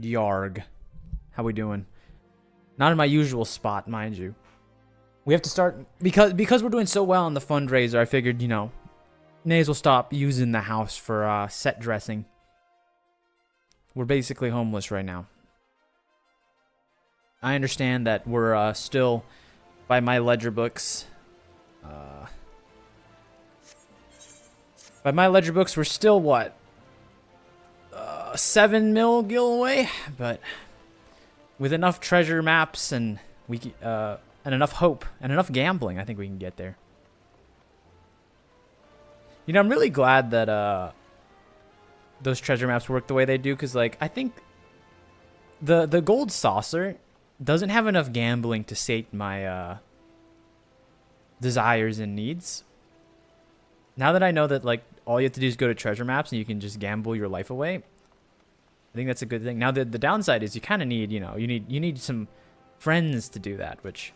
Yarg. How we doing? Not in my usual spot, mind you. We have to start... Because we're doing so well on the fundraiser, I figured, you know, may as well stop using the house for set dressing. We're basically homeless right now. I understand that we're still, by my ledger books... by my ledger books, we're still, what? 7 mil gil away? But with enough treasure maps and and enough hope and enough gambling, I think we can get there. You know, I'm really glad that those treasure maps work the way they do, because, like, I think the gold saucer doesn't have enough gambling to sate my desires and needs. Now that I know that, like, all you have to do is go to treasure maps and you can just gamble your life away, I think that's a good thing. Now the downside is you kind of need, you know, you need some friends to do that, which,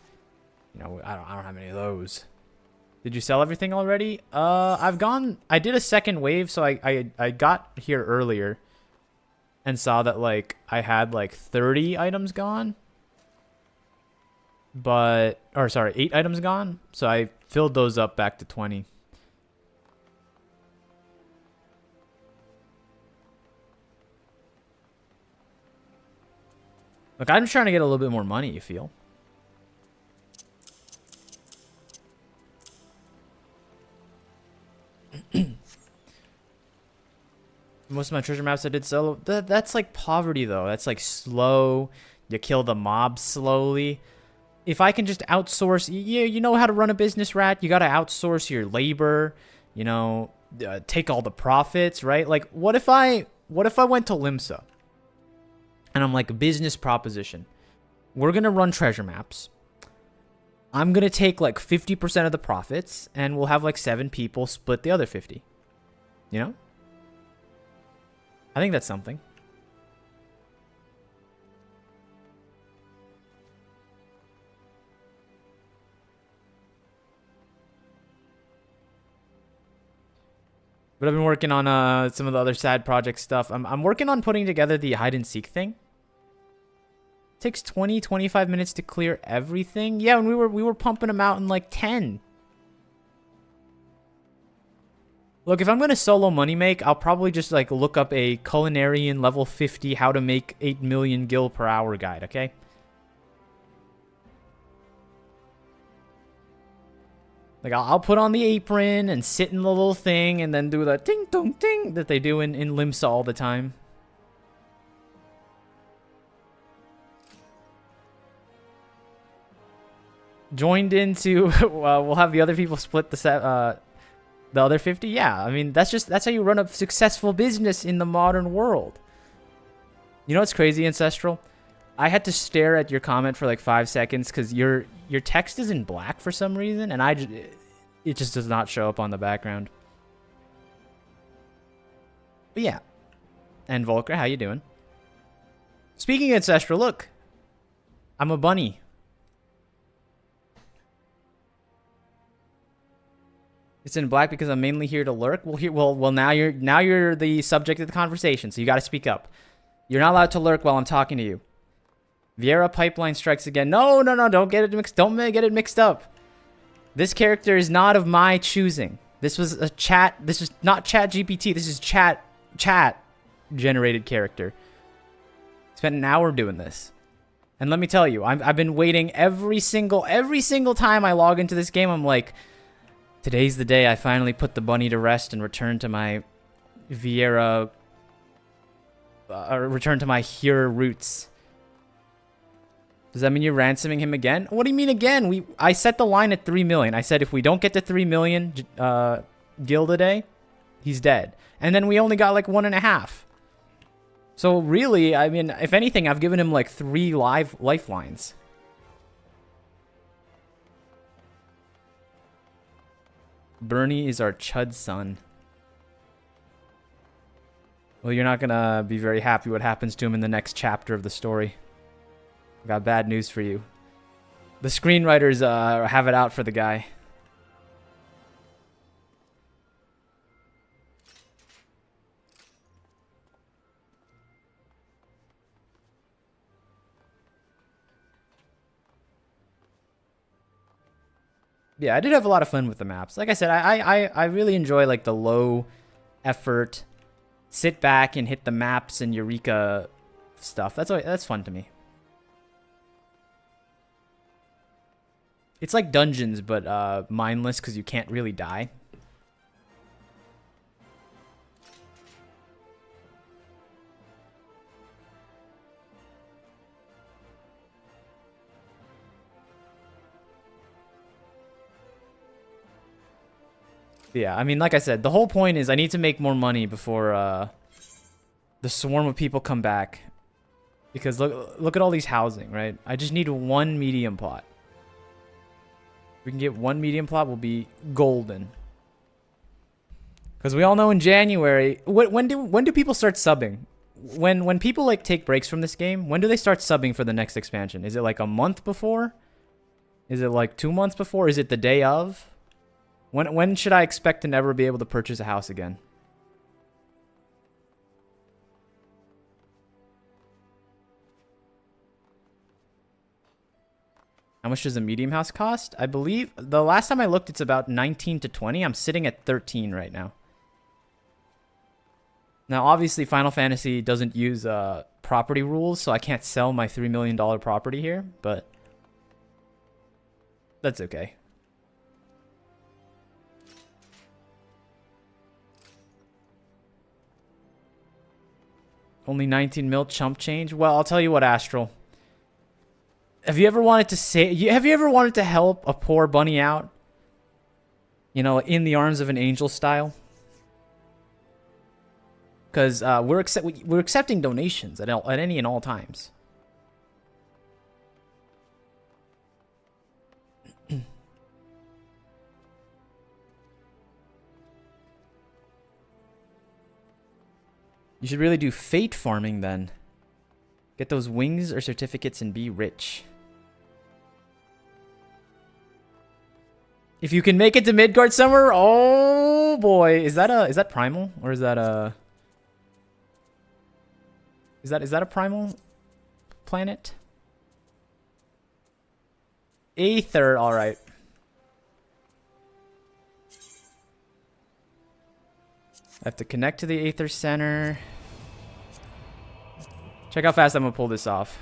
you know, I don't have any of those. Did you sell everything already? I did a second wave, so I got here earlier and saw that, like, I had like 30 items gone. But, or sorry, 8 items gone. So I filled those up back to 20. Look, I'm just trying to get a little bit more money, you feel? Most of my treasure maps I did solo. That's like poverty, though. That's like slow. You kill the mobs slowly. If I can just outsource... You know how to run a business, Rat? You got to outsource your labor. You know, take all the profits, right? Like, what if I went to Limsa? And I'm like, a business proposition. We're going to run treasure maps. I'm going to take like 50% of the profits, and we'll have like 7 people split the other 50. You know? I think that's something. But I've been working on some of the other side project stuff. I'm working on putting together the hide and seek thing. It takes 20-25 minutes to clear everything. Yeah, and we were pumping them out in like 10. Look, if I'm gonna solo money make, I'll probably just like look up a culinarian level 50 how to make 8 million gil per hour guide, okay? Like, I'll put on the apron and sit in the little thing and then do the ding dong ding that they do in Limsa all the time. Joined into, we'll have the other people split the other 50. Yeah, I mean, that's how you run a successful business in the modern world. You know what's crazy, Ancestral? I had to stare at your comment for like 5 seconds because your text is in black for some reason, and it just does not show up on the background. But yeah. And Volker, how you doing? Speaking of Ancestral, look. I'm a bunny. It's in black because I'm mainly here to lurk. Well, now you're the subject of the conversation, so you got to speak up. You're not allowed to lurk while I'm talking to you. Vieira pipeline strikes again. No, don't get it mixed. Don't get it mixed up. This character is not of my choosing. This was a chat. This is not Chat GPT. This is chat generated character. Spent an hour doing this, and let me tell you, I've been waiting every single time I log into this game. I'm like, today's the day I finally put the bunny to rest and return to my Vieira, return to my Hero roots. Does that mean you're ransoming him again? What do you mean again? I set the line at 3 million. I said if we don't get to 3 million gil today, he's dead. And then we only got like 1.5. So really, I mean, if anything, I've given him like 3 lifelines. Bernie is our chud son. Well, you're not gonna be very happy what happens to him in the next chapter of the story. I got bad news for you. The screenwriters have it out for the guy. Yeah, I did have a lot of fun with the maps. Like I said, I really enjoy like the low effort, sit back and hit the maps and Eureka stuff. That's fun to me. It's like dungeons, but mindless because you can't really die. Yeah, I mean, like I said, the whole point is I need to make more money before the swarm of people come back. Because look at all these housing, right? I just need one medium plot. If we can get one medium plot, we'll be golden. Because we all know in January, when do people start subbing? When people like take breaks from this game, when do they start subbing for the next expansion? Is it like a month before? Is it like 2 months before? Is it the day of? When should I expect to never be able to purchase a house again? How much does a medium house cost? I believe the last time I looked, it's about 19 to 20. I'm sitting at 13 right now. Now, obviously, Final Fantasy doesn't use property rules, so I can't sell my $3 million property here, but that's okay. Only 19 mil chump change? Well, I'll tell you what, Astral. Have you ever wanted to help a poor bunny out? You know, in the arms of an angel style? Because we're accepting donations at any and all times. You should really do fate farming then. Get those wings or certificates and be rich. If you can make it to Midgard Summer, oh boy, is that primal or is that a is that a primal planet? Aether, all right. I have to connect to the Aether Center. Check how fast I'm gonna pull this off.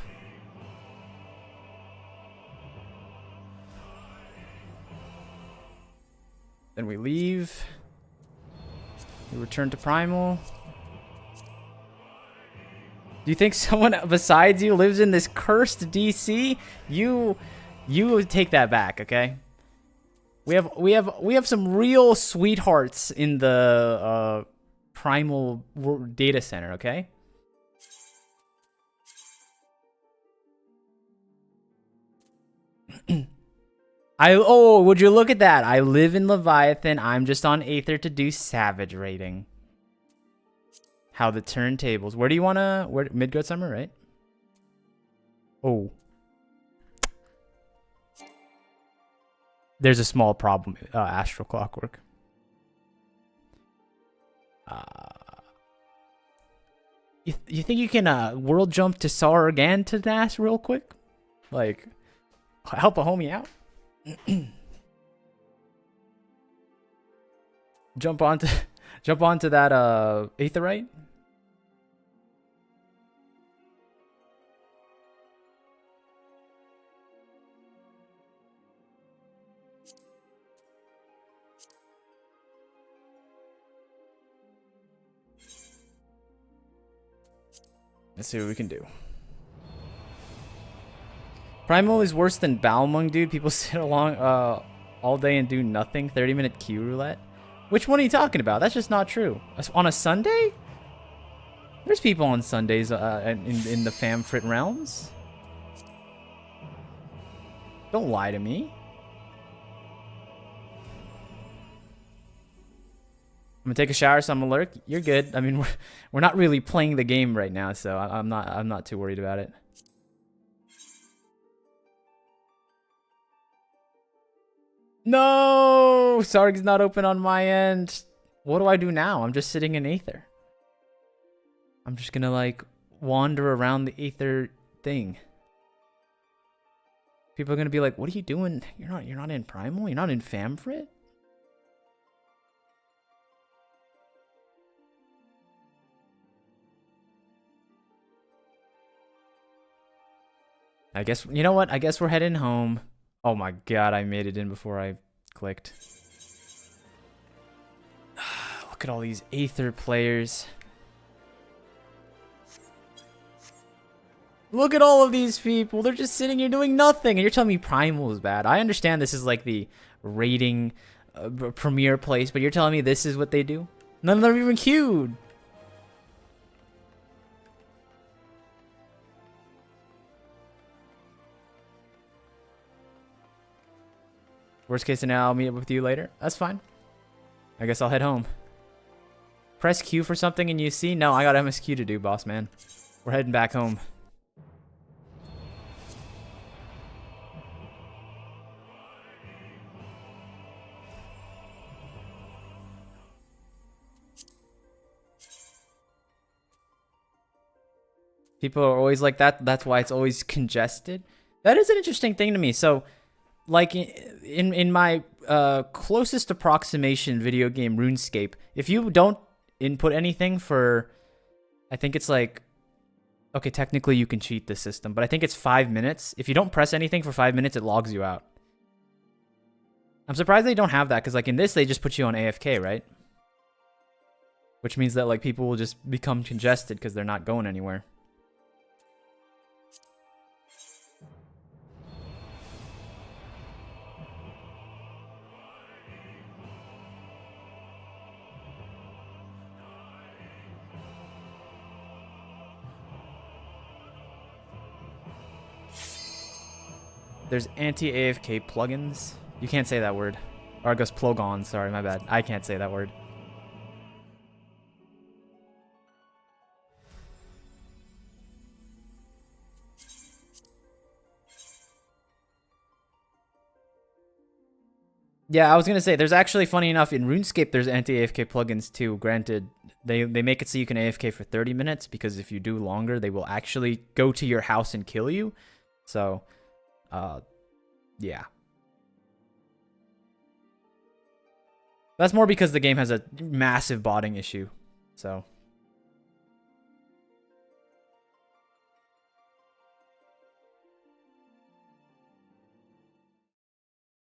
Then we leave. We return to Primal. Do you think someone besides you lives in this cursed DC? You take that back, okay? We have some real sweethearts in the Primal data center, okay? Oh, would you look at that? I live in Leviathan. I'm just on Aether to do Savage rating. How the turntables. Where do you wanna? Where Midgard Summer, right? Oh. There's a small problem, Astral Clockwork. You think you can world jump to Sargantanas real quick? Like, help a homie out? jump onto that Aetherite? Let's see what we can do. Primal is worse than Balmung, dude. People sit along all day and do nothing. 30-minute queue roulette. Which one are you talking about? That's just not true. On a Sunday? There's people on Sundays in the Famfrit realms. Don't lie to me. I'm gonna take a shower, so I'm gonna lurk. You're good. I mean, we're not really playing the game right now, so I'm not too worried about it. No, Sarg's not open on my end. What do I do now? I'm just sitting in Aether. I'm just gonna like wander around the Aether thing. People are gonna be like, "What are you doing? You're not in Primal. You're not in Famfrit." I guess, you know what? I guess we're heading home. Oh my god, I made it in before I clicked. Look at all these Aether players. Look at all of these people. They're just sitting here doing nothing. And you're telling me Primal is bad. I understand this is like the rating premier place, but you're telling me this is what they do? None of them are even queued. Worst case scenario, I'll meet up with you later. That's fine. I guess I'll head home. Press Q for something and you see? No, I got MSQ to do, boss man. We're heading back home. People are always like that. That's why it's always congested. That is an interesting thing to me. So, like in my closest approximation video game, RuneScape, if you don't input anything for, I think it's like, okay, technically you can cheat the system, but I think it's 5 minutes. If you don't press anything for 5 minutes, it logs you out. I'm surprised they don't have that, because like in this, they just put you on AFK, right? Which means that like people will just become congested because they're not going anywhere. There's anti-AFK plugins. You can't say that word. Or it goes plogons. Sorry, my bad. I can't say that word. Yeah, I was gonna say, there's actually, funny enough, in RuneScape, there's anti-AFK plugins too. Granted, they make it so you can AFK for 30 minutes, because if you do longer, they will actually go to your house and kill you. So, yeah. That's more because the game has a massive botting issue, so.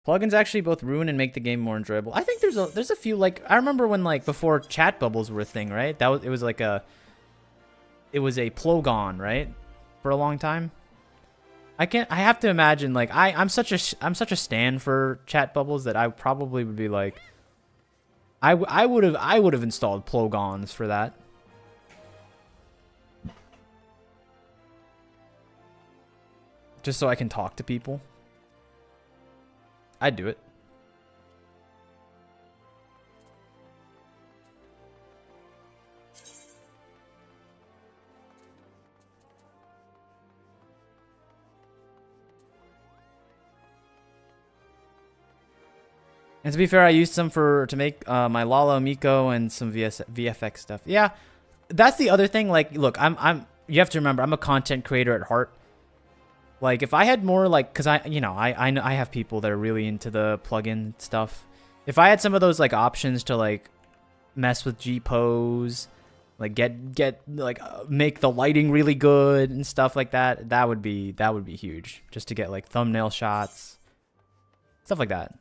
Plugins actually both ruin and make the game more enjoyable. I think there's a few, like, I remember when, like, before chat bubbles were a thing, right? It was a plogon, right? For a long time. I have to imagine, like, I'm such a stan for chat bubbles that I probably would be like, I would have installed plogons for that. Just so I can talk to people. I'd do it. And to be fair, I used some to make my Lala Miko and some VFX stuff. Yeah, that's the other thing. Like, look, you have to remember, I'm a content creator at heart. Like, if I had more, like, because I have people that are really into the plugin stuff. If I had some of those, like, options to, like, mess with G-pose, like, make the lighting really good and stuff like that, that would be huge. Just to get, like, thumbnail shots, stuff like that.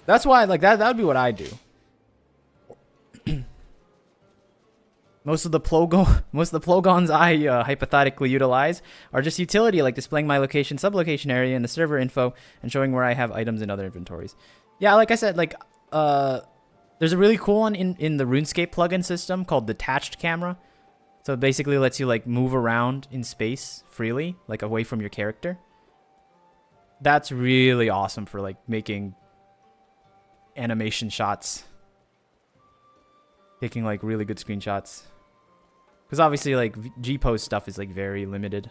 That's why, like, that would be what I do. Most of the plogons I hypothetically utilize are just utility, like displaying my location, sublocation area, and the server info, and showing where I have items in other inventories. Yeah, like I said, like, there's a really cool one in the RuneScape plugin system called Detached Camera. So it basically lets you, like, move around in space freely, like, away from your character. That's really awesome for, like, making animation shots. Taking, like, really good screenshots. Because obviously, like, G-pose stuff is, like, very limited.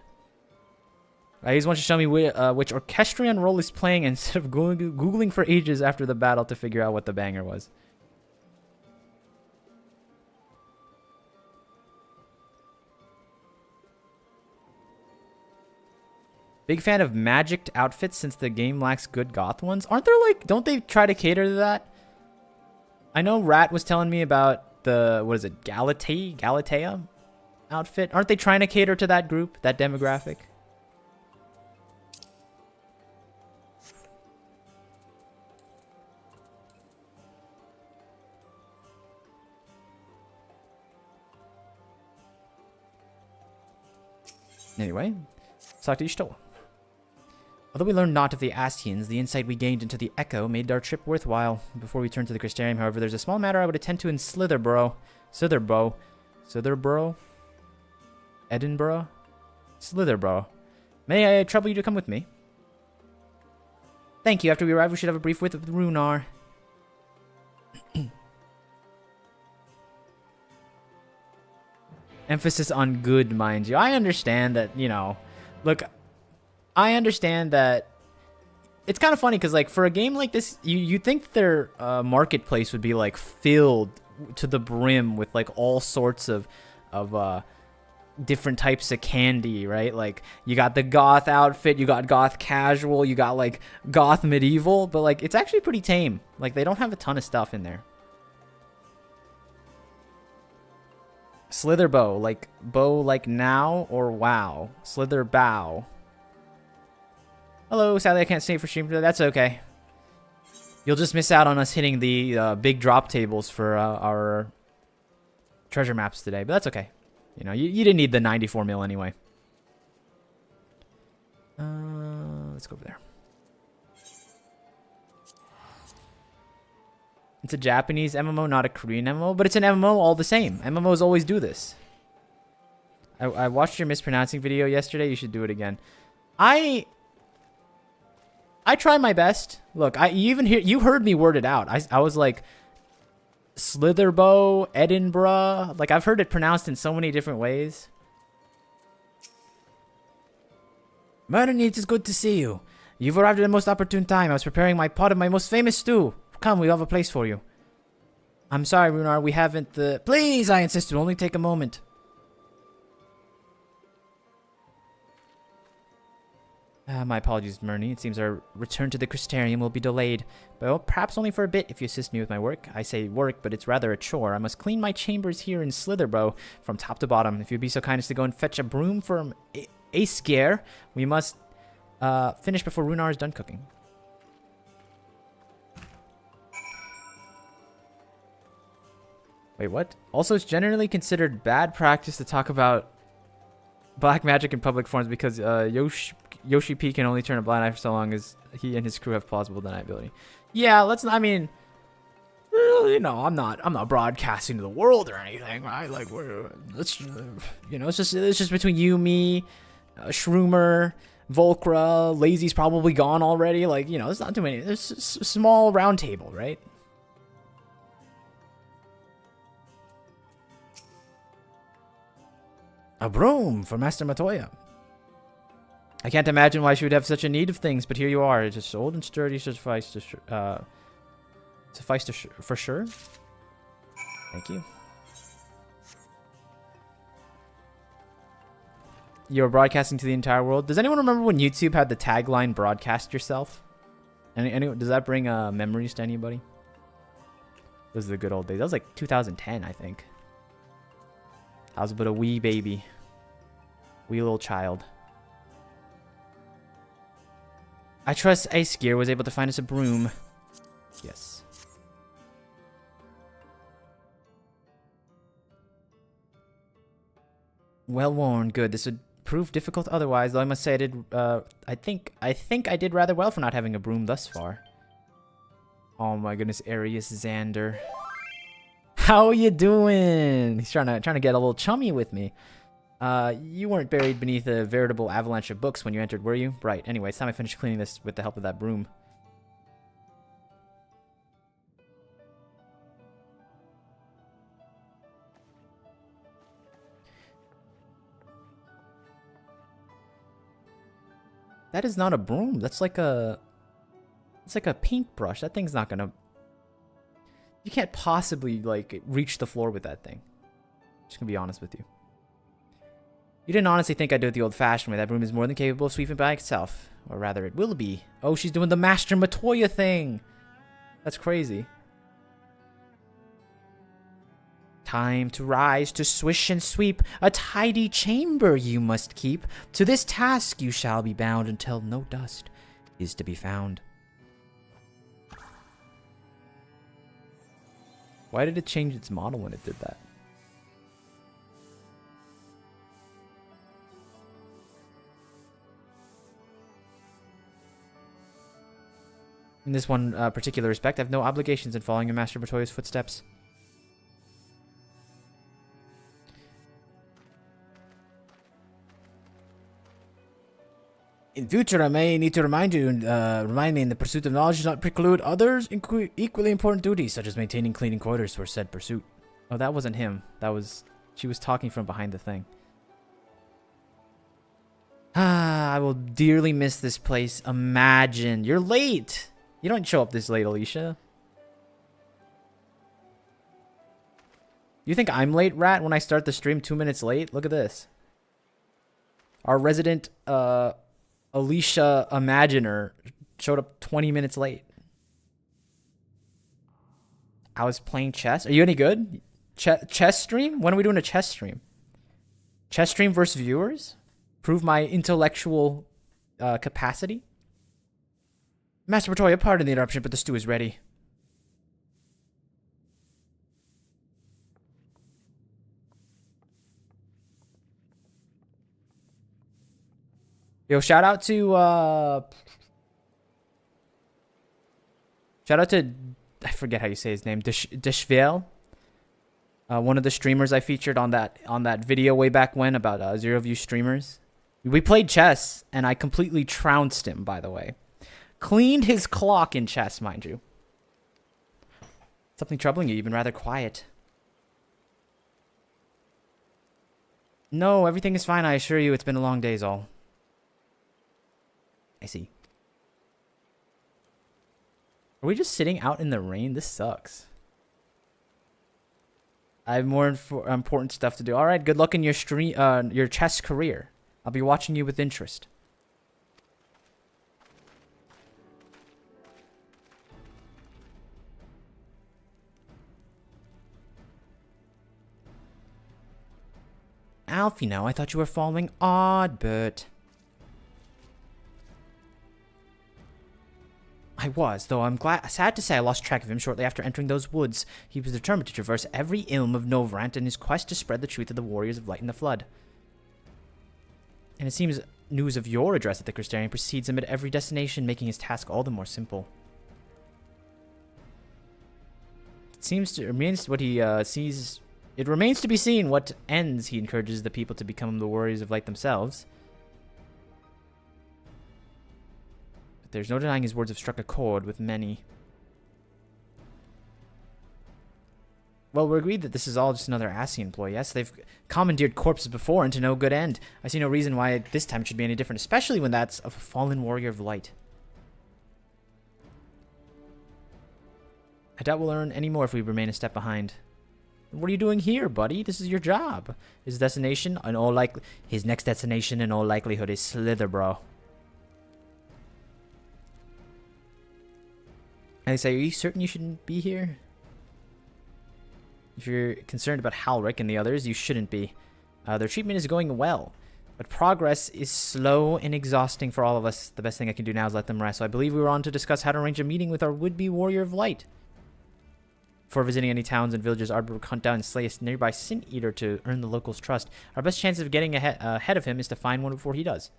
I just want you to show me which orchestrion role is playing instead of Googling for ages after the battle to figure out what the banger was. Big fan of magicked outfits since the game lacks good goth ones. Aren't there like, don't they try to cater to that? I know Rat was telling me about the, what is it, Galatea outfit. Aren't they trying to cater to that group, that demographic? Anyway, let's talk to Ishtoa. Although we learned naught of the Astians, the insight we gained into the Echo made our trip worthwhile. Before we turn to the Crystarium, however, there's a small matter I would attend to in Slitherborough. Edinburgh? Slitherborough. May I trouble you to come with me? Thank you. After we arrive, we should have a brief with Runar. Emphasis on good, mind you. I understand that, you know, look, I understand that it's kind of funny because, like, for a game like this, you think their marketplace would be, like, filled to the brim with, like, all sorts of different types of candy, right? Like, you got the goth outfit, you got goth casual, you got, like, goth medieval, but, like, it's actually pretty tame. Like, they don't have a ton of stuff in there. Slither bow like now or wow. Slither bow. Hello, sadly I can't stay for stream today. That's okay. You'll just miss out on us hitting the big drop tables for our treasure maps today, but that's okay. You know, you didn't need the 94 mil anyway. Let's go over there. It's a Japanese MMO, not a Korean MMO, but it's an MMO all the same. MMOs always do this. I watched your mispronouncing video yesterday. You should do it again. I try my best. Look, you heard me word it out. I was like, Slitherbow, Edinburgh. Like, I've heard it pronounced in so many different ways. Merlin, it is good to see you. You've arrived at the most opportune time. I was preparing my pot of my most famous stew. Come, we have a place for you. I'm sorry, Runar, we haven't the... Please, I insist, it'll only take a moment. My apologies, Murney. It seems our return to the Crystarium will be delayed. But well, perhaps only for a bit if you assist me with my work. I say work, but it's rather a chore. I must clean my chambers here in Slitherbow from top to bottom. If you'd be so kind as to go and fetch a broom from a scare, we must finish before Runar is done cooking. Wait, what? Also, it's generally considered bad practice to talk about black magic in public forums because Yoshi P can only turn a blind eye for so long as he and his crew have plausible deniability. Yeah, let's. I mean, you know, I'm not broadcasting to the world or anything, right? Like, let's, you know, it's just between you, me, Shroomer, Volcra, Lazy's probably gone already. Like, you know, it's not too many. It's a small round table, right? A broom for Master Matoya. I can't imagine why she would have such a need of things, but here you are. It's just old and sturdy, suffice for sure. Thank you. You're broadcasting to the entire world. Does anyone remember when YouTube had the tagline "Broadcast yourself"? Does that bring memories to anybody? Those are the good old days. That was like 2010, I think. I was but a wee baby. Wee little child. I trust Ice Gear was able to find us a broom. Yes. Well worn. Good. This would prove difficult otherwise, though I must say I did, I think I did rather well for not having a broom thus far. Oh my goodness, Arius Xander. How you doing? He's trying to get a little chummy with me. You weren't buried beneath a veritable avalanche of books when you entered, were you? Right. Anyway, it's time I finish cleaning this with the help of that broom. That is not a broom. That's like a... It's like a paintbrush. That thing's not gonna... You can't possibly, like, reach the floor with that thing. Just gonna be honest with you. You didn't honestly think I'd do it the old-fashioned way. That broom is more than capable of sweeping by itself. Or rather, it will be. Oh, she's doing the Master Matoya thing. That's crazy. Time to rise, to swish and sweep. A tidy chamber you must keep. To this task you shall be bound until no dust is to be found. Why did it change its model when it did that? In this one particular respect, I have no obligations in following in Master Matoya's footsteps. In future, I may need to remind me in the pursuit of knowledge does not preclude others equally important duties, such as maintaining cleaning quarters for said pursuit. Oh, that wasn't him. That was... She was talking from behind the thing. Ah, I will dearly miss this place. Imagine. You're late! You don't show up this late, Alicia. You think I'm late, Rat, when I start the stream 2 minutes late? Look at this. Our resident, Alicia Imaginer showed up 20 minutes late. I was playing chess. Are you any good? Chess stream? When are we doing a chess stream? Chess stream versus viewers? Prove my intellectual capacity? Master Matoya, pardon the interruption, but the stew is ready. Yo, shout out to I forget how you say his name, Deshviel. One of the streamers I featured on that video way back when about zero view streamers. We played chess and I completely trounced him, by the way. Cleaned his clock in chess, mind you. Something troubling you? You've been rather quiet. No, everything is fine, I assure you. It's been a long day's all. I see. Are we just sitting out in the rain? This sucks. I have more important stuff to do. All right, good luck in your your chess career. I'll be watching you with interest. Alf, you know, I thought you were following Oddbert. I was, though I'm sad to say I lost track of him shortly after entering those woods. He was determined to traverse every ilm of Novrant in his quest to spread the truth of the warriors of light in the flood. And it seems news of your address at the Crystarium precedes him at every destination, making his task all the more simple. It remains to be seen what ends he encourages the people to become the warriors of light themselves. But there's no denying his words have struck a chord with many. Well, we're agreed that this is all just another Assi employee. Yes, they've commandeered corpses before and to no good end. I see no reason why this time it should be any different, especially when that's of a fallen warrior of light. I doubt we'll earn any more if we remain a step behind. What are you doing here, buddy? This is your job. His destination, his next destination in all likelihood is Slither, bro. And they say, are you certain you shouldn't be here? If you're concerned about Halric and the others, you shouldn't be. Their treatment is going well, but progress is slow and exhausting for all of us. The best thing I can do now is let them rest. So I believe we were on to discuss how to arrange a meeting with our would-be warrior of light. Before visiting any towns and villages, Ardbert will hunt down and slay a nearby Sin Eater to earn the locals' trust. Our best chance of getting ahead of him is to find one before he does.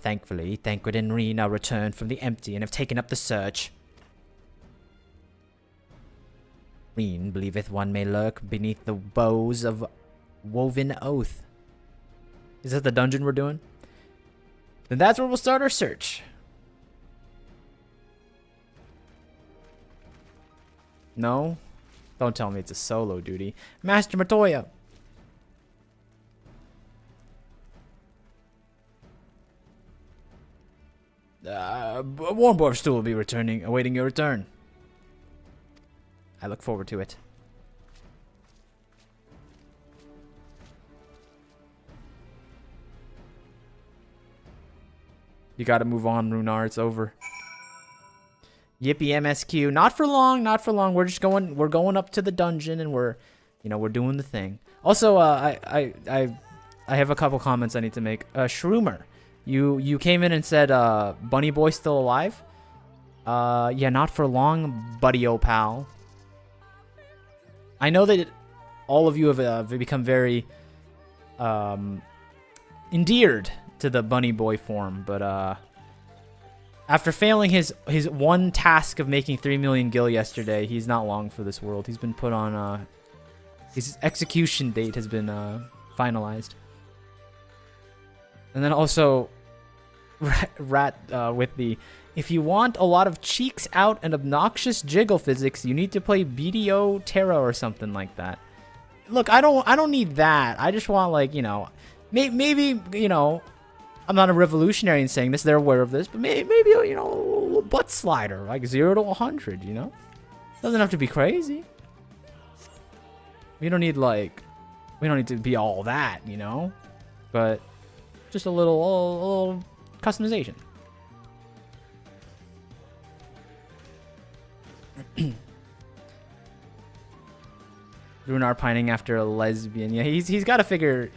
Thankfully, Thancred and Reen are returned from the empty and have taken up the search. Reen believeth one may lurk beneath the boughs of Woven Oath. Is that the dungeon we're doing? Then that's where we'll start our search. No? Don't tell me it's a solo duty. Master Matoya! Warmborg still will be awaiting your return. I look forward to it. You gotta move on, Runar. It's over. Yippee MSQ. Not for long, not for long. We're going up to the dungeon and we're doing the thing. Also, I have a couple comments I need to make. Shroomer, you came in and said, Bunny Boy's still alive? Yeah, not for long, buddy, oh pal. I know that all of you have become very, endeared to the Bunny Boy form, but, after failing his one task of making 3 million gil yesterday, he's not long for this world. He's been put on, his execution date has been, finalized. And then also, Rat with the, if you want a lot of cheeks out and obnoxious jiggle physics, you need to play BDO Terra or something like that. Look, I don't need that. I just want, like, maybe, I'm not a revolutionary in saying this. They're aware of this, but maybe a little butt slider, like 0 to 100. Doesn't have to be crazy. We don't need to be all that, but just a little customization. Runar pining after a lesbian. Yeah, he's got to figure.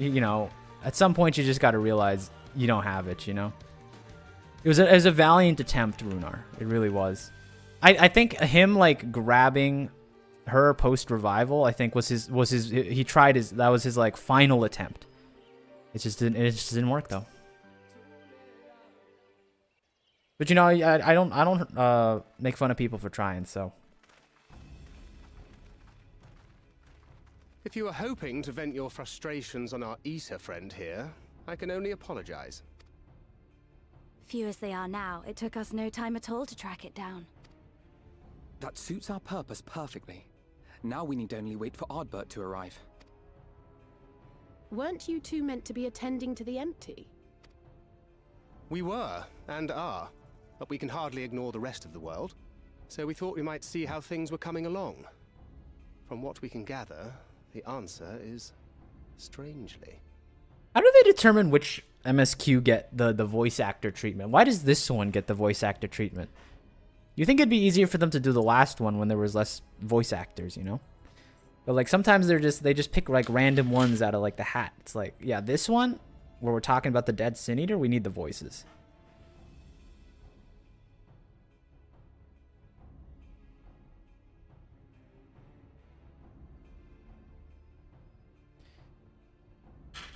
At some point you just got to realize you don't have it. It was a valiant attempt, Runar. It really was. I think him like grabbing her post revival, I think was his he tried his, that was his like final attempt. It just didn't work though. But I don't make fun of people for trying, so. If you were hoping to vent your frustrations on our Eater friend here, I can only apologize. Few as they are now, it took us no time at all to track it down. That suits our purpose perfectly. Now we need only wait for Ardbert to arrive. Weren't you two meant to be attending to the empty? We were, and are, but we can hardly ignore the rest of the world. So we thought we might see how things were coming along. From what we can gather, the answer is strangely. How do they determine which MSQ get the voice actor treatment? Why does this one get the voice actor treatment? You think it'd be easier for them to do the last one when there was less voice actors, But like sometimes they just pick like random ones out of like the hat. It's like, yeah, this one where we're talking about the dead Sin Eater, we need the voices.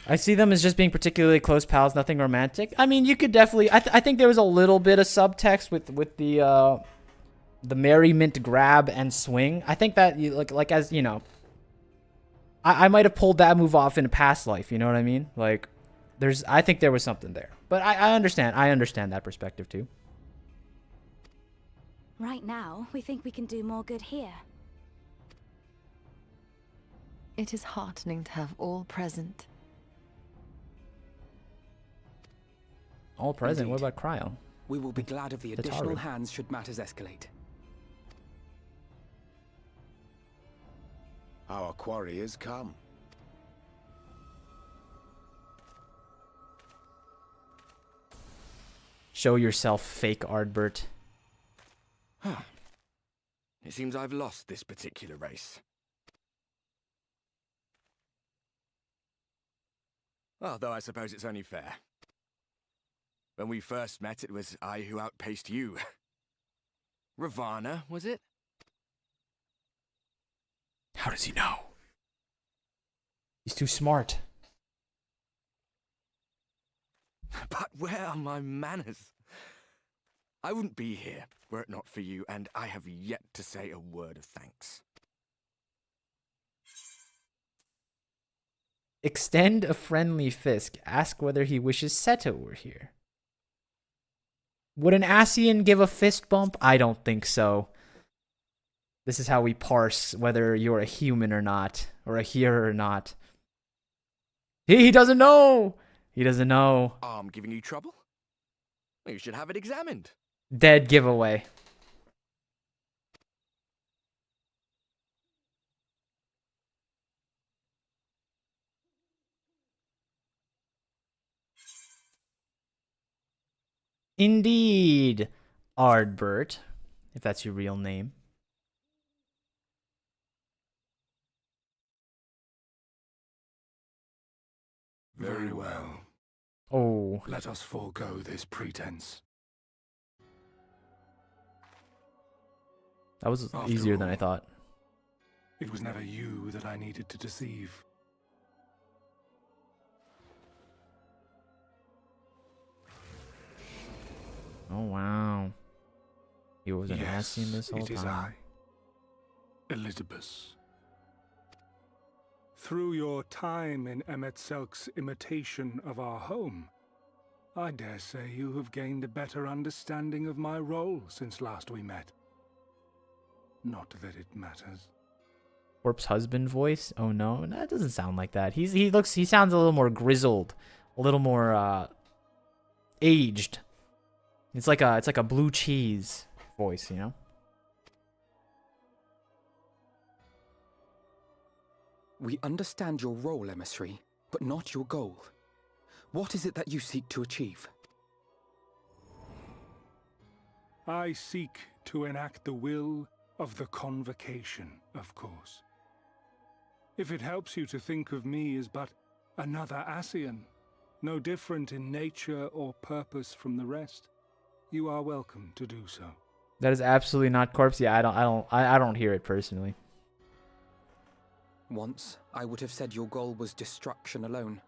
I see them as just being particularly close pals, nothing romantic. I mean, you could definitely. I think there was a little bit of subtext with the merriment grab and swing. I think that like as I might have pulled that move off in a past life. You know what I mean? Like, I think there was something there, but I understand. I understand that perspective too. Right now, we think we can do more good here. It is heartening to have all present. All present. Indeed. What about Cryo? We will be glad of the additional hands should matters escalate. Our quarry has come. Show yourself, fake Ardbert. It seems I've lost this particular race. Although I suppose it's only fair. When we first met, it was I who outpaced you. Ravana, was it? How does he know? He's too smart. But where are my manners? I wouldn't be here were it not for you, and I have yet to say a word of thanks. Extend a friendly fist. Ask whether he wishes Seto were here. Would an Asian give a fist bump? I don't think so. This is how we parse whether you're a human or not, or a hearer or not. He doesn't know! He doesn't know. I'm giving you trouble? Well, you should have it examined. Dead giveaway. Indeed, Ardbert, if that's your real name. Very well. Oh, Let us forego this pretense. that was After easier than I all, thought. It was never you that I needed to deceive. Oh, wow. He was an Ascian this whole it is time. I, Elizabeth. Through your time in Emet-Selk's imitation of our home, I dare say you have gained a better understanding of my role since last we met. Not that it matters. Corpse husband voice? Oh no, that doesn't sound like that. He sounds a little more grizzled, a little more aged. It's like a blue cheese voice, you know? We understand your role, emissary, but not your goal. What is it that you seek to achieve? I seek to enact the will of the Convocation, of course. If it helps you to think of me as but another Ascian, no different in nature or purpose from the rest, you are welcome to do so. That is absolutely not corpse. Yeah, I don't hear it personally. Once, I would have said your goal was destruction alone.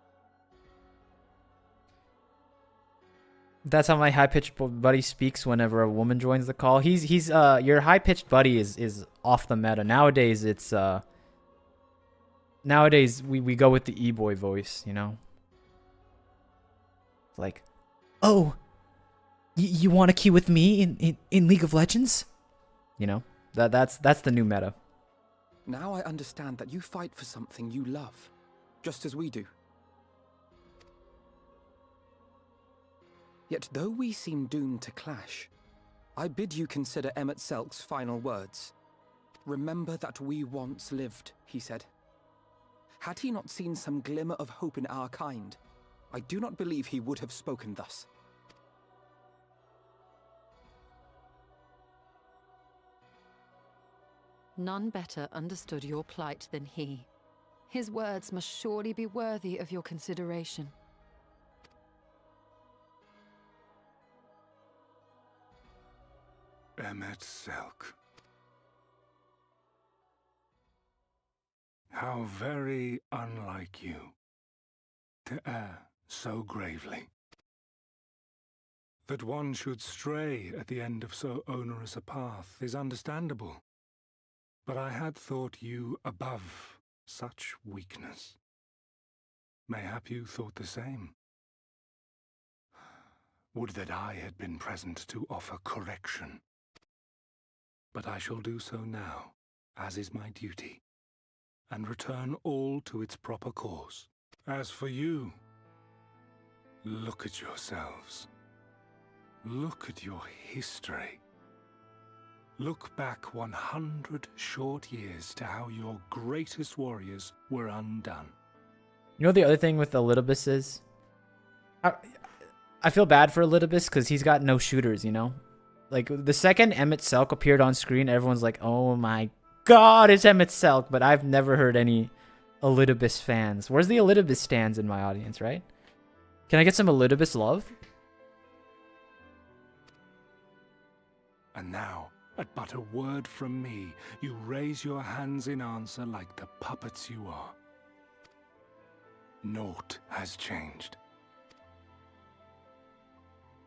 That's how my high-pitched buddy speaks whenever a woman joins the call. He's your high-pitched buddy is off the meta. Nowadays it's nowadays we go with the e-boy voice, you know? It's like, "Oh, you want to queue with me in League of Legends?" You know? That's the new meta. Now I understand that you fight for something you love, just as we do. Yet though we seem doomed to clash, I bid you consider Emet-Selk's final words. Remember that we once lived, he said. Had he not seen some glimmer of hope in our kind, I do not believe he would have spoken thus. None better understood your plight than he. His words must surely be worthy of your consideration. Emet-Selk. How very unlike you to err so gravely. That one should stray at the end of so onerous a path is understandable. But I had thought you above such weakness. Mayhap you thought the same. Would that I had been present to offer correction. But I shall do so now, as is my duty, and return all to its proper course. As for you, look at yourselves. Look at your history. Look back 100 short years to how your greatest warriors were undone. You know what the other thing with Elidibus is? I feel bad for Elidibus because he's got no shooters, you know? Like, the second Emet-Selk appeared on screen, everyone's like, oh my god, it's Emet-Selk, but I've never heard any Elidibus fans. Where's the Elidibus stands in my audience, right? Can I get some Elidibus love? And now, at but a word from me, you raise your hands in answer like the puppets you are. Naught has changed.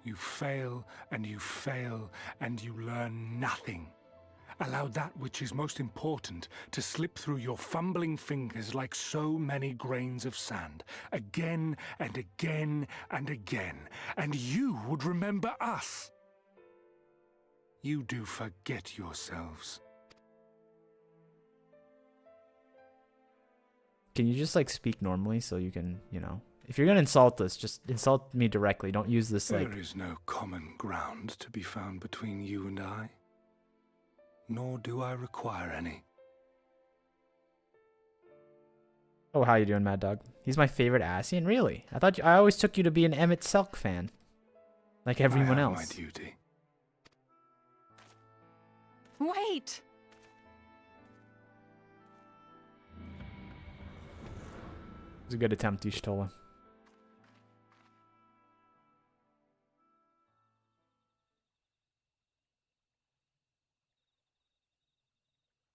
You fail, and you fail, and you learn nothing. Allow that which is most important to slip through your fumbling fingers like so many grains of sand, again and again and again, and you would remember us. You do forget yourselves. Can you just, like, speak normally so you can, you know... If you're gonna insult us, just insult me directly. Don't use this, like... There is no common ground to be found between you and I. Nor do I require any. Oh, how you doing, Mad Dog? He's my favorite Ascian? Really? I always took you to be an Emet-Selk fan. like everyone I have else. my duty. Wait! It was a good attempt, Y'shtola.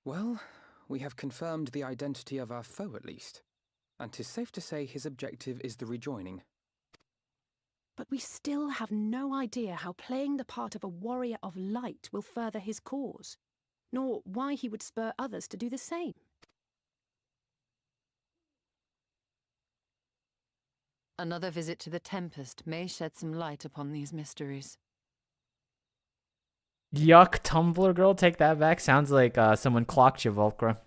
Well, we have confirmed the identity of our foe at least. And 'tis safe to say his objective is the rejoining. But we still have no idea how playing the part of a warrior of light will further his cause, nor why he would spur others to do the same. Another visit to the Tempest may shed some light upon these mysteries. Yuck, Tumblr girl, take that back. Sounds like someone clocked you, Volcra.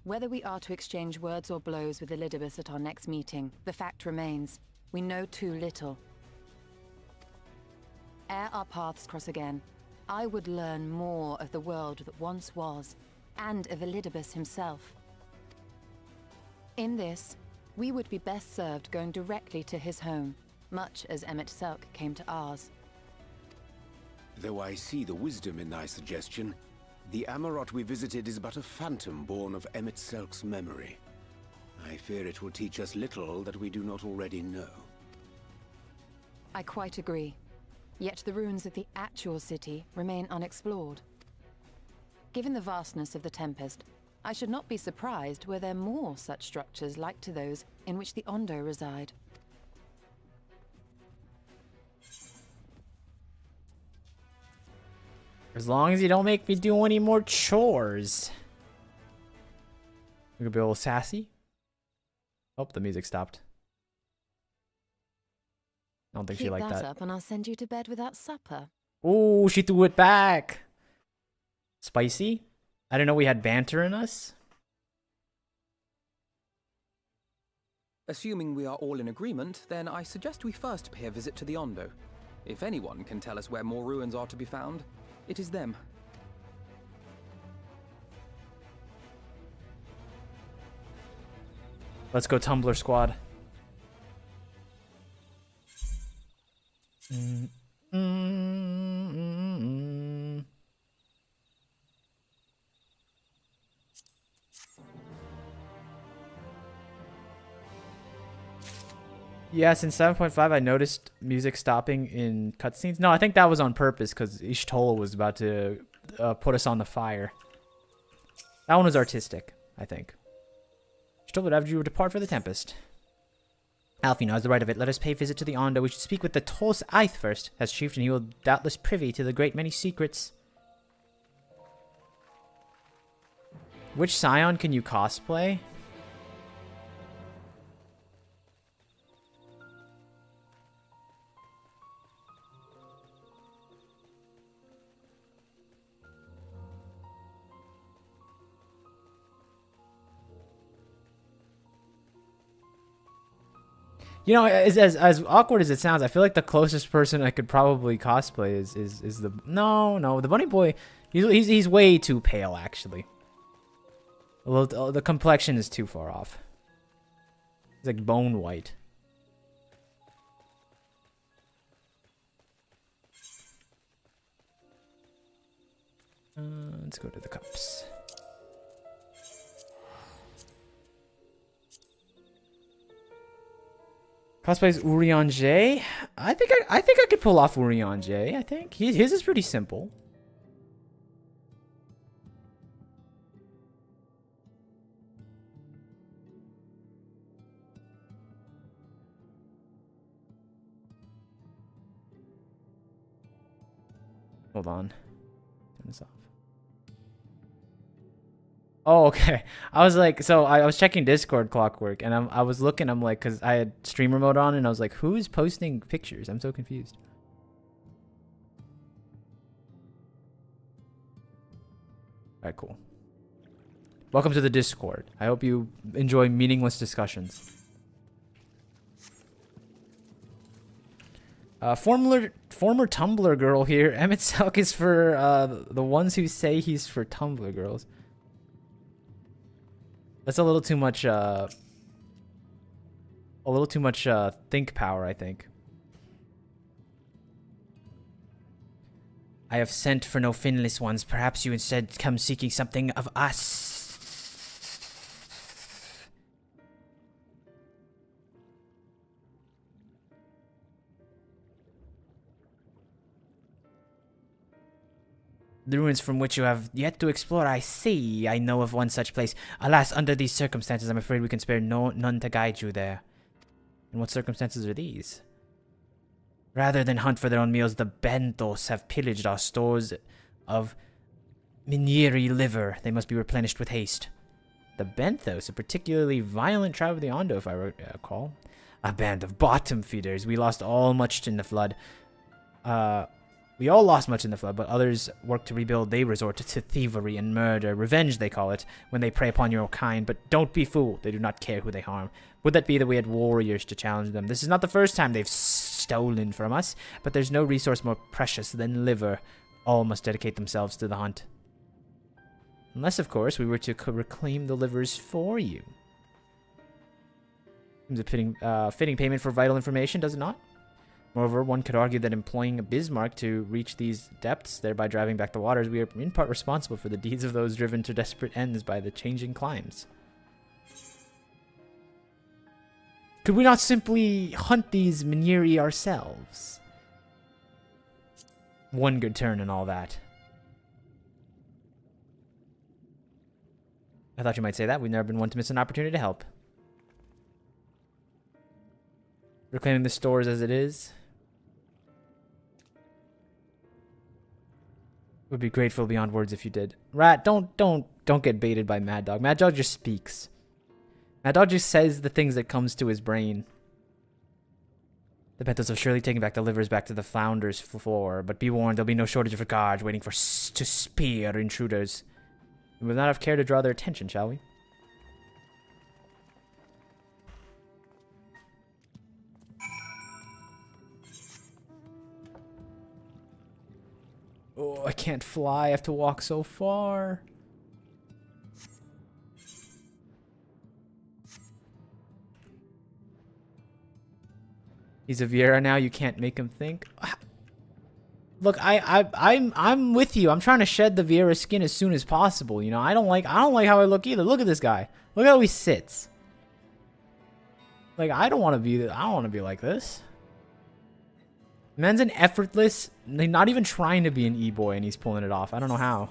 Whether we are to exchange words or blows with Elidibus at our next meeting, the fact remains, we know too little. Ere our paths cross again, I would learn more of the world that once was, and of Elidibus himself. In this, we would be best served going directly to his home, much as Emmett Selk came to ours. Though I see the wisdom in thy suggestion, the Amarot we visited is but a phantom born of Emmett Selk's memory. I fear it will teach us little that we do not already know. I quite agree. Yet the ruins of the actual city remain unexplored. Given the vastness of the Tempest, I should not be surprised were there more such structures like to those in which the Ondo reside. As long as you don't make me do any more chores. We could be a little sassy. Oh, the music stopped. I don't think she liked that. Keep that up and I'll send you to bed without supper. Ooh, she threw it back. Spicy? I didn't know we had banter in us. Assuming we are all in agreement, then I suggest we first pay a visit to the Ondo. If anyone can tell us where more ruins are to be found, it is them. Let's go, Tumblr squad. Yes, in 7.5 I noticed music stopping in cutscenes. No, I think that was on purpose because Y'shtola was about to put us on the fire. That one was artistic, I think. Y'shtola, have you depart for the Tempest? Alfino has the right of it. Let us pay visit to the Ondo. We should speak with the Tos Aith first, as chieftain. He will doubtless privy to the great many secrets. Which Scion can you cosplay? You know, as awkward as it sounds, I feel like the closest person I could probably cosplay is the the bunny boy. He's way too pale actually. A little, the complexion is too far off. He's like bone white. Let's go to the cups. Cosplays Urianger. I think I could pull off Urianger. I think his is pretty simple. Hold on. Turn this off. Oh, okay. I was like, so I was checking Discord Clockwork, and I was looking, I'm like, because I had streamer mode on, and I was like, who's posting pictures? I'm so confused. Alright, cool. Welcome to the Discord. I hope you enjoy meaningless discussions. Former Tumblr girl here. Emmett Selk is for the ones who say he's for Tumblr girls. That's a little too much a little too much think power, I think. I have sent for no finless ones. Perhaps you instead come seeking something of us. The ruins from which you have yet to explore, I see. I know of one such place. Alas, under these circumstances, I'm afraid we can spare none to guide you there. And what circumstances are these? Rather than hunt for their own meals, the Bentos have pillaged our stores of Minieri liver. They must be replenished with haste. The Benthos, a particularly violent tribe of the Ondo, if I recall. A band of bottom feeders. We lost all much in the flood. We all lost much in the flood, but others work to rebuild. They resort to thievery and murder. Revenge, they call it, when they prey upon your kind. But don't be fooled. They do not care who they harm. Would that be that we had warriors to challenge them? This is not the first time they've stolen from us, but there's no resource more precious than liver. All must dedicate themselves to the hunt. Unless, of course, we were to reclaim the livers for you. Seems a fitting payment for vital information, does it not? Moreover, one could argue that employing Bismarck to reach these depths, thereby driving back the waters, we are in part responsible for the deeds of those driven to desperate ends by the changing climes. Could we not simply hunt these Minieri ourselves? One good turn and all that. I thought you might say that. We've never been one to miss an opportunity to help. Reclaiming the stores as it is. Would be grateful beyond words if you did. Rat, don't get baited by Mad Dog. Mad Dog just speaks. Mad Dog just says the things that comes to his brain. The Bentos have surely taken back the livers back to the Flounder's floor, but be warned, there'll be no shortage of guards waiting to spear intruders. We will not have care to draw their attention, shall we? Oh, I can't fly. I have to walk so far. He's a Vieira now. You can't make him think. Look, I'm with you. I'm trying to shed the Vieira skin as soon as possible. You know, I don't like how I look either. Look at this guy. Look how he sits. Like, I don't want to be like this. Man's an effortless, not even trying to be an e-boy, and he's pulling it off. I don't know how.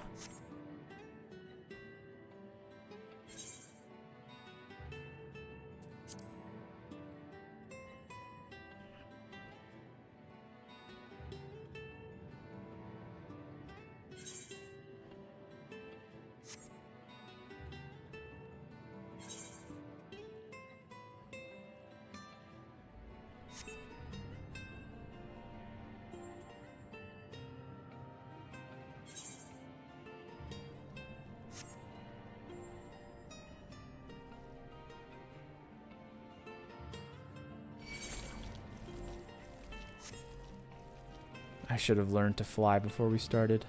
I should have learned to fly before we started.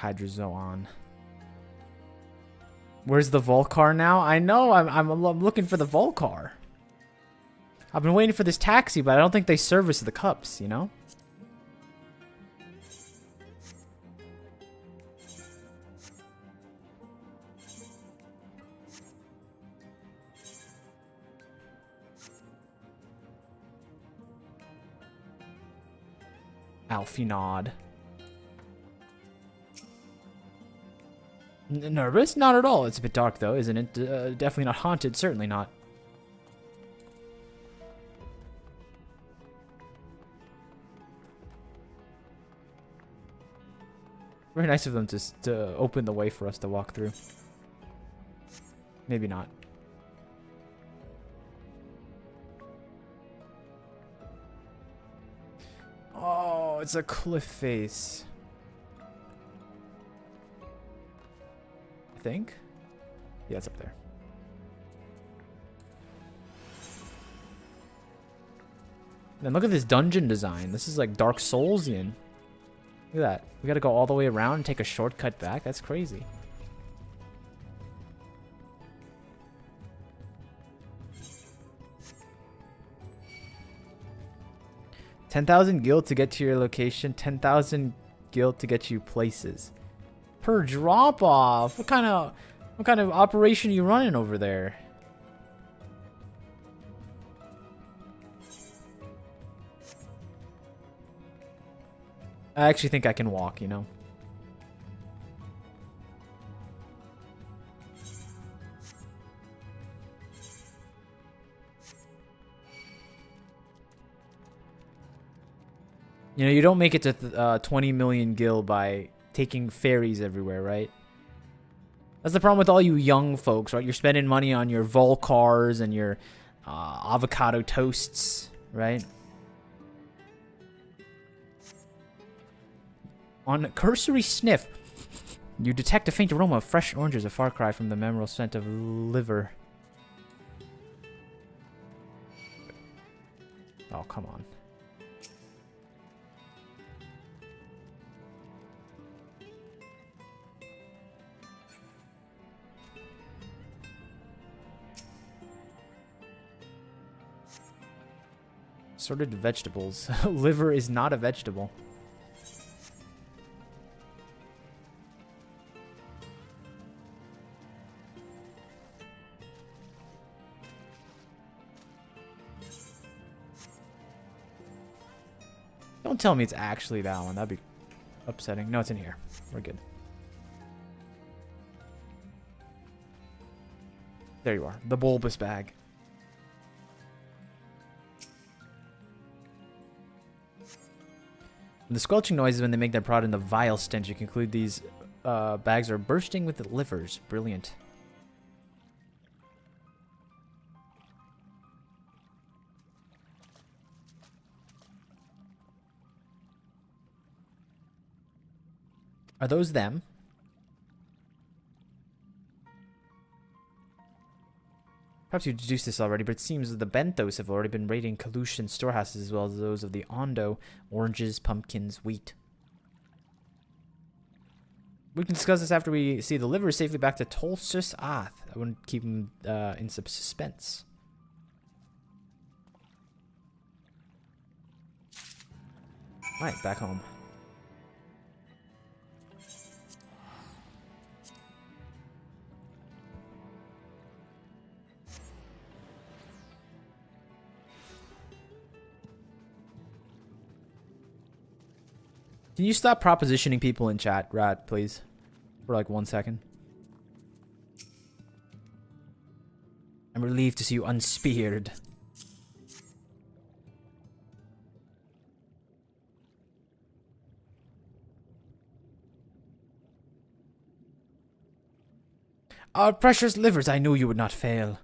Hydrozoan. Where's the Volcar now? I know, I'm looking for the Volcar. I've been waiting for this taxi, but I don't think they service the cups, you know? Alfinod. Nervous? Not at all. It's a bit dark, though, isn't it? Definitely not haunted. Certainly not. Very nice of them to open the way for us to walk through. Maybe not. Oh, it's a cliff face. I think. Yeah, it's up there. Man, look at this dungeon design. This is like Dark Soulsian. Look at that. We gotta go all the way around and take a shortcut back. That's crazy. $10,000 gil to get to your location. 10,000 gil to get you places. Per drop off. What kind of operation are you running over there? I actually think I can walk, you know. You know, you don't make it to 20 million gil by taking ferries everywhere, right? That's the problem with all you young folks, right? You're spending money on your Volcars and your avocado toasts, right? On cursory sniff, you detect a faint aroma of fresh oranges, a far cry from the memorable scent of liver. Oh, come on. Assorted vegetables. Liver is not a vegetable. Don't tell me it's actually that one. That'd be upsetting. No, it's in here. We're good. There you are. The bulbous bag. The squelching noises when they make their prod in the vile stench. You conclude these bags are bursting with livers. Brilliant. Are those them? Perhaps you deduced this already, but it seems that the Benthos have already been raiding Kalushan storehouses as well as those of the Ondo, oranges, pumpkins, wheat. We can discuss this after we see the liver safely back to Tolsus Ath. I wouldn't keep him in suspense. Alright, back home. Can you stop propositioning people in chat, Rat, please? For like 1 second. I'm relieved to see you unspeared. Our precious livers, I knew you would not fail.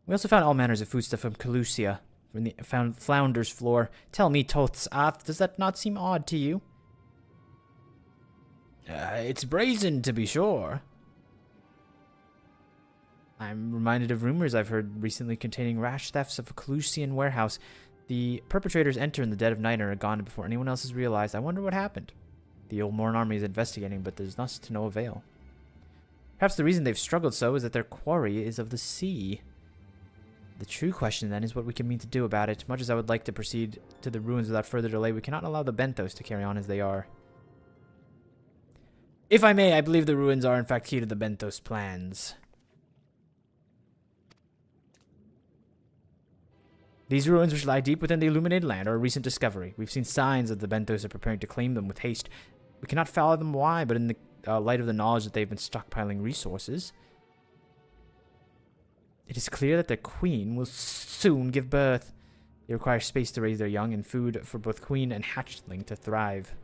We also found all manners of foodstuff from Calusia. From the Flounder's floor. Tell me, Toth's Ath, does that not seem odd to you? It's brazen, to be sure. I'm reminded of rumors I've heard recently containing rash thefts of a Calusian warehouse. The perpetrators enter in the dead of night and are gone before anyone else has realized. I wonder what happened. The old Morn army is investigating, but there's thus to no avail. Perhaps the reason they've struggled so is that their quarry is of the sea. The true question, then, is what we can mean to do about it. Much as I would like to proceed to the ruins without further delay, we cannot allow the Benthos to carry on as they are. If I may, I believe the ruins are in fact key to the Benthos plans. These ruins, which lie deep within the illuminated land, are a recent discovery. We've seen signs that the Benthos are preparing to claim them with haste. We cannot follow them why, but in the light of the knowledge that they've been stockpiling resources, it is clear that the queen will soon give birth. They require space to raise their young and food for both queen and hatchling to thrive.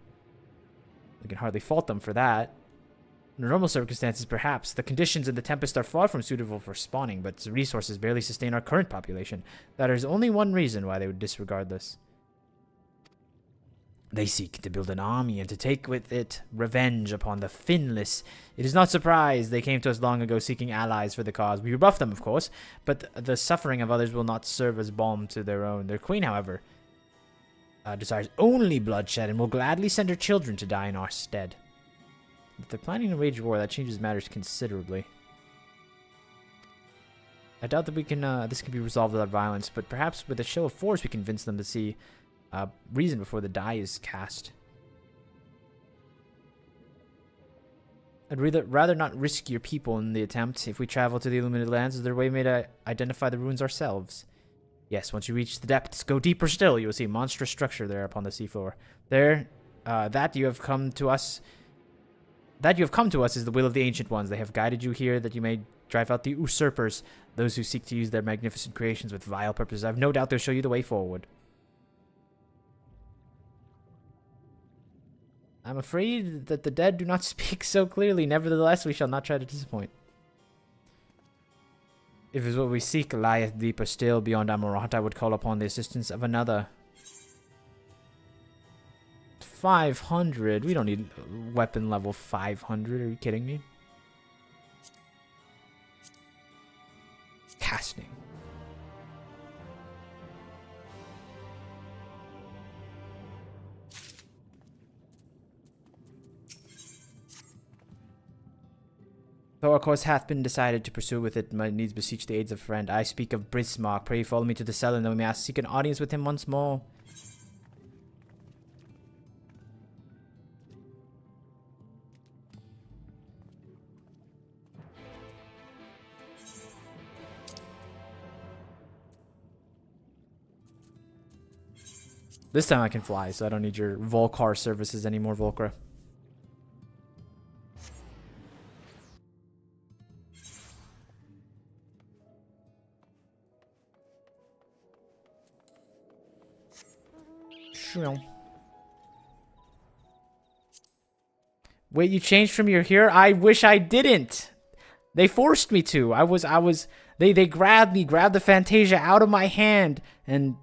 We can hardly fault them for that. Under normal circumstances, perhaps. The conditions in the Tempest are far from suitable for spawning, but the resources barely sustain our current population. That is only one reason why they would disregard this. They seek to build an army and to take with it revenge upon the Finless. It is not surprised they came to us long ago seeking allies for the cause. We rebuffed them, of course, but the suffering of others will not serve as balm to their own. Their queen, however, desires only bloodshed and will gladly send her children to die in our stead. If they're planning to wage war, that changes matters considerably. I doubt that we can, this can be resolved without violence, but perhaps with a show of force we convince them to see reason before the die is cast. I'd rather not risk your people in the attempt. If we travel to the Illuminated Lands, is there a way to identify the ruins ourselves? Yes, once you reach the depths, go deeper still. You will see a monstrous structure there upon the seafloor. There, that you have come to us is the will of the Ancient Ones. They have guided you here that you may drive out the usurpers, those who seek to use their magnificent creations with vile purposes. I have no doubt they'll show you the way forward. I'm afraid that the dead do not speak so clearly. Nevertheless, we shall not try to disappoint. If it is what we seek lieth deeper still beyond Amarat, I would call upon the assistance of another. 500? We don't need weapon level 500. Are you kidding me? Casting. Though our course hath been decided to pursue with it, my needs beseech the aids of a friend. I speak of Brismarck. Pray follow me to the cell, and then we may seek an audience with him once more. This time I can fly, so I don't need your Volcar services anymore, Volcra. Wait, you changed from your here? I wish I didn't. They forced me to. They grabbed the Fantasia out of my hand and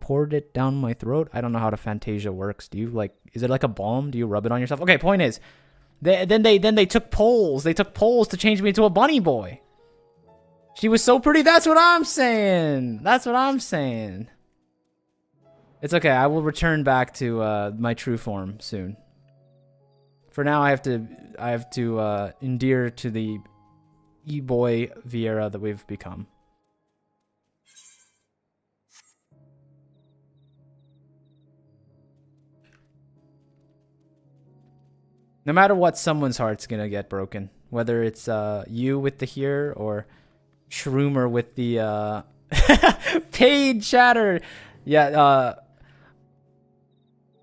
poured it down my throat. I don't know how the Fantasia works. Do you is it like a balm? Do you rub it on yourself? Okay, point is, then they took polls. They took polls to change me into a bunny boy. She was so pretty. That's what I'm saying. That's what I'm saying. It's okay. I will return back to my true form soon. For now, I have to endear to the e-boy Vieira that we've become. No matter what, someone's heart's gonna get broken. Whether it's you with the here or Shroomer with the paid chatter. Yeah,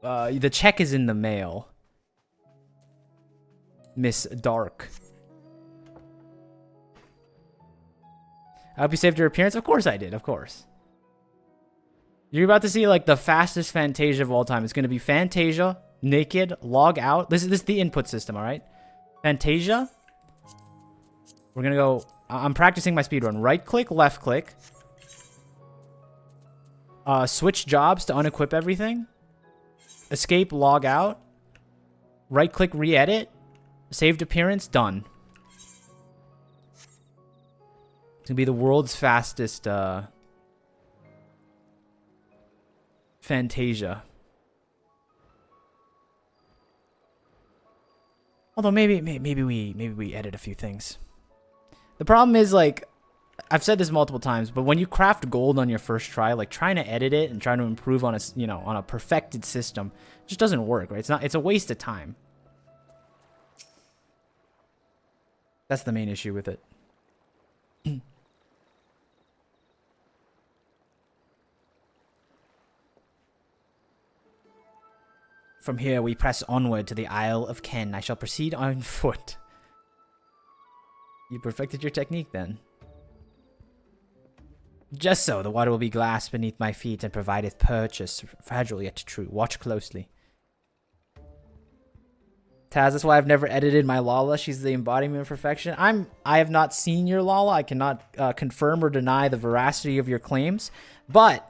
the check is in the mail. Miss Dark. I hope you saved your appearance. Of course I did. Of course. You're about to see like the fastest Fantasia of all time. It's gonna be Fantasia. Naked, log out. This is the input system, all right? Fantasia. We're gonna go. I'm practicing my speedrun. Right click, left click. Switch jobs to unequip everything. Escape, log out. Right click, re-edit. Saved appearance, done. It's gonna be the world's fastest Fantasia. Although maybe we edit a few things. The problem is, like, I've said this multiple times, but when you craft gold on your first try, like trying to edit it and trying to improve on on a perfected system just doesn't work, right? It's a waste of time. That's the main issue with it. From here, we press onward to the Isle of Ken. I shall proceed on foot. You perfected your technique, then. Just so, the water will be glass beneath my feet and provideth purchase. Fragile yet true. Watch closely. Taz, that's why I've never edited my Lala. She's the embodiment of perfection. I have not seen your Lala. I cannot confirm or deny the veracity of your claims, but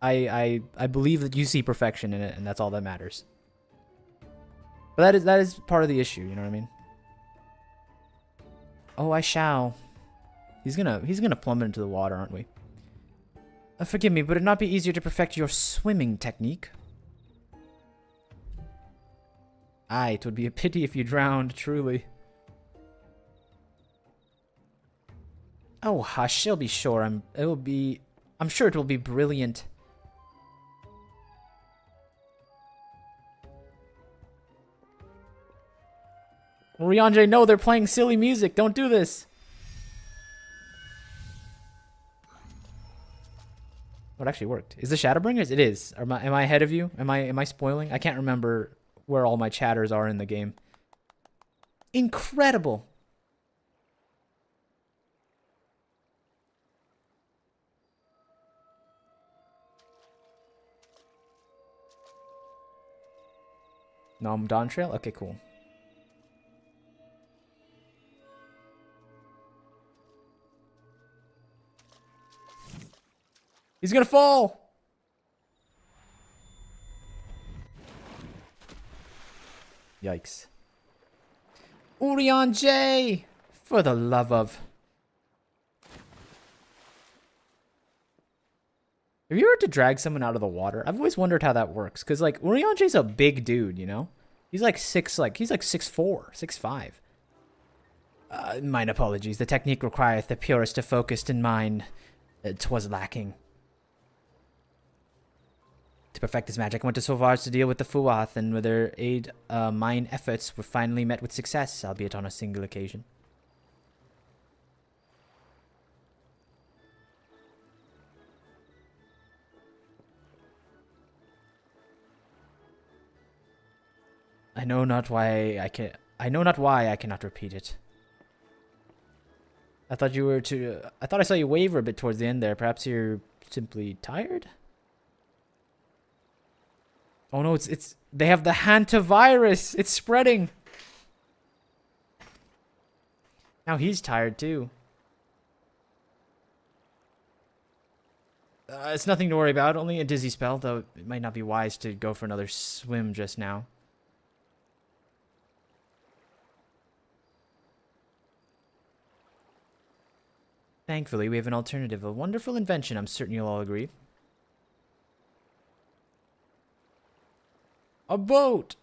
I believe that you see perfection in it, and that's all that matters. But that is part of the issue, you know what I mean? Oh, I shall. He's gonna plummet into the water, aren't we? Forgive me, would it not be easier to perfect your swimming technique? Aye, it would be a pity if you drowned, truly. Oh, hush, she'll be sure. I'm sure it will be brilliant. Rianjay, no, they're playing silly music. Don't do this. Oh, it actually worked. Is the Shadowbringers? It is. Am I ahead of you? Am I spoiling? I can't remember where all my chatters are in the game. Incredible. No, I'm Dawn Trail? Okay, cool. He's gonna fall! Yikes. Urianger! For the love of... Have you ever had to drag someone out of the water? I've always wondered how that works. Because, like, Urianger's a big dude, you know? He's like he's like 6'4", 6'5". Mine apologies. The technique requireth the purest of focus in mind. 'Twas lacking. To perfect this magic, I went to so far as to deal with the Fuath, and with their aid, mine efforts were finally met with success, albeit on a single occasion. I know not why I cannot repeat it. I thought I saw you waver a bit towards the end there. Perhaps you're simply tired? Oh no, they have the hantavirus. It's spreading. Now he's tired too. It's nothing to worry about, only a dizzy spell, though it might not be wise to go for another swim just now. Thankfully, we have an alternative, a wonderful invention, I'm certain you'll all agree. A boat!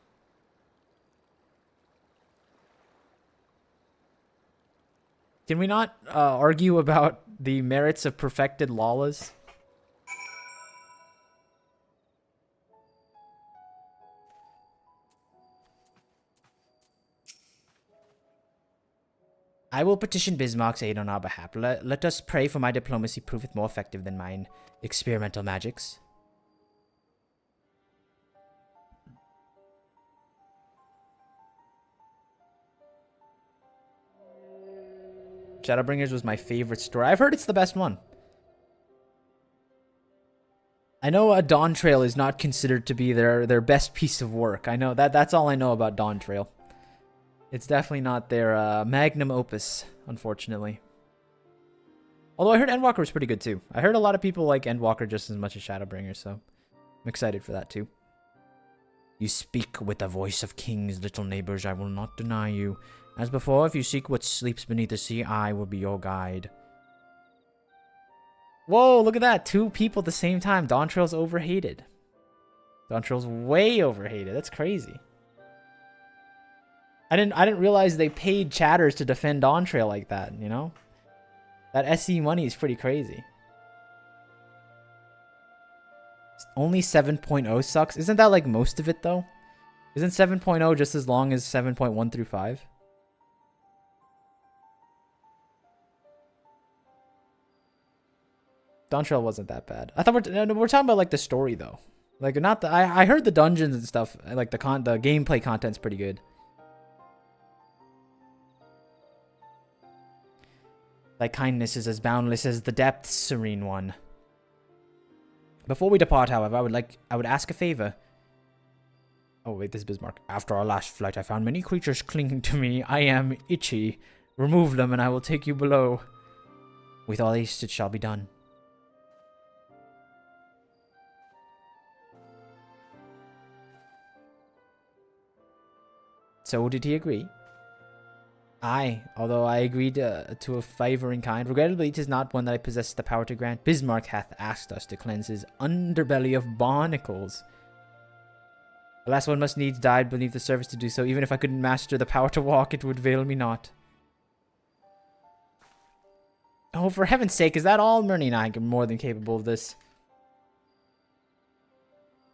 Can we not argue about the merits of perfected Lalas? I will petition Bismarck's aid on our behalf. Let us pray for my diplomacy proveth more effective than mine experimental magics. Shadowbringers was my favorite story. I've heard it's the best one. I know a Dawn Trail is not considered to be their best piece of work. I know that's all I know about Dawn Trail. It's definitely not their magnum opus, unfortunately. Although I heard Endwalker was pretty good too. I heard a lot of people like Endwalker just as much as Shadowbringers, so I'm excited for that too. You speak with the voice of kings, little neighbors, I will not deny you. As before, if you seek what sleeps beneath the sea, I will be your guide. Whoa, look at that. 2 people at the same time. Dawn Trail's overhated. Dawn Trail's way overhated. That's crazy. I didn't realize they paid chatters to defend Dawn Trail like that, you know? That SE money is pretty crazy. Only 7.0 sucks. Isn't that like most of it though? Isn't 7.0 just as long as 7.1 through 5? Dawn Trail wasn't that bad. I thought we're talking about like the story though. Like not the I heard the dungeons and stuff, like the gameplay content's pretty good. Thy kindness is as boundless as the depths, serene one. Before we depart, however, I would ask a favor. Oh wait, this is Bismarck. After our last flight, I found many creatures clinging to me. I am itchy. Remove them and I will take you below. With all haste it shall be done. So did he agree? Aye, although I agreed to a favor in kind. Regrettably, it is not one that I possess the power to grant. Bismarck hath asked us to cleanse his underbelly of barnacles. The last one must needs die beneath the surface to do so. Even if I couldn't master the power to walk, it would avail me not. Oh, for heaven's sake, is that all? Murney and I are more than capable of this.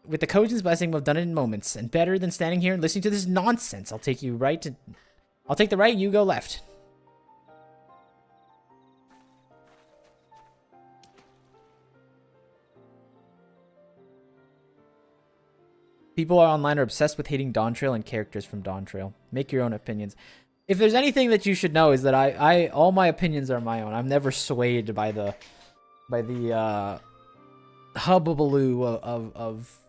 With the Kojin's blessing, we've done it in moments. And better than standing here and listening to this nonsense. I'll take the right, you go left. People online are obsessed with hating Dawn Trail and characters from Dawn Trail. Make your own opinions. If there's anything that you should know is that I all my opinions are my own. I'm never swayed by the hubbubaloo of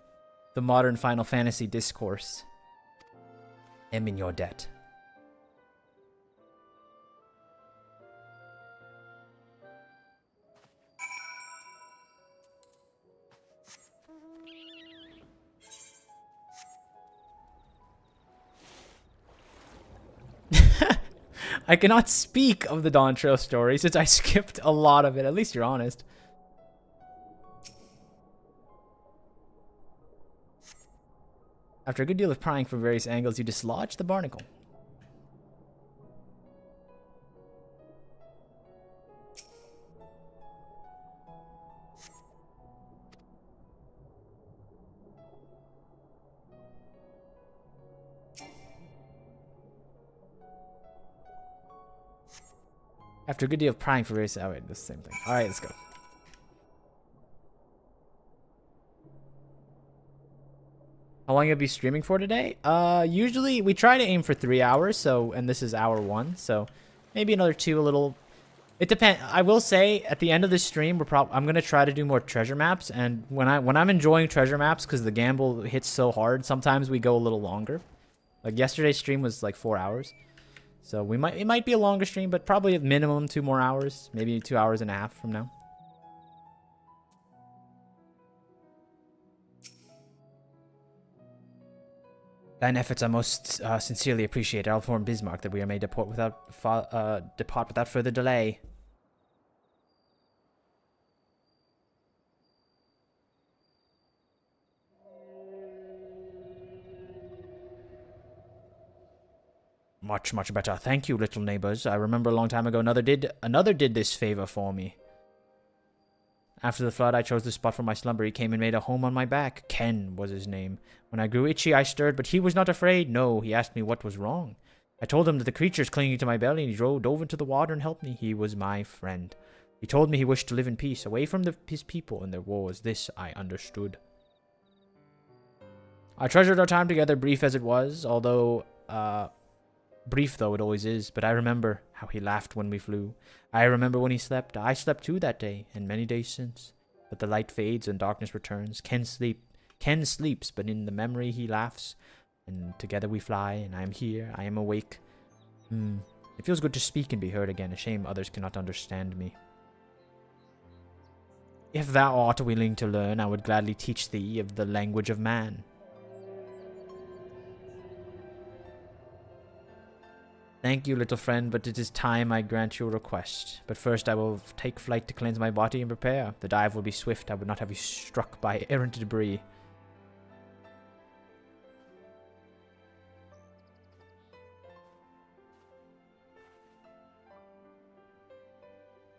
the modern Final Fantasy discourse. Am in your debt. I cannot speak of the Dawn Trail story since I skipped a lot of it. At least you're honest. After a good deal of prying from various angles, you dislodge the barnacle. After a good deal of prying for various... Oh, wait, this is the same thing. Alright, let's go. How long you'll be streaming for today? Usually we try to aim for 3 hours, so... And this is hour 1, so... Maybe another 2, a little... It depends. I will say, at the end of this stream, I'm going to try to do more treasure maps, and when I'm enjoying treasure maps, because the gamble hits so hard, sometimes we go a little longer. Like, yesterday's stream was like 4 hours. So it might be a longer stream, but probably at minimum 2 more hours, maybe 2 hours and a half from now. Thine efforts are most sincerely appreciated. I'll inform Bismarck that we are made depart without further delay. Much, much better. Thank you, little neighbors. I remember a long time ago another did this favor for me. After the flood, I chose the spot for my slumber. He came and made a home on my back. Ken was his name. When I grew itchy, I stirred, but he was not afraid. No, he asked me what was wrong. I told him that the creature's clinging to my belly, and he dove into the water and helped me. He was my friend. He told me he wished to live in peace, away from his people and their wars. This I understood. I treasured our time together, brief as it was, although, brief though it always is, but I remember how he laughed when we flew. I remember when he slept. I slept too that day, and many days since. But the light fades and darkness returns. Ken sleeps, but in the memory he laughs. And together we fly, and I am here, I am awake. It feels good to speak and be heard again. A shame others cannot understand me. If thou art willing to learn, I would gladly teach thee of the language of man. Thank you, little friend, but it is time I grant your request. But first I will take flight to cleanse my body and prepare. The dive will be swift. I would not have you struck by errant debris.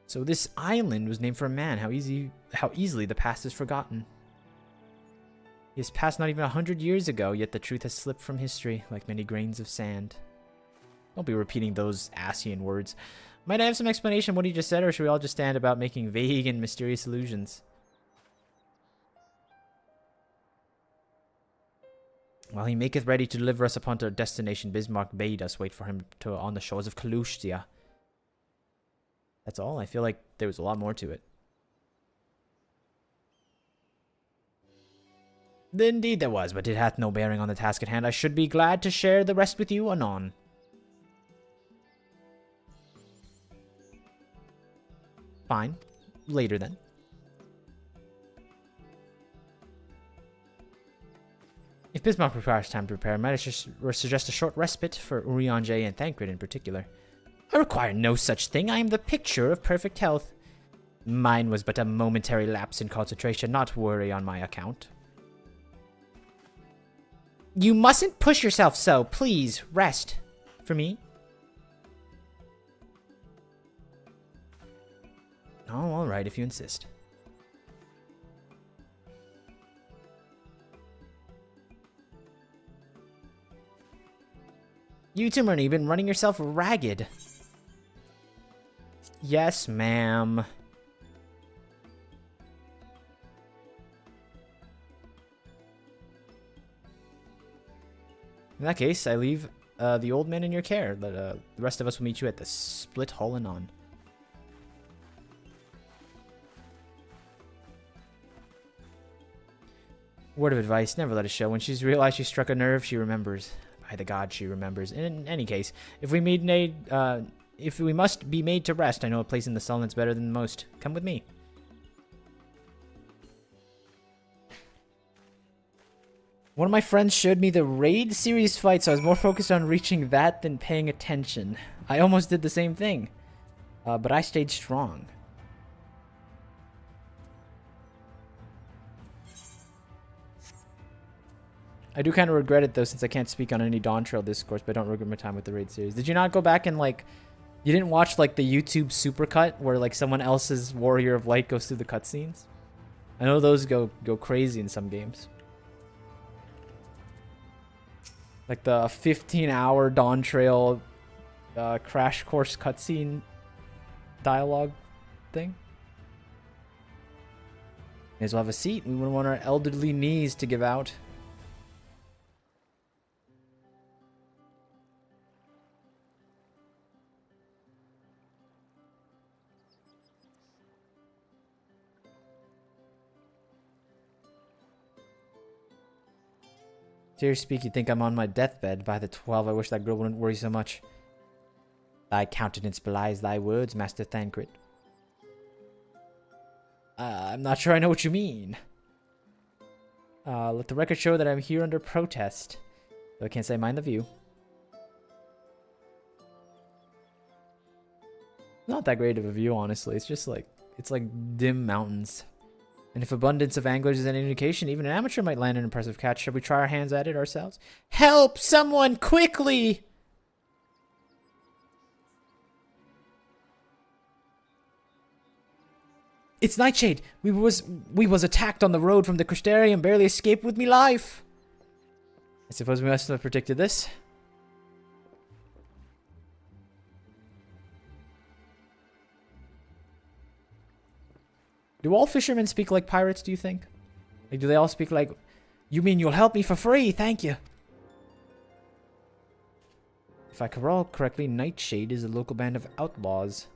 So this island was named for a man. How easily the past is forgotten. It has passed not even 100 years ago, yet the truth has slipped from history like many grains of sand. Don't be repeating those Asian words. Might I have some explanation of what he just said, or should we all just stand about making vague and mysterious allusions? While he maketh ready to deliver us upon our destination, Bismarck bade us wait for him on the shores of Kalushtia. That's all? I feel like there was a lot more to it. Indeed there was, but it hath no bearing on the task at hand. I should be glad to share the rest with you anon. Fine. Later then. If Bismarck requires time to prepare, might I suggest a short respite for Urianger and Thancred in particular. I require no such thing. I am the picture of perfect health. Mine was but a momentary lapse in concentration, not worry on my account. You mustn't push yourself so. Please, rest. For me? Oh, alright, if you insist. You too, Myrna, you've been running yourself ragged. Yes, ma'am. In that case, I leave the old man in your care. The rest of us will meet you at the Split Hall and On. Word of advice, never let it show. When she's realized she struck a nerve, she remembers. By the god, she remembers. In any case, if we must be made to rest, I know a place in the sun that's better than most. Come with me. One of my friends showed me the Raid series fight, so I was more focused on reaching that than paying attention. I almost did the same thing, but I stayed strong. I do kind of regret it, though, since I can't speak on any Dawn Trail discourse, but I don't regret my time with the Raid series. Did you not go back and, like, you didn't watch, like, the YouTube supercut where, like, someone else's Warrior of Light goes through the cutscenes? I know those go crazy in some games. Like the 15-hour Dawn Trail crash course cutscene dialogue thing. May as well have a seat. We wouldn't want our elderly knees to give out. Seriously speak, you think I'm on my deathbed. By the 12, I wish that girl wouldn't worry so much. Thy countenance belies thy words, Master Thancred. I'm not sure I know what you mean. Let the record show that I'm here under protest. Though I can't say mind the view. Not that great of a view, honestly. It's just like, it's like dim mountains. And if abundance of anglers is any indication, even an amateur might land an impressive catch. Shall we try our hands at it ourselves? Help! Someone, quickly! It's Nightshade! We was attacked on the road from the Crystarium, barely escaped with me life! I suppose we must have predicted this. Do all fishermen speak like pirates, do you think? Like, do they all speak like, you mean you'll help me for free? Thank you. If I recall correctly, Nightshade is a local band of outlaws.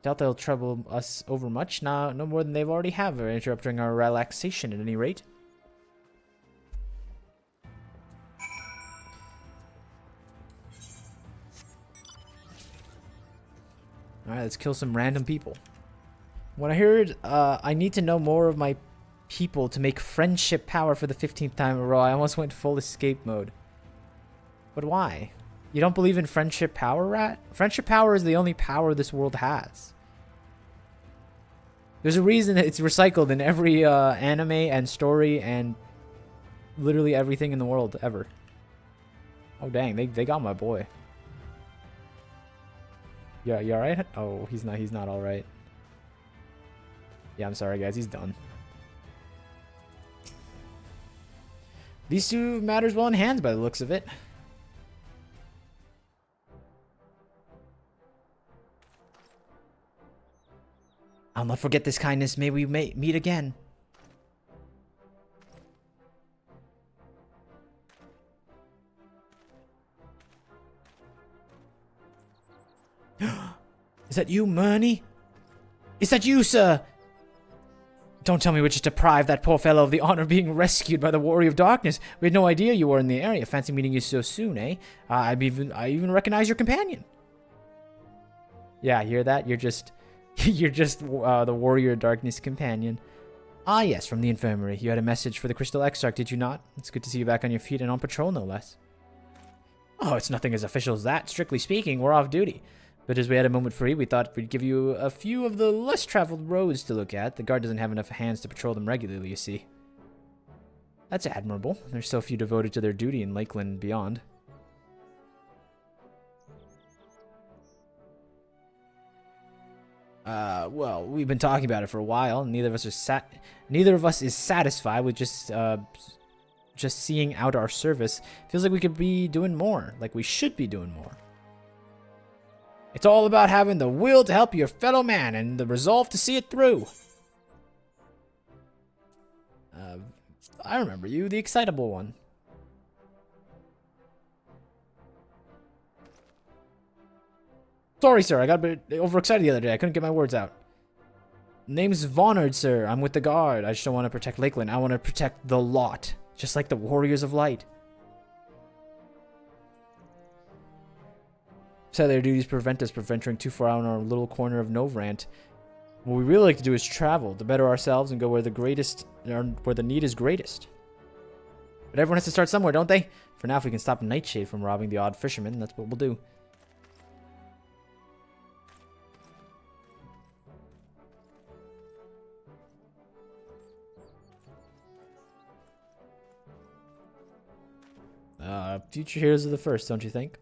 Doubt they'll trouble us over much. No more than they've already have, or interrupting our relaxation at any rate. Alright, let's kill some random people. When I heard I need to know more of my people to make friendship power for the 15th time in a row, I almost went full escape mode. But why? You don't believe in friendship power, Rat? Friendship power is the only power this world has. There's a reason that it's recycled in every anime and story and literally everything in the world ever. Oh dang, they got my boy. Yeah, you alright? Oh, he's not alright. Yeah, I'm sorry guys, he's done. These two matters well in hands by the looks of it. I'll not forget this kindness. May we meet again. Is that you, Murney? Is that you, sir? Don't tell me we're just deprived that poor fellow of the honor of being rescued by the Warrior of Darkness. We had no idea you were in the area. Fancy meeting you so soon, eh? I even recognize your companion. Yeah, hear that? You're just the Warrior of Darkness companion. Ah, yes, from the infirmary. You had a message for the Crystal Exarch, did you not? It's good to see you back on your feet and on patrol, no less. Oh, it's nothing as official as that. Strictly speaking, we're off duty. But as we had a moment free, we thought we'd give you a few of the less traveled roads to look at. The guard doesn't have enough hands to patrol them regularly, you see. That's admirable. There's so few devoted to their duty in Lakeland and beyond. Well, we've been talking about it for a while. Neither of us is satisfied with just seeing out our service. Feels like we could be doing more. Like we should be doing more. It's all about having the will to help your fellow man and the resolve to see it through. I remember you, the excitable one. Sorry, sir. I got a bit overexcited the other day. I couldn't get my words out. Name's Vonard, sir. I'm with the guard. I just don't want to protect Lakeland. I want to protect the lot. Just like the Warriors of Light. So their duties prevent us from venturing too far out in our little corner of Novrant. What we really like to do is travel to better ourselves and go where the need is greatest. But everyone has to start somewhere, don't they? For now, if we can stop Nightshade from robbing the odd fisherman, that's what we'll do. Future heroes are the first, don't you think?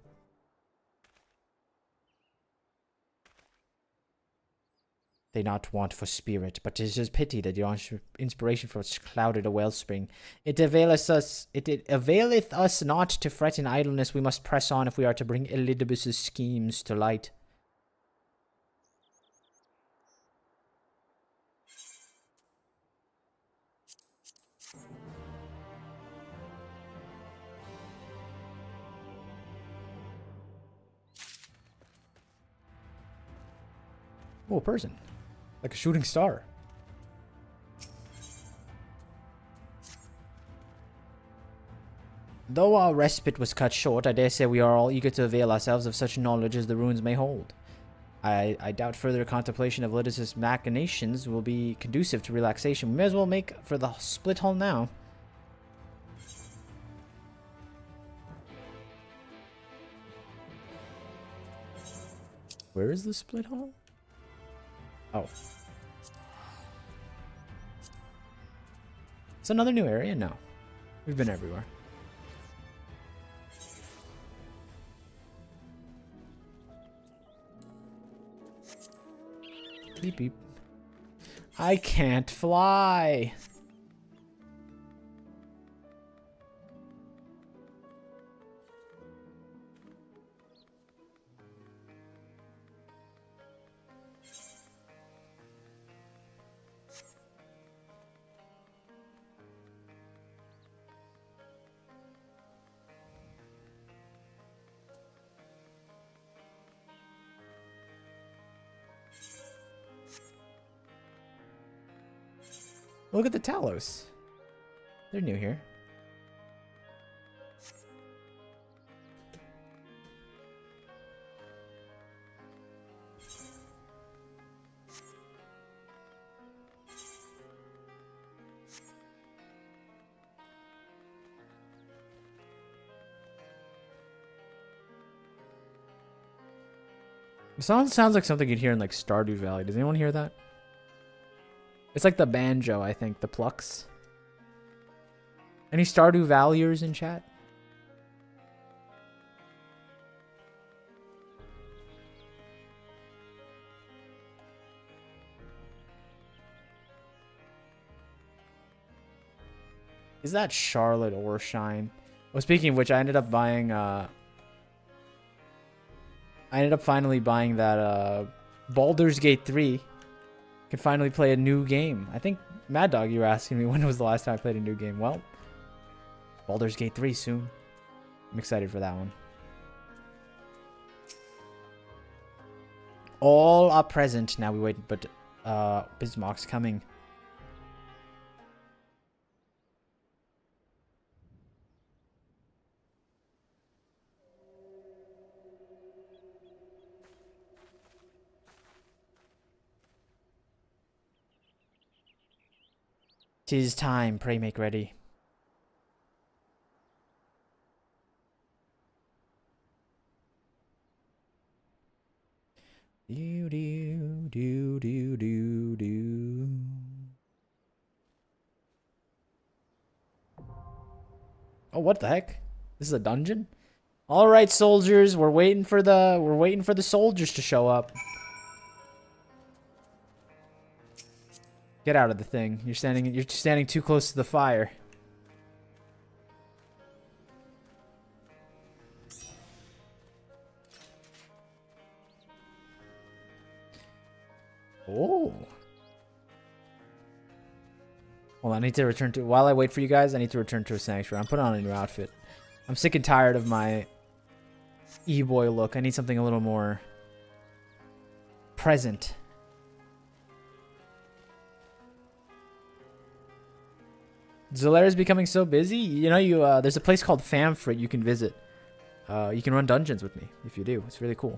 They not want for spirit, but 'tis just pity that your inspiration for such clouded a wellspring. It availeth us not to fret in idleness. We must press on if we are to bring Elidibus's schemes to light. Oh, a person. Like a shooting star. Though our respite was cut short, I dare say we are all eager to avail ourselves of such knowledge as the ruins may hold. I doubt further contemplation of Lytis's machinations will be conducive to relaxation. We may as well make for the split hull now. Where is the split hull? Oh. It's another new area? No. We've been everywhere. Beep beep. I can't fly. Look at the Talos. They're new here. The song sounds like something you'd hear in like Stardew Valley. Does anyone hear that? It's like the banjo, I think, the plucks. Any Stardew Valleyers in chat? Is that Charlotte or Shine? Well, speaking of which, I ended up buying finally buying that Baldur's Gate 3. Can finally play a new game. I think Mad Dog, you were asking me when was the last time I played a new game. Well, Baldur's Gate 3 soon. I'm excited for that one. All are present. Now we wait, but Bismarck's coming. "'Tis time, pray make ready." Do do do do do do. Oh, what the heck? This is a dungeon? All right, soldiers, we're waiting for the soldiers to show up. Get out of the thing. You're standing too close to the fire. Oh. Well, I need to return to... While I wait for you guys, I need to return to a sanctuary. I'm putting on a new outfit. I'm sick and tired of my e-boy look. I need something a little more present. Zolera's becoming so busy. You know, there's a place called Famfrit you can visit. You can run dungeons with me if you do. It's really cool.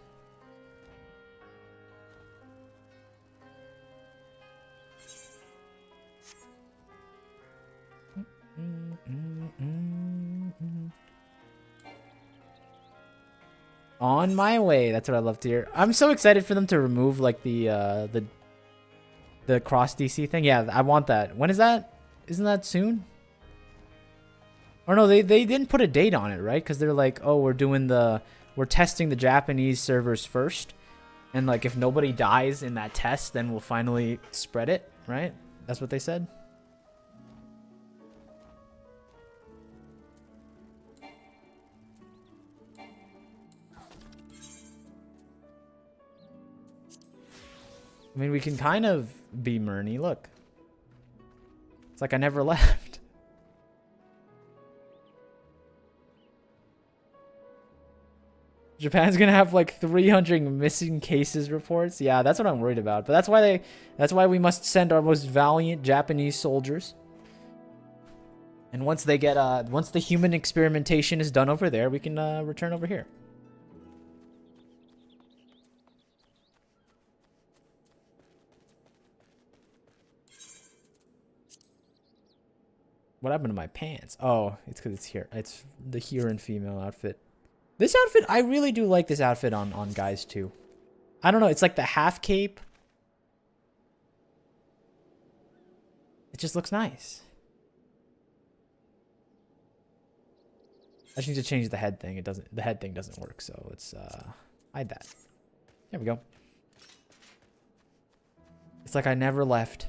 On my way. That's what I love to hear. I'm so excited for them to remove like the cross DC thing. Yeah, I want that. When is that? Isn't that soon? Or no, they didn't put a date on it, right? Because they're like, oh, we're testing the Japanese servers first, and like if nobody dies in that test, then we'll finally spread it, right? That's what they said. I mean, we can kind of be Murney. Look. It's like I never left. Japan's gonna have like 300 missing cases reports. Yeah, that's what I'm worried about. But that's why we must send our most valiant Japanese soldiers. And once they get once the human experimentation is done over there, we can return over here. What happened to my pants? Oh, it's because it's here. It's the here and female outfit. This outfit, I really do like this outfit on guys too. I don't know. It's like the half cape. It just looks nice. I just need to change the head thing. The head thing doesn't work, so let's hide that. There we go. It's like I never left.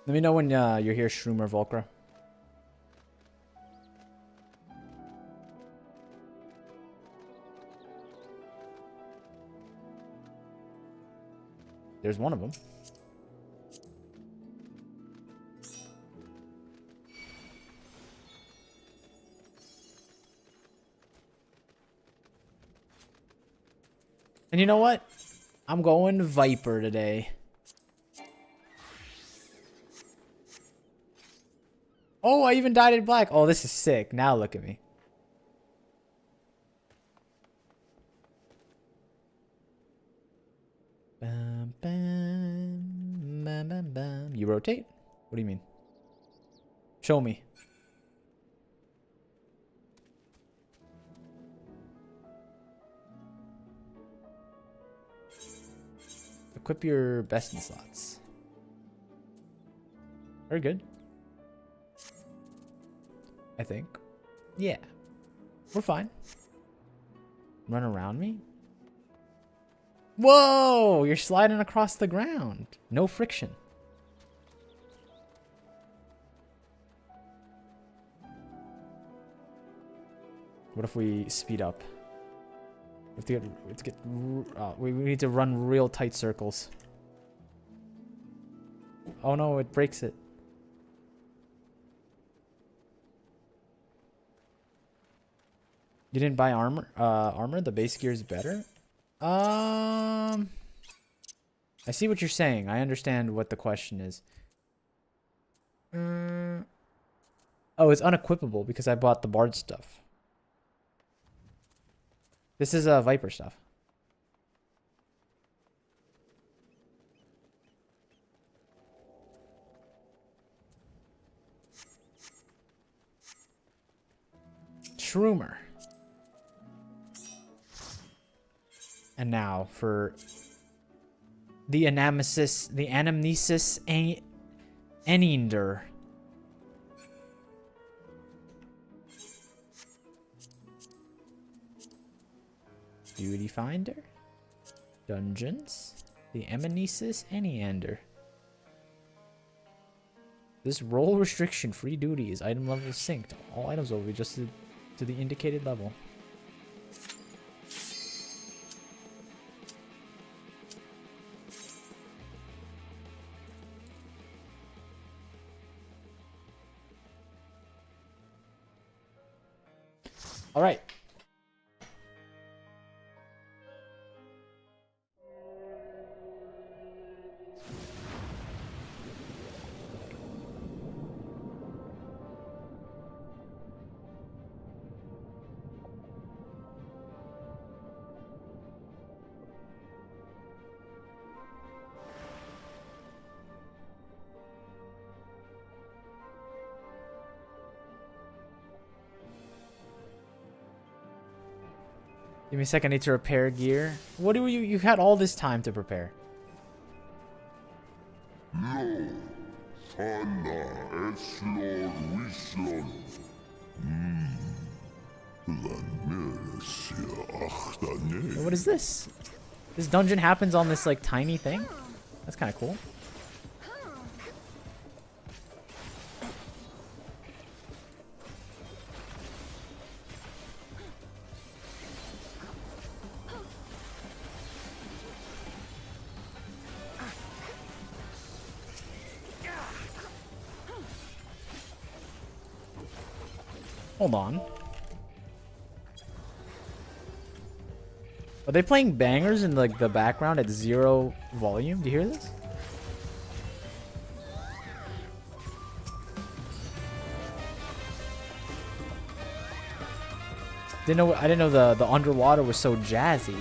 Let me know when you're here, Shroom or Volcra. There's one of them. And you know what? I'm going Viper today. Oh, I even dyed it black. Oh, this is sick. Now look at me. Bam, bam, bam, bam, bam. You rotate? What do you mean? Show me. Equip your best in slots. Very good. I think. Yeah. We're fine. Run around me? Whoa! You're sliding across the ground. No friction. What if we speed up? We need to run real tight circles. Oh no, it breaks it. You didn't buy armor? Armor? The base gear is better? I see what you're saying. I understand what the question is. Oh, it's unequipable because I bought the bard stuff. This is Viper stuff. Shroomer. And now for the anamnesis, Eninder. Beauty Finder. Dungeons. The Amnesis Eniander. This role restriction free duty is item level synced. All items will be adjusted to the indicated level. All right. Give me a second, I need to repair gear. What do you had all this time to prepare? What is this? This dungeon happens on this like tiny thing? That's kind of cool. Hold on. Are they playing bangers in like the background at 0 volume? Do you hear this? I didn't know the underwater was so jazzy.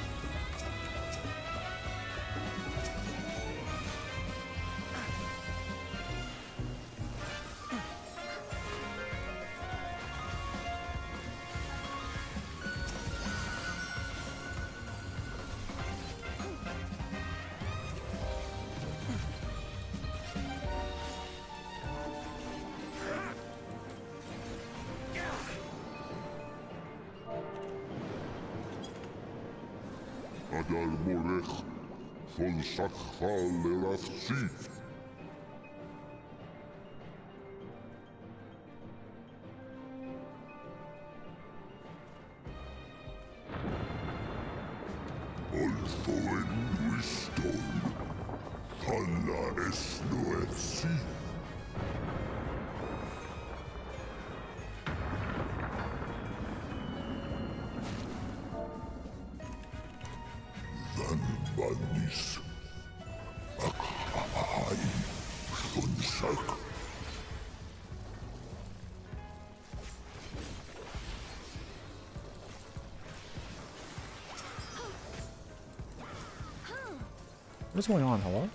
What's going on? Hello?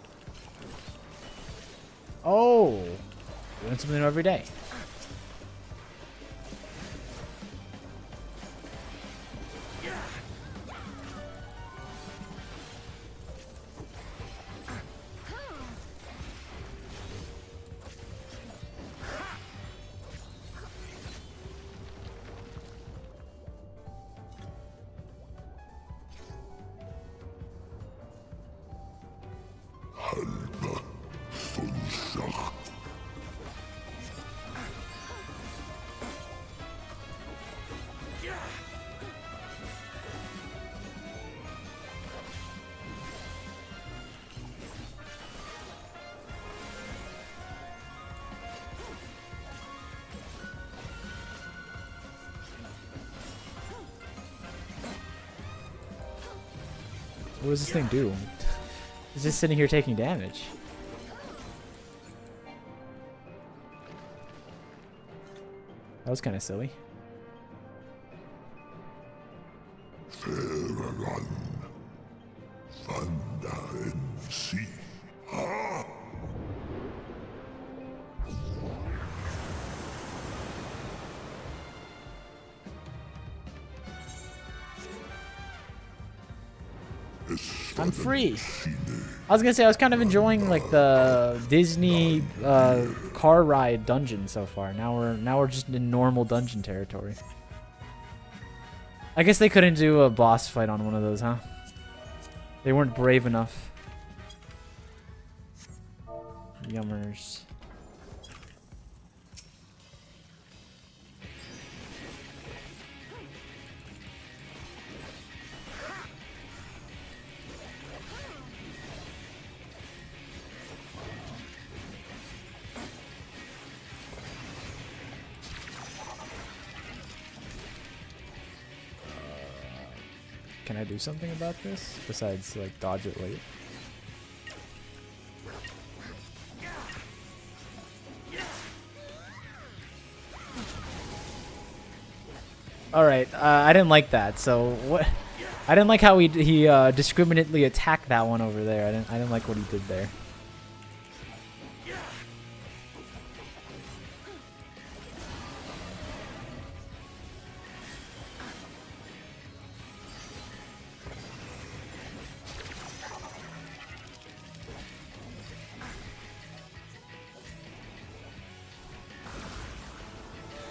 Oh! Doing something new every day. What does this thing do? It's just sitting here taking damage. That was kind of silly. I'm free. I was gonna say I was kind of enjoying like the Disney car ride dungeon so far. Now we're just in normal dungeon territory. I guess they couldn't do a boss fight on one of those, huh? They weren't brave enough. Yummers. Can I do something about this besides like dodge it late? All right, I didn't like that. So what? I didn't like how he discriminately attacked that one over there. I didn't like what he did there.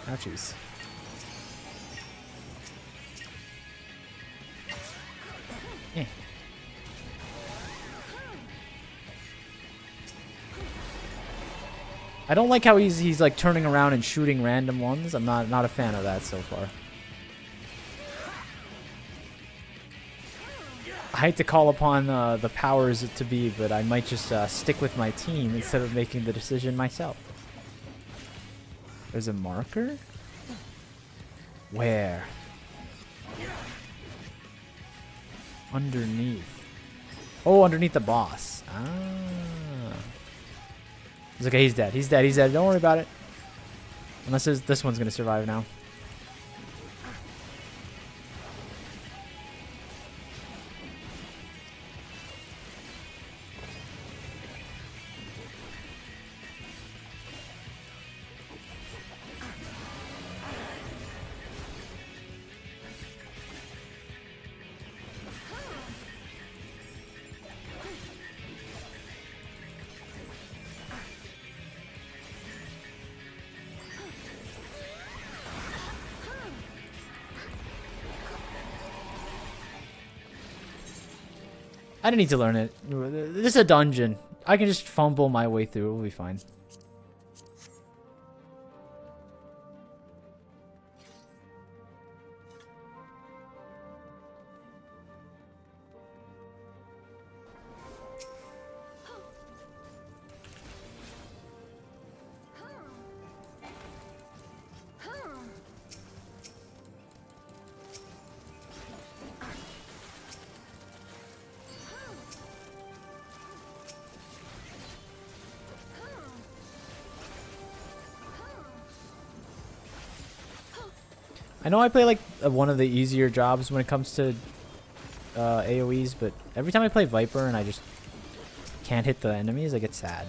Ouchies. Eh. I don't like how he's like turning around and shooting random ones. I'm not a fan of that so far. I hate to call upon the powers to be, but I might just stick with my team instead of making the decision myself. There's a marker? Where? Underneath. Oh, underneath the boss. Ah. It's okay, he's dead. He's dead. He's dead. Don't worry about it. Unless this one's going to survive now. I didn't need to learn it. This is a dungeon. I can just fumble my way through. We'll be fine. I know I play like one of the easier jobs when it comes to AoEs, but every time I play Viper and I just can't hit the enemies, I get sad.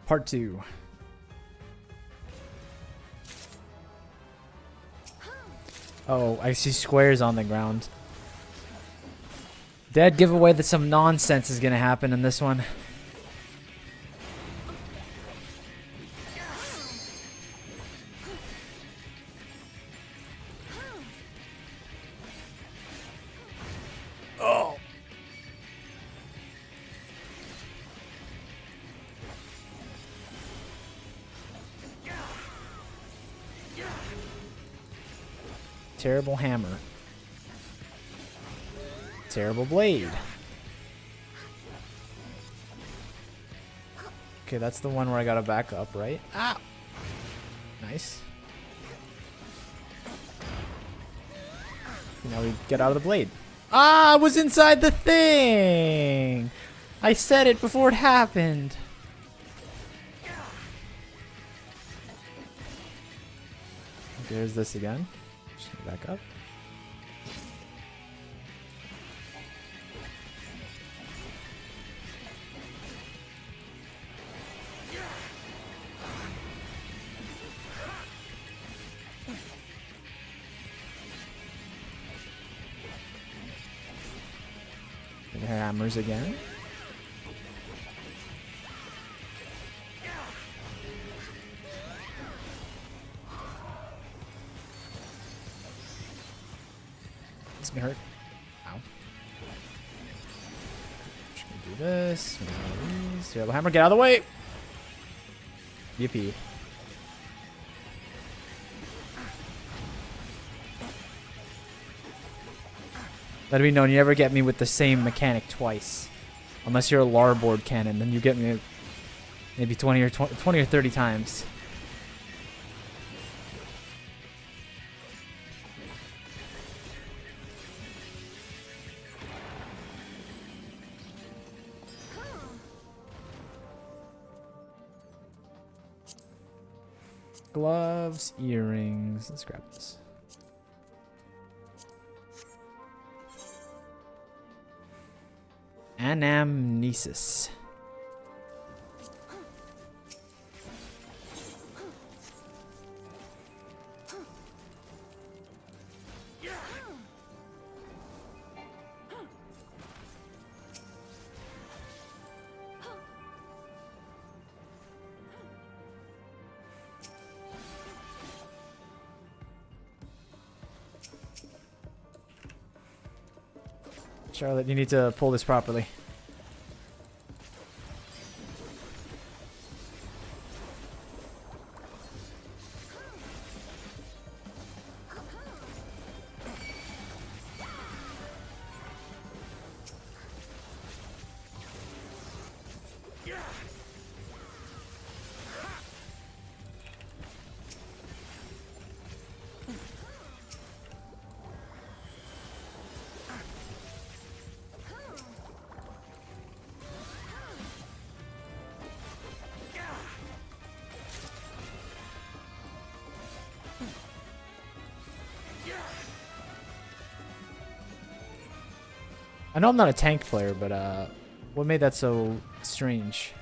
Part 2. Oh, I see squares on the ground. Dead giveaway that some nonsense is gonna happen in this one. Oh. Terrible hammer. Terrible blade. Okay, that's the one where I gotta back up, right? Ah! Nice. Now we get out of the blade. Ah, I was inside the thing! I said it before it happened. There's this again. Just gonna back up. Hammers again. This may hurt. Ow. Just gonna do this. Terrible hammer, get out of the way! Yippee. Let it be known, you never get me with the same mechanic twice. Unless you're a larboard cannon, then you get me maybe 20 or 30 times. Gloves, earrings. Let's grab this. Anamnesis. Charlotte, you need to pull this properly. I know I'm not a tank player, but what made that so strange?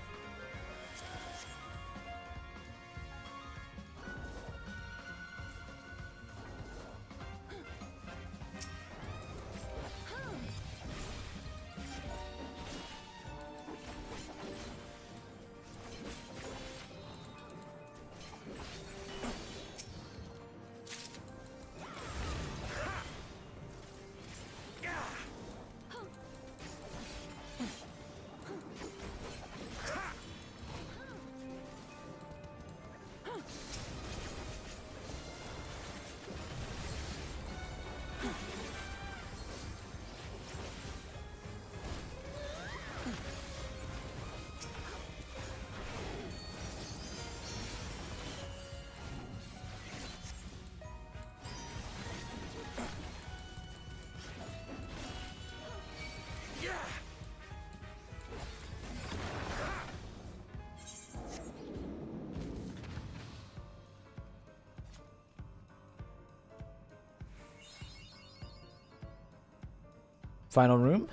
Final room.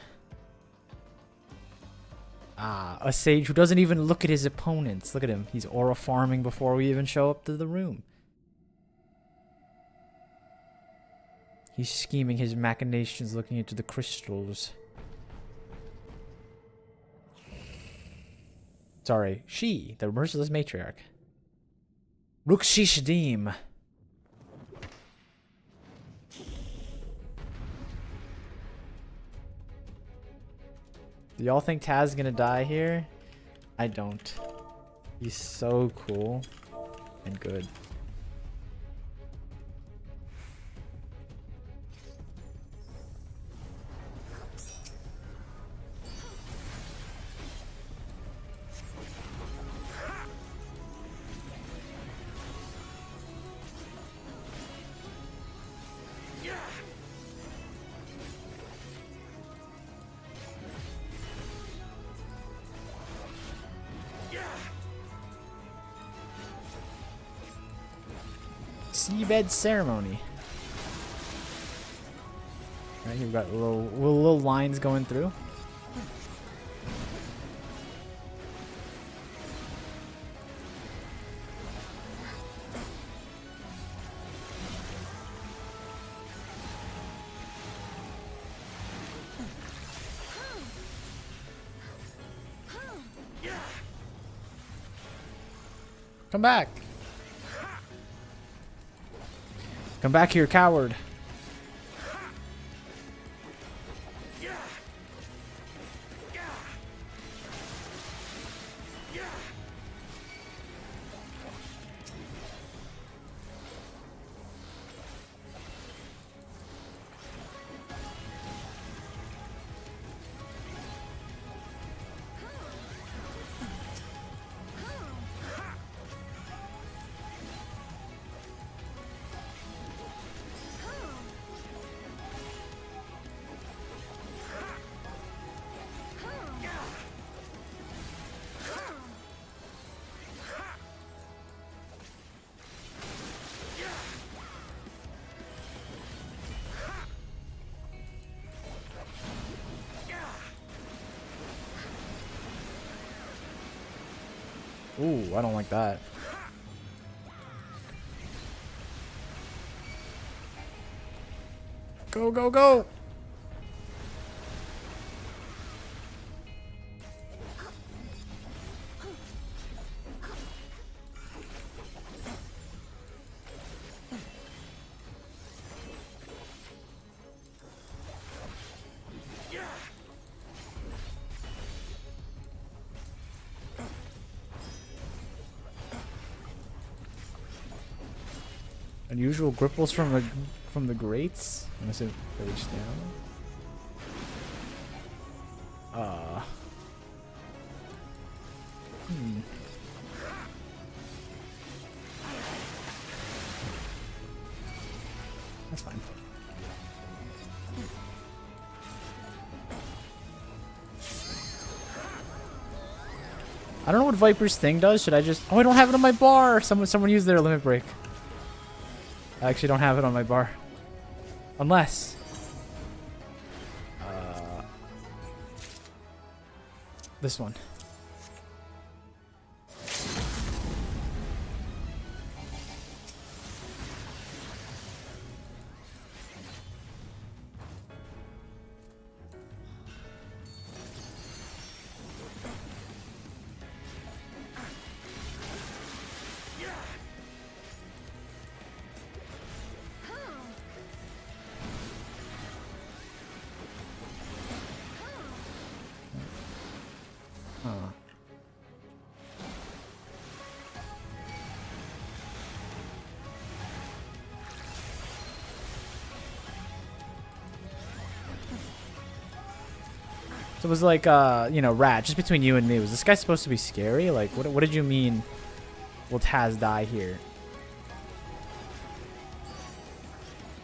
Ah, a sage who doesn't even look at his opponents. Look at him. He's aura farming before we even show up to the room. He's scheming his machinations, looking into the crystals. Sorry, she, the merciless matriarch. ShB. Do y'all think Taz is gonna die here? I don't. He's so cool and good. Seabed ceremony. Right here, we've got little lines going through. Come back. Come back here, coward. Ooh, I don't like that. Go, go, go! Unusual gripples from the grates. Unless it breaks down. That's fine. I don't know what Viper's thing does. Should I just... Oh, I don't have it on my bar! Someone used their limit break. I actually don't have it on my bar. Unless... this one. So it was like, you know, Rat, just between you and me, was this guy supposed to be scary? Like, what did you mean, will Taz die here?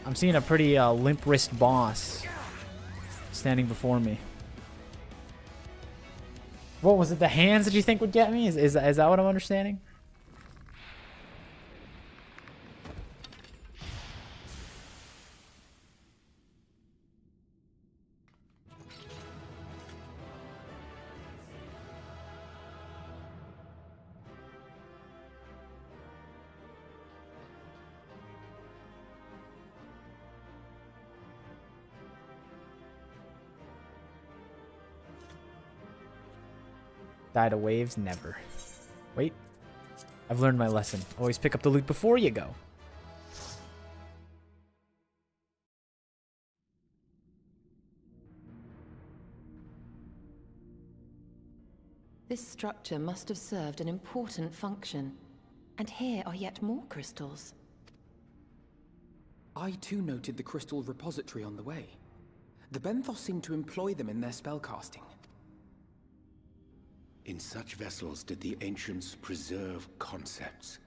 I'm seeing a pretty limp wrist boss standing before me. What was it, the hands that you think would get me? Is that what I'm understanding? Die to waves? Never. Wait. I've learned my lesson. Always pick up the loot before you go. This structure must have served an important function. And here are yet more crystals. I too noted the crystal repository on the way. The Benthos seem to employ them in their spellcasting. In such vessels did the ancients preserve concepts,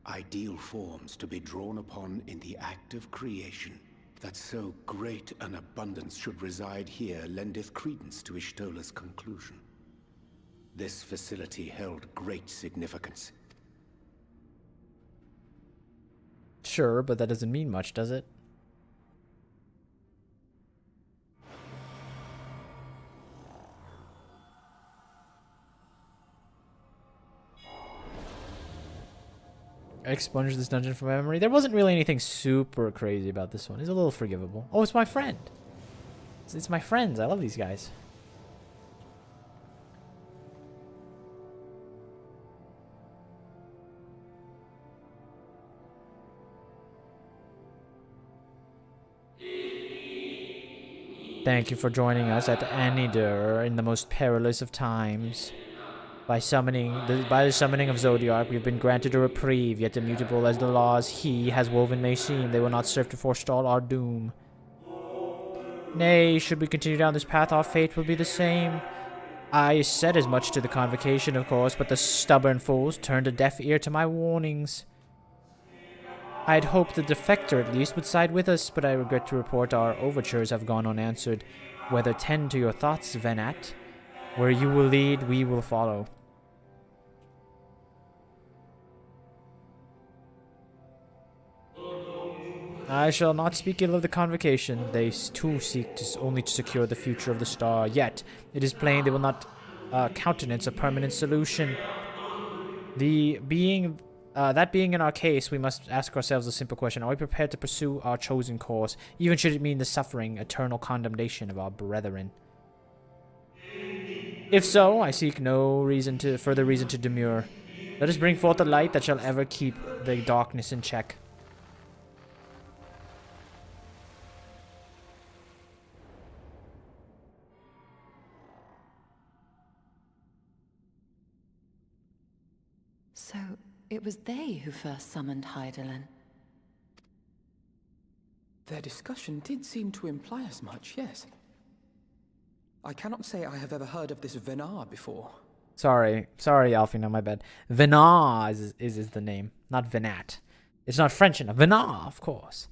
ideal forms to be drawn upon in the act of creation. That so great an abundance should reside here lendeth credence to Ishtola's conclusion. This facility held great significance. Sure, but that doesn't mean much, does it? I expunged this dungeon from my memory. There wasn't really anything super crazy about this one. It's a little forgivable. Oh, it's my friend. It's my friends. I love these guys. Thank you for joining us at Anidur in the most perilous of times. By the summoning of Zodiark, we've been granted a reprieve, yet immutable as the laws he has woven may seem, they will not serve to forestall our doom. Nay, should we continue down this path, our fate will be the same. I said as much to the convocation, of course, but the stubborn fools turned a deaf ear to my warnings. I had hoped the defector at least would side with us, but I regret to report our overtures have gone unanswered. Whether tend to your thoughts, Venat. Where you will lead, we will follow. I shall not speak ill of the convocation. They too seek only to secure the future of the star. Yet, it is plain they will not countenance a permanent solution. That being in our case, we must ask ourselves a simple question. Are we prepared to pursue our chosen course, even should it mean the suffering, eternal condemnation of our brethren? If so, I seek no further reason to demur. Let us bring forth the light that shall ever keep the darkness in check. So, it was they who first summoned Hydaelyn. Their discussion did seem to imply as much, yes. I cannot say I have ever heard of this Venar before. Sorry, Alfina, my bad. Venar is the name, not Venat. It's not French enough. Venar, of course.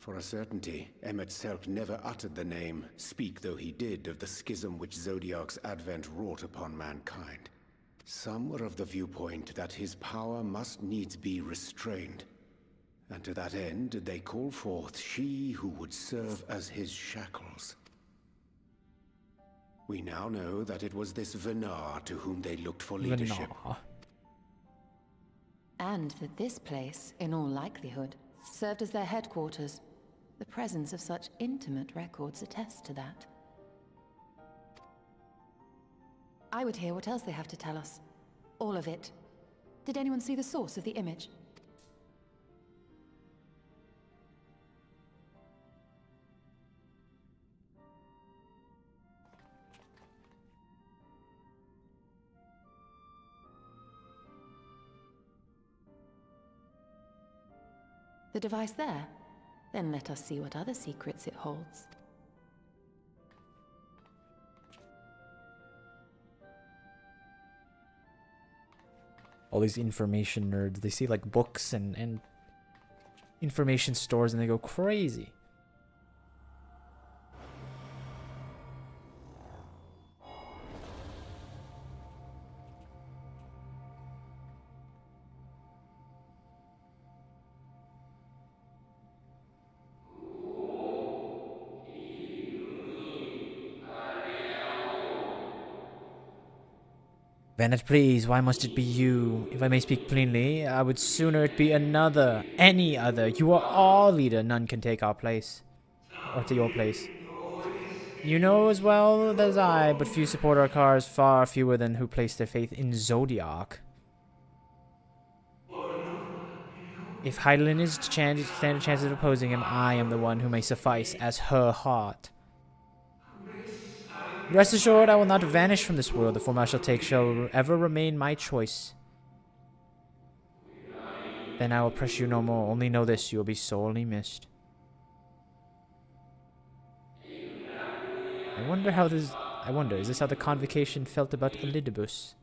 For a certainty, Emet-Selch never uttered the name, speak though he did of the schism which Zodiark's advent wrought upon mankind. Some were of the viewpoint that his power must needs be restrained, and to that end did they call forth she who would serve as his shackles. We now know that it was this Venar to whom they looked for leadership. Venar. And that this place, in all likelihood, served as their headquarters. The presence of such intimate records attests to that. I would hear what else they have to tell us. All of it. Did anyone see the source of the image? The device there? Then let us see what other secrets it holds. All these information nerds, they see like books and information stores and they go crazy. Venat, please, why must it be you? If I may speak plainly, I would sooner it be another, any other. You are our leader, none can take our place. Or to your place. You know as well as I, but few support our cause, far fewer than who place their faith in Zodiac. If Heidelin is to stand a chance of opposing him, I am the one who may suffice as her heart. Rest assured, I will not vanish from this world. The form I shall take shall ever remain my choice. Then I will press you no more. Only know this, you will be sorely missed. I wonder, is this how the convocation felt about Elidibus?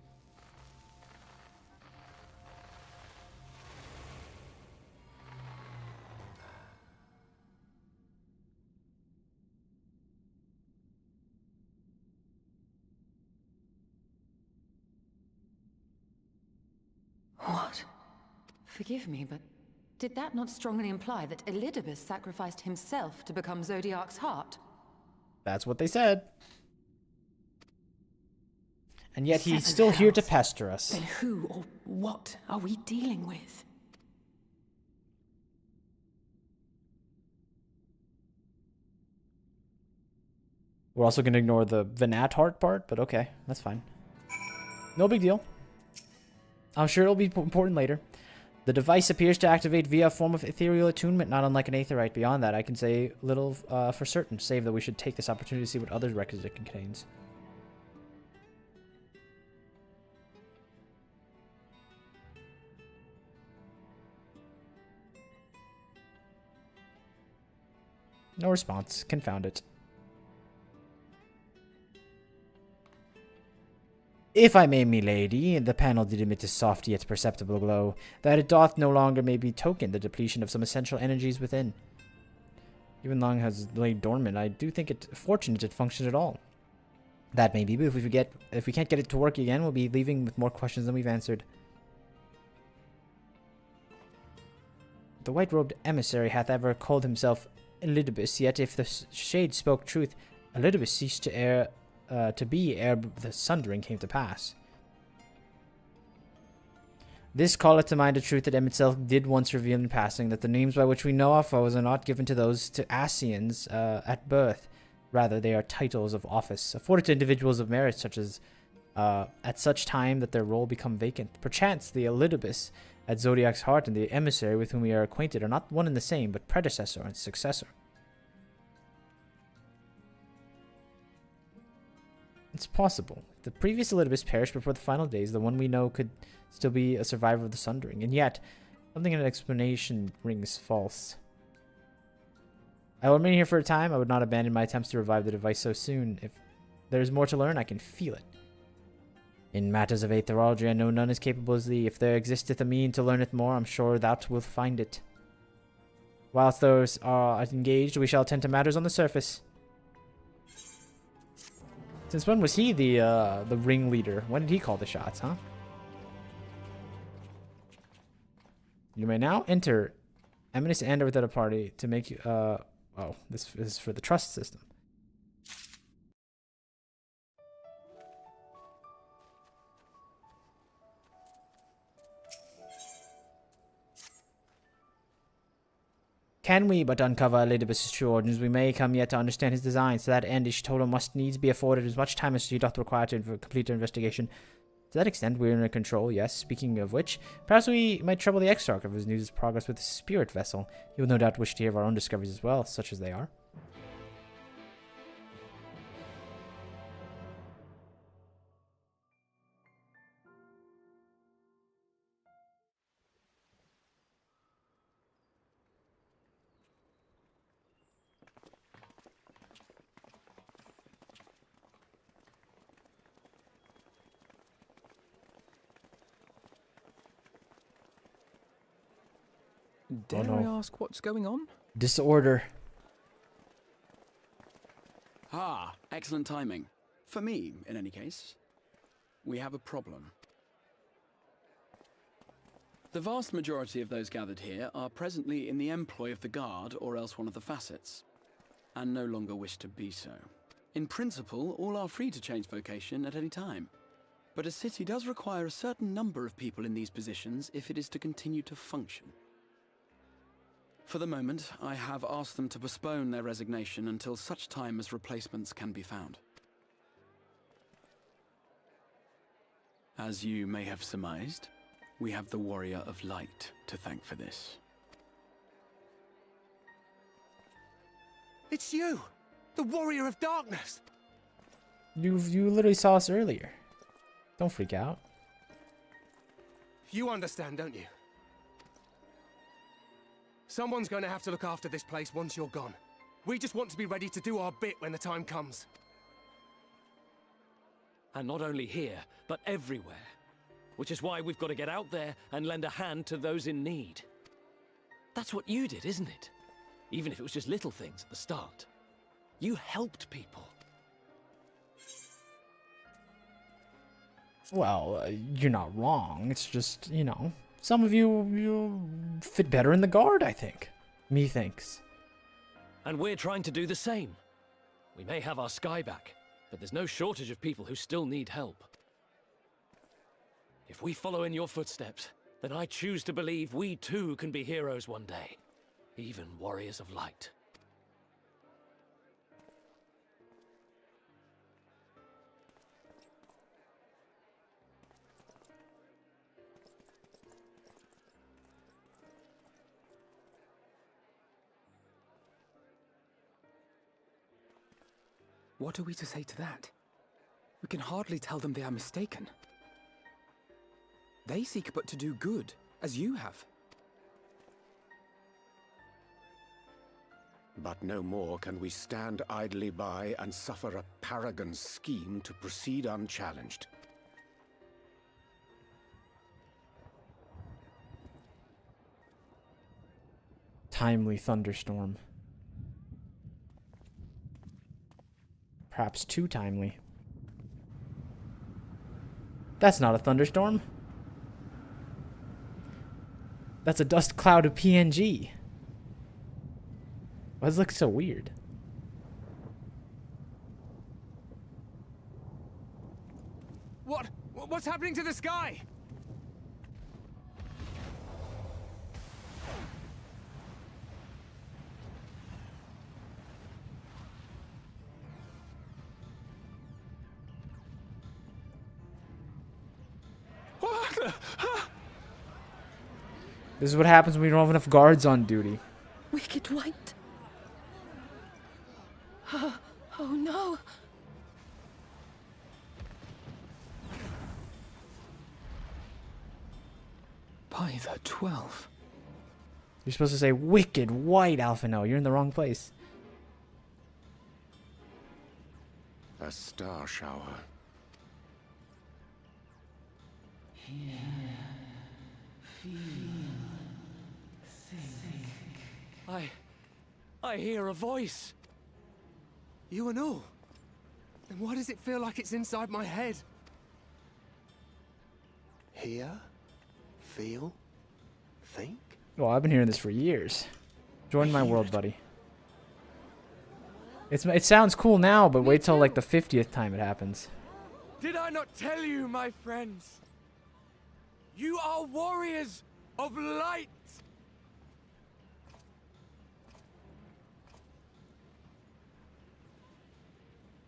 What? Forgive me, but did that not strongly imply that Elidibus sacrificed himself to become Zodiac's heart? That's what they said. And yet he's still here to pester us. Then who or what are we dealing with? We're also going to ignore the Venat heart part, but okay, that's fine. No big deal. I'm sure it'll be important later. The device appears to activate via a form of ethereal attunement, not unlike an aetherite. Beyond that, I can say little for certain, save that we should take this opportunity to see what other records it contains. No response. Confound it. If I may, milady, the panel did emit a soft yet perceptible glow, that it doth no longer may be token the depletion of some essential energies within. Even long has laid dormant, I do think it fortunate it functioned at all. That may be, but if we can't get it to work again, we'll be leaving with more questions than we've answered. The white-robed emissary hath ever called himself Elidibus, yet if the shade spoke truth, Elidibus ceased to be ere the sundering came to pass. This calleth to mind a truth that M itself did once reveal in passing, that the names by which we know our foes are not given to those to Asians at birth. Rather, they are titles of office, afforded to individuals of merit, such as at such time that their role become vacant. Perchance the Elidibus at Zodiac's heart and the emissary with whom we are acquainted are not one and the same, but predecessor and successor. It's possible. The previous Elidibus perished before the final days. The one we know could still be a survivor of the Sundering, and yet something in an explanation rings false. I will remain here for a time. I would not abandon my attempts to revive the device so soon. If there is more to learn, I can feel it. In matters of aetherology, I know none as capable as thee. If there existeth a mean to learn it more, I'm sure thou wilt find it. Whilst those are engaged, we shall attend to matters on the surface. Since when was he the ringleader? When did he call the shots, huh? You may now enter Eminence and or without a party to make you, oh, this is for the trust system. Can we but uncover Elidibus' true origins, we may come yet to understand his designs. To that end, Ishtola must needs be afforded as much time as she doth require to complete her investigation. To that extent, we are in her control, yes. Speaking of which, perhaps we might trouble the Exarch of his news' progress with the spirit vessel. He will no doubt wish to hear of our own discoveries as well, such as they are. Dare I ask what's going on? Disorder. Ah, excellent timing. For me, in any case. We have a problem. The vast majority of those gathered here are presently in the employ of the Guard or else one of the facets, and no longer wish to be so. In principle, all are free to change vocation at any time, but a city does require a certain number of people in these positions if it is to continue to function. For the moment, I have asked them to postpone their resignation until such time as replacements can be found. As you may have surmised, we have the Warrior of Light to thank for this. It's you! The Warrior of Darkness! You literally saw us earlier. Don't freak out. You understand, don't you? Someone's going to have to look after this place once you're gone. We just want to be ready to do our bit when the time comes. And not only here, but everywhere. Which is why we've got to get out there and lend a hand to those in need. That's what you did, isn't it? Even if it was just little things at the start. You helped people. Well, you're not wrong. It's just, you know, some of you fit better in the guard, I think. Methinks. And we're trying to do the same. We may have our sky back, but there's no shortage of people who still need help. If we follow in your footsteps, then I choose to believe we too can be heroes one day. Even warriors of light. What are we to say to that? We can hardly tell them they are mistaken. They seek but to do good, as you have. But no more can we stand idly by and suffer a paragon's scheme to proceed unchallenged. Timely thunderstorm. Perhaps too timely. That's not a thunderstorm. That's a dust cloud of PNG. Why does it look so weird? What's happening to the sky? This is what happens when we don't have enough guards on duty. Wicked White. Oh no. By the 12. You're supposed to say Wicked White, Alpha. No, you're in the wrong place. A star shower. I hear a voice. You and all? Then why does it feel like it's inside my head? Hear? Feel? Think? Well, I've been hearing this for years. Join my world, buddy. It sounds cool now, but wait till like the 50th time it happens. Did I not tell you, my friends? You are warriors of light.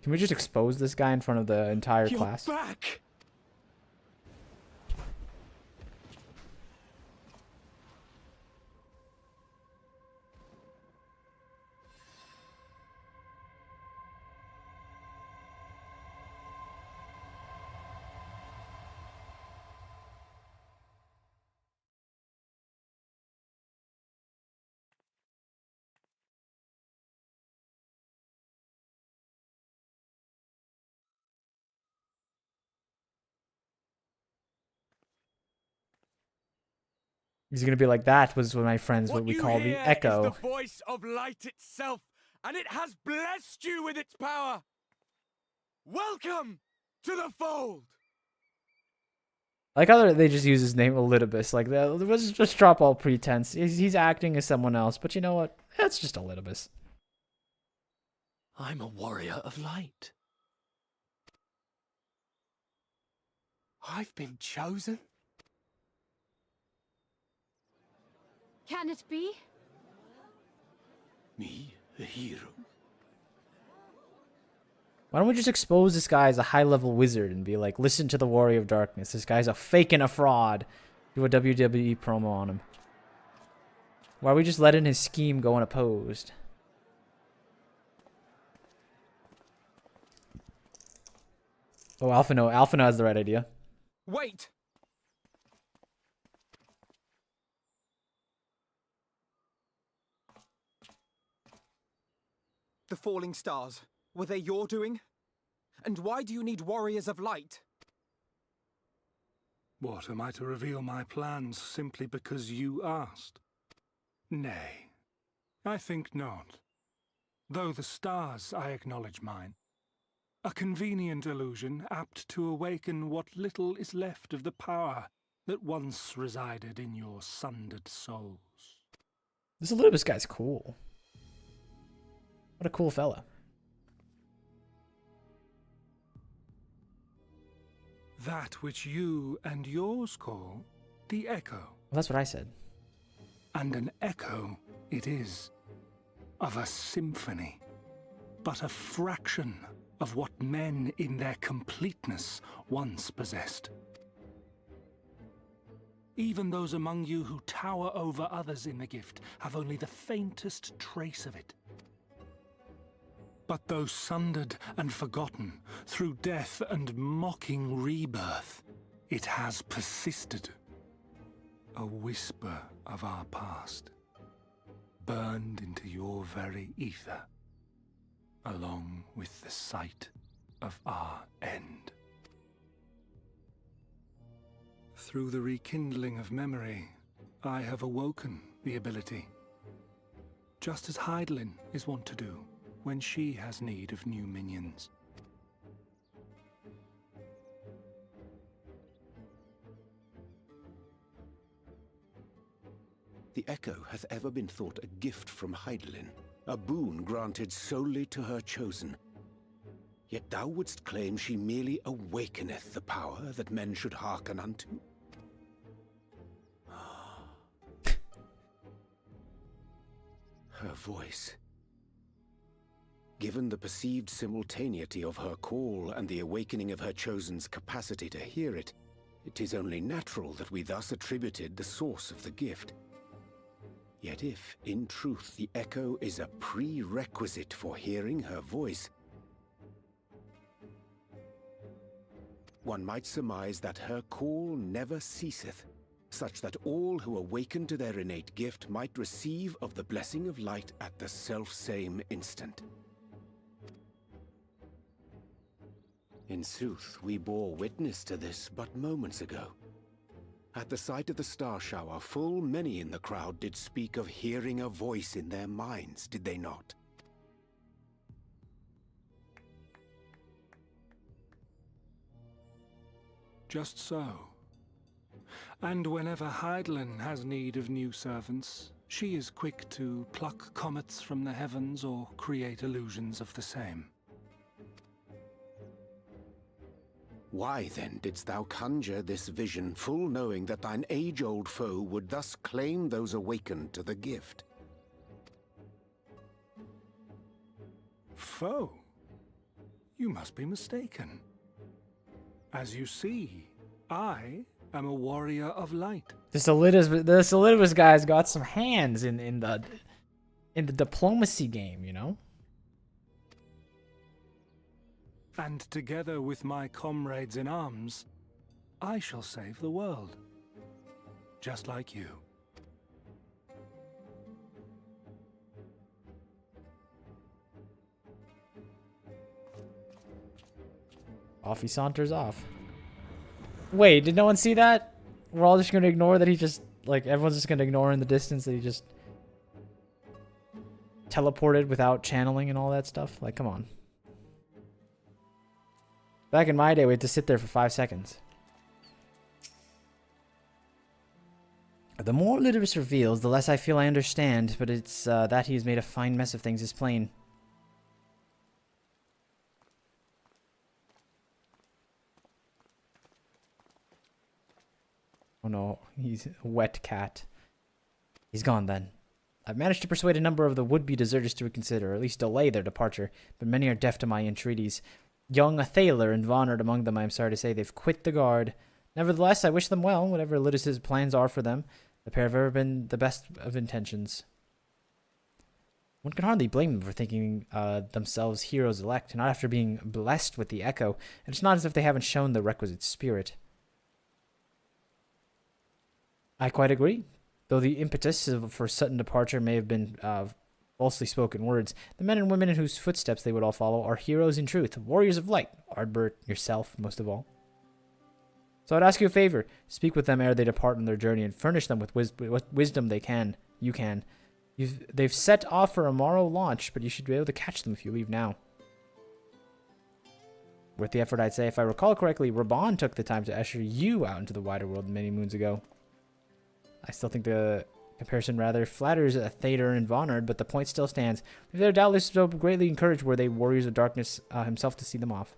Can we just expose this guy in front of the entire class? You're back. He's gonna be like, that was my friends what we call the echo. Is the voice of light itself, and it has blessed you with its power. Welcome to the fold. I like how they just use his name Elidibus. Like, let's just drop all pretense. He's acting as someone else, but you know what? That's just Elidibus. I'm a warrior of light. I've been chosen? Can it be? Me, a hero? Why don't we just expose this guy as a high-level wizard and be like, listen to the Warrior of Darkness. This guy's a fake and a fraud. Do a WWE promo on him. Why are we just letting his scheme go unopposed? Oh, Alphino has the right idea. Wait! The falling stars, were they your doing? And why do you need warriors of light? What, am I to reveal my plans simply because you asked? Nay, I think not. Though the stars, I acknowledge mine. A convenient illusion, apt to awaken what little is left of the power that once resided in your sundered souls. This Elidibus guy's cool. What a cool fella. That which you and yours call the echo. Well, that's what I said. And an echo it is, of a symphony, but a fraction of what men in their completeness once possessed. Even those among you who tower over others in the gift have only the faintest trace of it. But though sundered and forgotten through death and mocking rebirth, it has persisted. A whisper of our past, burned into your very ether, along with the sight of our end. Through the rekindling of memory, I have awoken the ability, just as Hydaelyn is wont to do when she has need of new minions. The echo hath ever been thought a gift from Hydaelyn, a boon granted solely to her chosen. Yet thou wouldst claim she merely awakeneth the power that men should hearken unto? Her voice. Given the perceived simultaneity of her call and the awakening of her chosen's capacity to hear it, it is only natural that we thus attributed the source of the gift. Yet if, in truth, the echo is a prerequisite for hearing her voice, one might surmise that her call never ceaseth, such that all who awaken to their innate gift might receive of the blessing of light at the self-same instant. In sooth, we bore witness to this but moments ago. At the sight of the star shower, full many in the crowd did speak of hearing a voice in their minds, did they not? Just so. And whenever Hydaelyn has need of new servants, she is quick to pluck comets from the heavens or create illusions of the same. Why then didst thou conjure this vision, full knowing that thine age-old foe would thus claim those awakened to the gift? Foe? You must be mistaken. As you see, I am a warrior of light. This Elidibus guy's got some hands in the diplomacy game, you know? And together with my comrades in arms, I shall save the world. Just like you. Off he saunters off. Wait, did no one see that? We're all just gonna ignore that he just, like, everyone's just gonna ignore in the distance that he just teleported without channeling and all that stuff? Like, come on. Back in my day, we had to sit there for 5 seconds. The more Elidibus reveals, the less I feel I understand, but it's that he has made a fine mess of things is plain. Oh no, he's a wet cat. He's gone then. I've managed to persuade a number of the would-be deserters to reconsider, or at least delay their departure, but many are deaf to my entreaties. Young Thaler and Vonard among them, I am sorry to say, they've quit the guard. Nevertheless, I wish them well, whatever Lytis's plans are for them. The pair have ever been the best of intentions. One can hardly blame them for thinking themselves heroes elect, not after being blessed with the echo, and it's not as if they haven't shown the requisite spirit. I quite agree. Though the impetus for sudden departure may have been falsely spoken words, the men and women in whose footsteps they would all follow are heroes in truth, warriors of light, Ardbert, yourself, most of all. So I'd ask you a favor. Speak with them ere they depart on their journey and furnish them with what wisdom they can. You can. They've set off for a morrow launch, but you should be able to catch them if you leave now. Worth the effort, I'd say. If I recall correctly, Raban took the time to usher you out into the wider world many moons ago. I still think the comparison rather flatters Thader and Vonard, but the point still stands. They're doubtless so greatly encouraged were they warriors of darkness himself to see them off.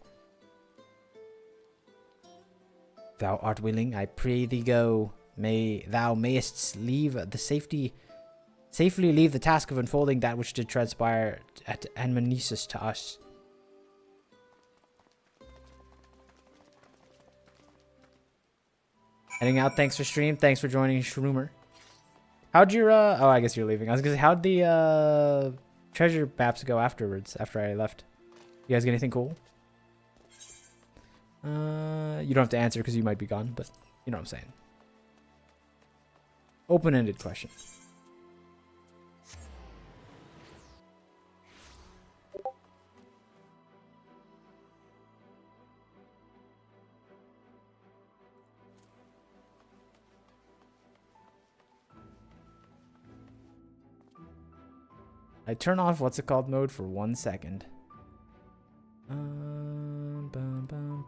Thou art willing, I pray thee go. Thou mayest leave the safely leave the task of unfolding that which did transpire at Anamnesis to us. Heading out, thanks for stream, thanks for joining Shroomer. How'd your, oh, I guess you're leaving. I was gonna say, how'd the, treasure maps go afterwards, after I left? You guys get anything cool? You don't have to answer because you might be gone, but you know what I'm saying. Open-ended question. I turn off what's it called mode for 1 second. Bum, bum, bum.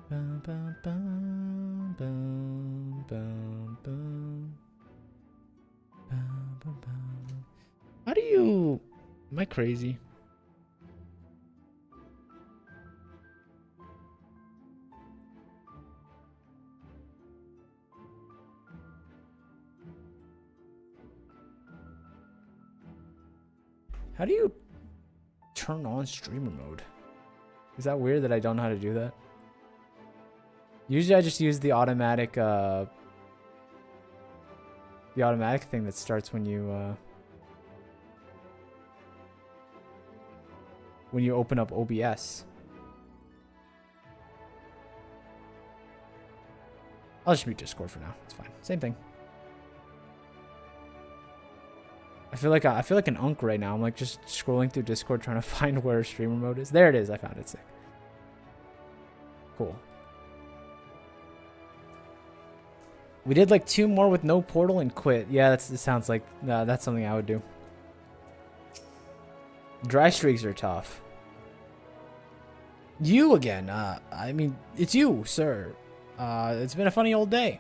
Bum, bum, bum, bum, bum, bum. Bum, bum, bum. How do you... Am I crazy? How do you turn on streamer mode? Is that weird that I don't know how to do that? Usually I just use the automatic thing that starts when you open up OBS. I'll just mute Discord for now. It's fine. Same thing. I feel like an unk right now. I'm like just scrolling through Discord trying to find where streamer mode is. There it is. I found it. Sick. Cool. We did like 2 more with no portal and quit. Yeah, it sounds like that's something I would do. Dry streaks are tough. You again. I mean, it's you, sir. It's been a funny old day.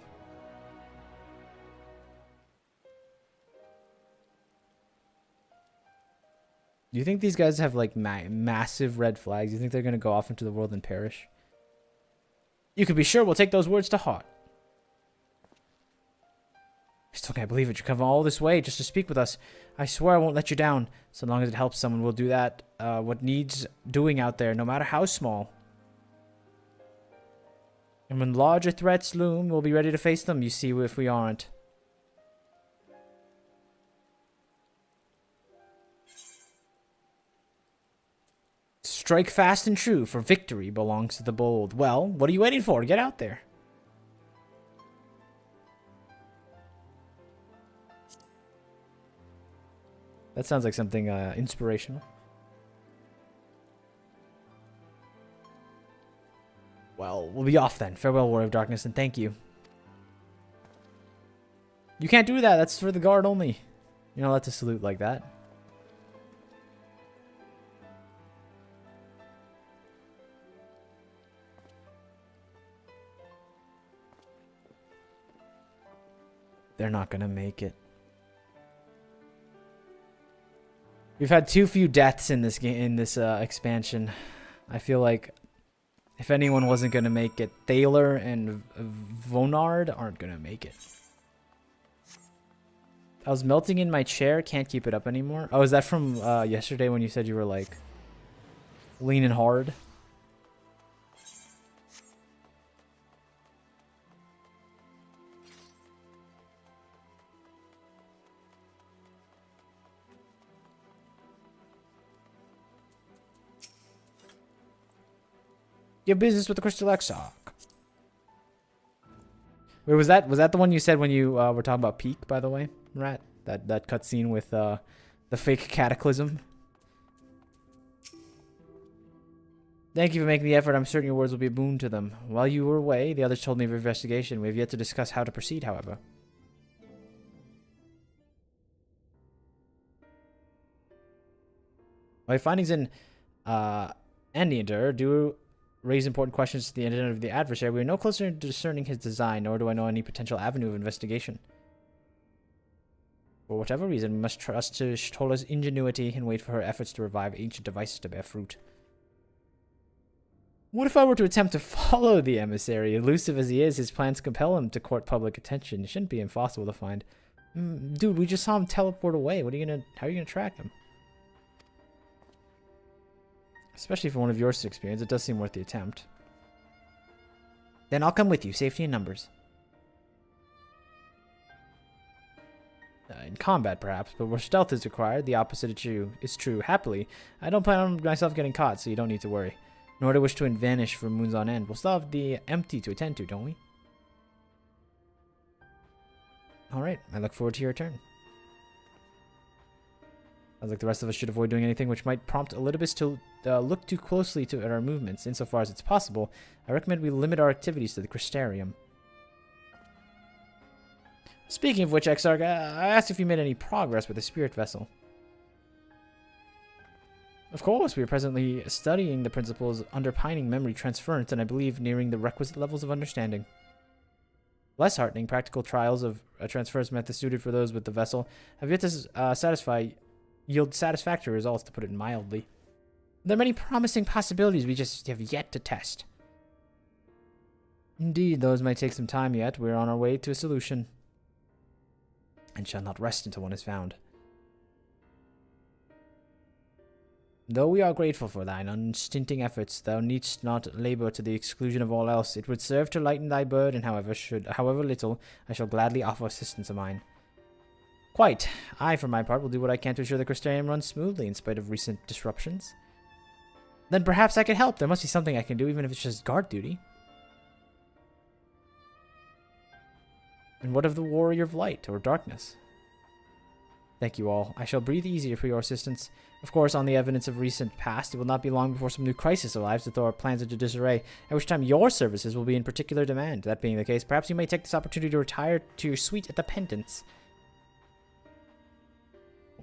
Do you think these guys have like massive red flags? Do you think they're going to go off into the world and perish? You can be sure we'll take those words to heart. I still can't believe it. You come all this way just to speak with us. I swear I won't let you down. So long as it helps someone, we'll do that. What needs doing out there, no matter how small. And when larger threats loom, we'll be ready to face them, you see, if we aren't. Strike fast and true, for victory belongs to the bold. Well, what are you waiting for? Get out there. That sounds like something inspirational. Well, we'll be off then. Farewell, Warrior of Darkness, and thank you. You can't do that. That's for the guard only. You're not allowed to salute like that. They're not gonna make it. We've had too few deaths in this game, in this expansion. I feel like If anyone wasn't gonna make it, Thaler and Vonard aren't gonna make it. I was melting in my chair, can't keep it up anymore. Oh, is that from yesterday when you said you were like leaning hard? Your business with the Crystal Exarch. Wait, was that the one you said when you were talking about Peak, by the way, Rat? That cutscene with the fake cataclysm. Thank you for making the effort. I'm certain your words will be a boon to them. While you were away, the others told me of your investigation. We have yet to discuss how to proceed, however. My findings in Andiander do raise important questions to the intent of the adversary. We are no closer to discerning his design, nor do I know any potential avenue of investigation. For whatever reason, we must trust to Shtola's ingenuity and wait for her efforts to revive ancient devices to bear fruit. What if I were to attempt to follow the emissary? Elusive as he is, his plans compel him to court public attention. It shouldn't be impossible to find. Dude, we just saw him teleport away. How are you gonna track him? Especially for one of your experience, it does seem worth the attempt. Then I'll come with you. Safety in numbers. In combat, perhaps, but where stealth is required, the opposite is true. Happily, I don't plan on myself getting caught, so you don't need to worry. Nor do I wish to vanish for moons on end. We'll still have the empty to attend to, don't we? Alright, I look forward to your return. Sounds like the rest of us should avoid doing anything which might prompt Elidibus to look too closely at our movements. Insofar as it's possible, I recommend we limit our activities to the Crystarium. Speaking of which, Exarch, I asked if you made any progress with the spirit vessel. Of course, we are presently studying the principles underpinning memory transference, and I believe nearing the requisite levels of understanding. Less heartening, practical trials of a transference method suited for those with the vessel have yet to yield satisfactory results, to put it mildly. There are many promising possibilities we just have yet to test. Indeed, those might take some time yet. We are on our way to a solution, and shall not rest until one is found. Though we are grateful for thine unstinting efforts, thou needst not labor to the exclusion of all else. It would serve to lighten thy burden, however little, I shall gladly offer assistance of mine. Quite. I, for my part, will do what I can to ensure the Crystarium runs smoothly in spite of recent disruptions. Then perhaps I could help. There must be something I can do, even if it's just guard duty. And what of the Warrior of Light, or Darkness? Thank you all. I shall breathe easier for your assistance. Of course, on the evidence of recent past, it will not be long before some new crisis arrives to throw our plans into disarray, at which time your services will be in particular demand. That being the case, perhaps you may take this opportunity to retire to your suite at the Pendants.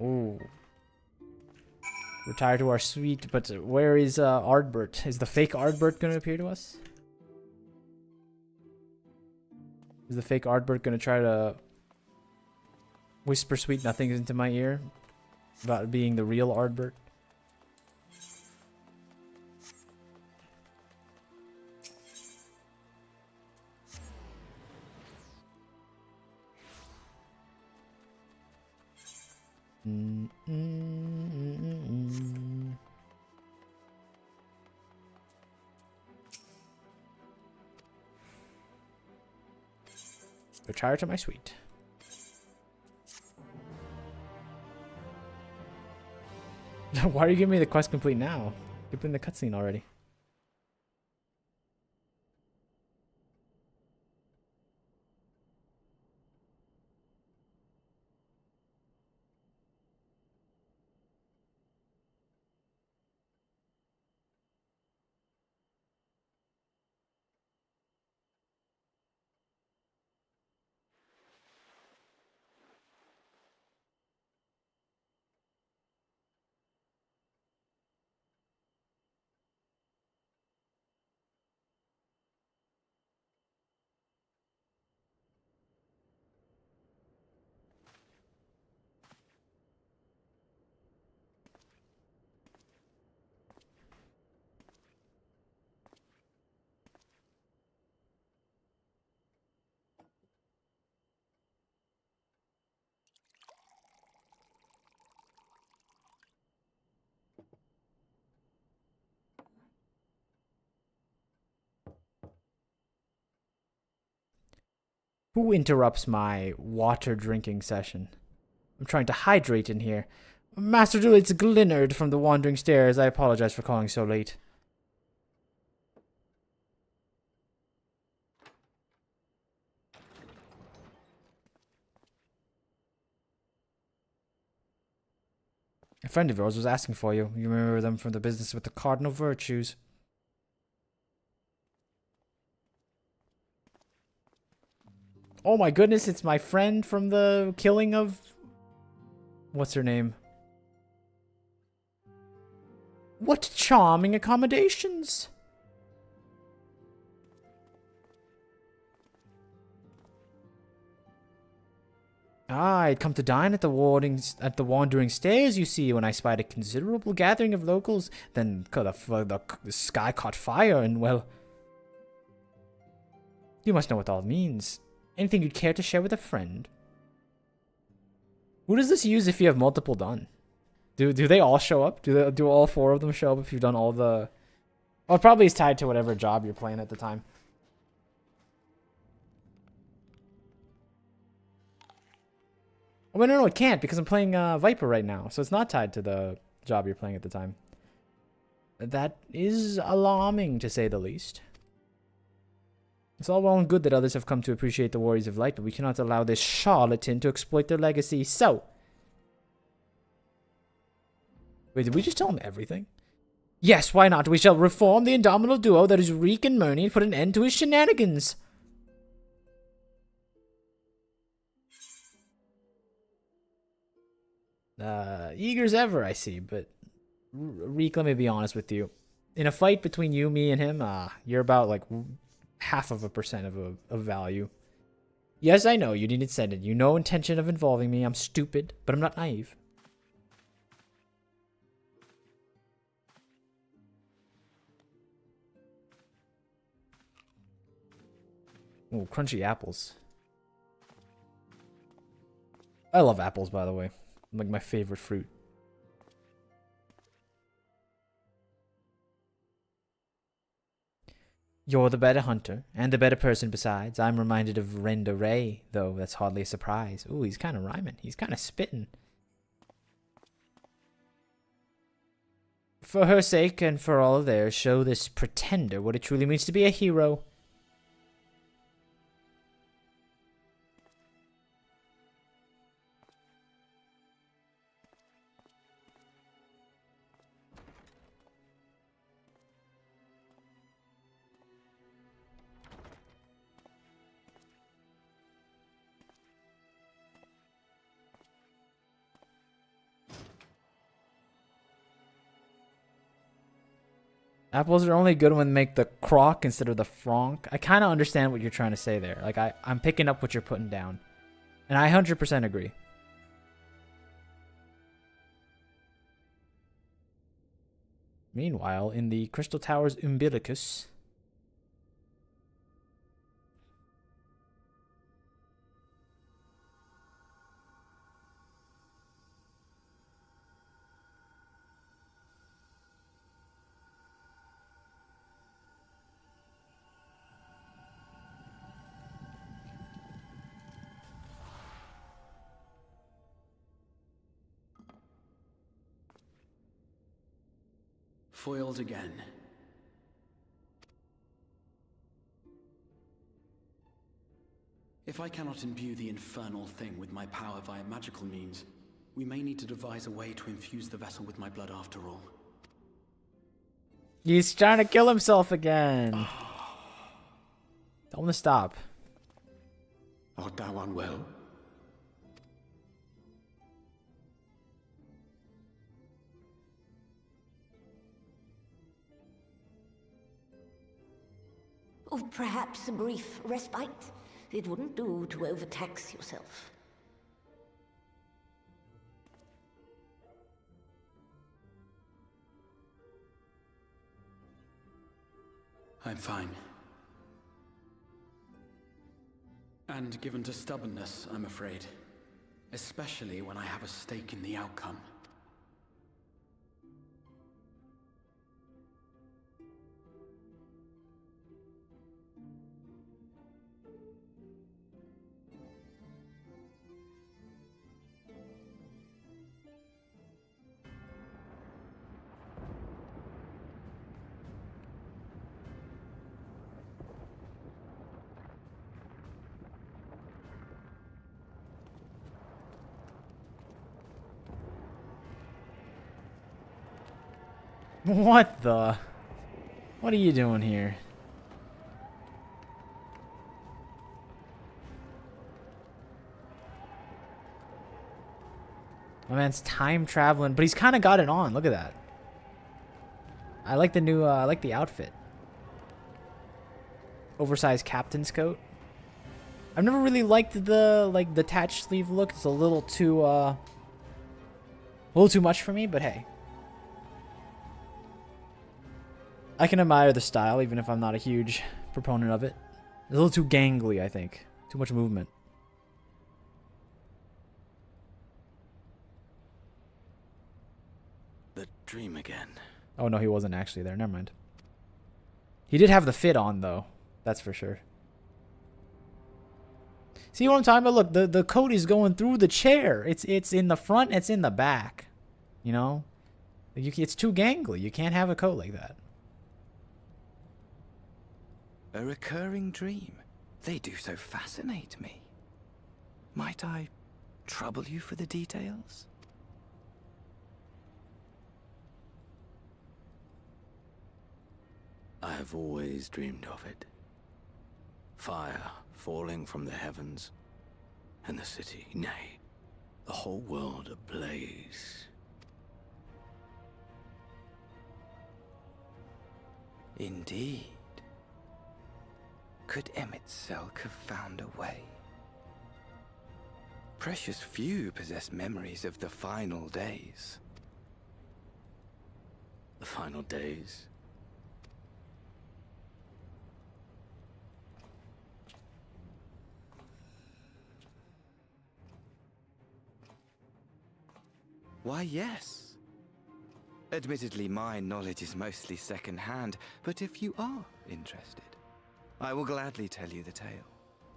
Ooh. Retire to our suite, but where is Ardbert? Is the fake Ardbert going to appear to us? Is the fake Ardbert going to try to whisper sweet nothings into my ear about being the real Ardbert? Retire to my suite. Why are you giving me the quest complete now? You're in the cutscene already. Who interrupts my water drinking session? I'm trying to hydrate in here. Master Duel, it's Glinard from the Wandering Stairs. I apologize for calling so late. A friend of yours was asking for you. You remember them from the business with the cardinal virtues. Oh my goodness, it's my friend from the killing of... What's her name? What charming accommodations! Ah, I'd come to dine at the Wandering Stairs, you see, when I spied a considerable gathering of locals. Then the sky caught fire, and well... You must know what all means. Anything you'd care to share with a friend? Who does this use if you have multiple done? Do they all show up? Do all 4 of them show up if you've done all the... Well, it probably is tied to whatever job you're playing at the time. Oh, no, it can't because I'm playing Viper right now. So it's not tied to the job you're playing at the time. That is alarming, to say the least. It's all well and good that others have come to appreciate the Warriors of Light, but we cannot allow this charlatan to exploit their legacy. So... Wait, did we just tell him everything? Yes, why not? We shall reform the indomitable duo that is Reek and Murney and put an end to his shenanigans. Eager as ever, I see, but... Reek, let me be honest with you. In a fight between you, me, and him, you're about, like... 0.5% of value. Yes, I know, you didn't send it. You no intention of involving me. I'm stupid, but I'm not naive. Oh, crunchy apples. I love apples, by the way. Like my favorite fruit. You're the better hunter, and the better person besides. I'm reminded of Renda Ray, though that's hardly a surprise. Ooh, he's kind of rhyming. He's kind of spitting. For her sake, and for all of theirs, show this pretender what it truly means to be a hero. Apples are only good when they make the croc instead of the fronk. I kind of understand what you're trying to say there. Like, I'm picking up what you're putting down. And I 100% agree. Meanwhile, in the Crystal Tower's umbilicus... Foiled again. If I cannot imbue the infernal thing with my power via magical means, we may need to devise a way to infuse the vessel with my blood after all. He's trying to kill himself again. Tell him to stop. Art thou unwell? Or perhaps a brief respite. It wouldn't do to overtax yourself. I'm fine. And given to stubbornness, I'm afraid. Especially when I have a stake in the outcome. What the? What are you doing here? My man's time traveling, but he's kind of got it on. Look at that. I like the new, I like the outfit. Oversized captain's coat. I've never really liked the, like, the attached sleeve look. It's a little too much for me, but hey. I can admire the style, even if I'm not a huge proponent of it. It's a little too gangly, I think. Too much movement. The dream again. Oh, no, he wasn't actually there. Never mind. He did have the fit on, though. That's for sure. See what I'm talking about? Look, the coat is going through the chair. It's in the front, it's in the back. You know? It's too gangly. You can't have a coat like that. A recurring dream. They do so fascinate me. Might I trouble you for the details? I have always dreamed of it. Fire falling from the heavens, and the city, nay, the whole world ablaze. Indeed. Could Emmett Selk have found a way? Precious few possess memories of the final days. The final days? Why, yes. Admittedly, my knowledge is mostly second-hand, but if you are interested, I will gladly tell you the tale.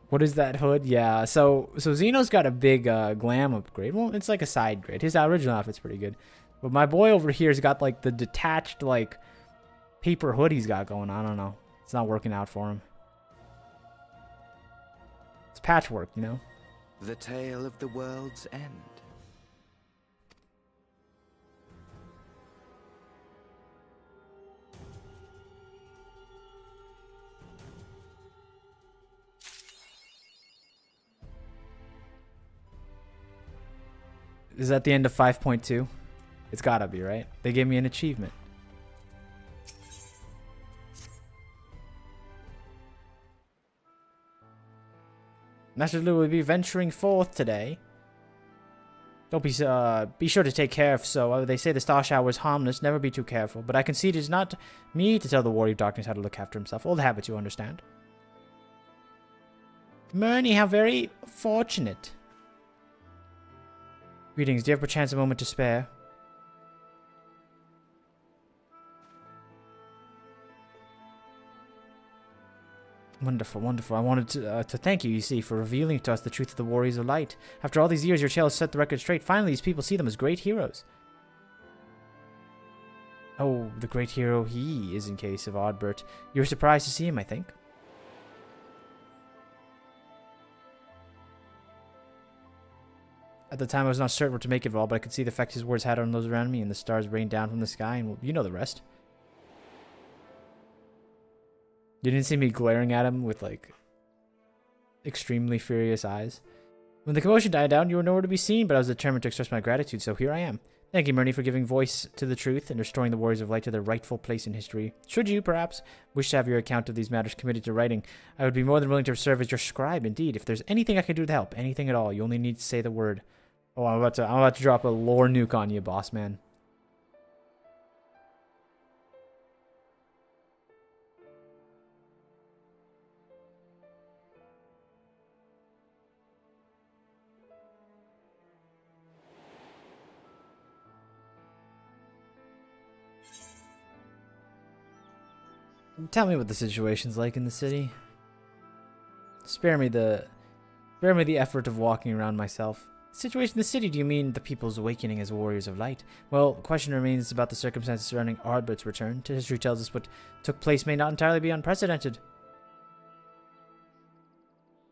What is that hood? Yeah, so Zeno's got a big glam upgrade. Well, it's like a side grade. His original outfit's pretty good. But my boy over here's got like the detached like paper hood he's got going on. I don't know. It's not working out for him. It's patchwork, you know? The tale of the world's end. Is that the end of 5.2? It's gotta be, right? They gave me an achievement. Master Lou will be venturing forth today. Don't be sure to take care of so. They say the star shower is harmless, never be too careful. But I concede it is not me to tell the Warrior of Darkness how to look after himself. Old habits, you understand. Murney, how very fortunate. Greetings, do you have perchance a moment to spare? Wonderful, wonderful. I wanted to thank you, you see, for revealing to us the truth of the Warriors of Light. After all these years, your tale has set the record straight. Finally, these people see them as great heroes. Oh, the great hero he is in case of Oddbert. You were surprised to see him, I think. At the time, I was not certain what to make of it all, but I could see the effect his words had on those around me, and the stars rained down from the sky, and well, you know the rest. You didn't see me glaring at him with, like, extremely furious eyes. When the commotion died down, you were nowhere to be seen, but I was determined to express my gratitude, so here I am. Thank you, Murney, for giving voice to the truth and restoring the Warriors of Light to their rightful place in history. Should you, perhaps, wish to have your account of these matters committed to writing, I would be more than willing to serve as your scribe, indeed. If there's anything I can do to help, anything at all, you only need to say the word. Oh, I'm about to drop a lore nuke on you, boss man. Tell me what the situation's like in the city. Spare me the effort of walking around myself. Situation in the city, do you mean the people's awakening as warriors of light? Well, the question remains about the circumstances surrounding Ardbert's return. History tells us what took place may not entirely be unprecedented.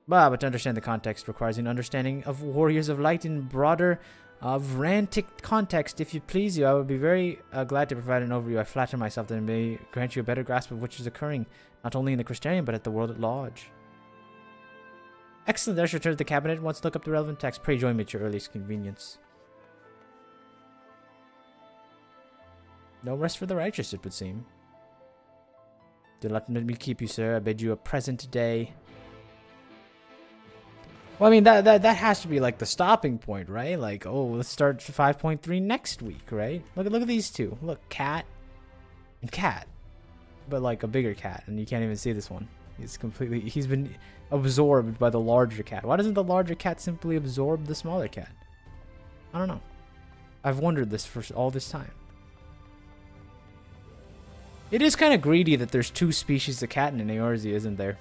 But to understand the context requires an understanding of warriors of light in broader Rantic context, if you please you, I would be very glad to provide an overview. I flatter myself that it may grant you a better grasp of which is occurring, not only in the Christianium, but at the world at large. Excellent, I shall return to the cabinet once look up the relevant text. Pray join me at your earliest convenience. No rest for the righteous, it would seem. Do not let me keep you, sir. I bid you a pleasant day. Well, I mean, that has to be like the stopping point, right? Like, oh, let's start 5.3 next week, right? Look at these two. Look, cat and cat, but like a bigger cat, and you can't even see this one. He's been absorbed by the larger cat. Why doesn't the larger cat simply absorb the smaller cat? I don't know. I've wondered this for all this time. It is kind of greedy that there's 2 species of cat in an Eorzea, isn't there?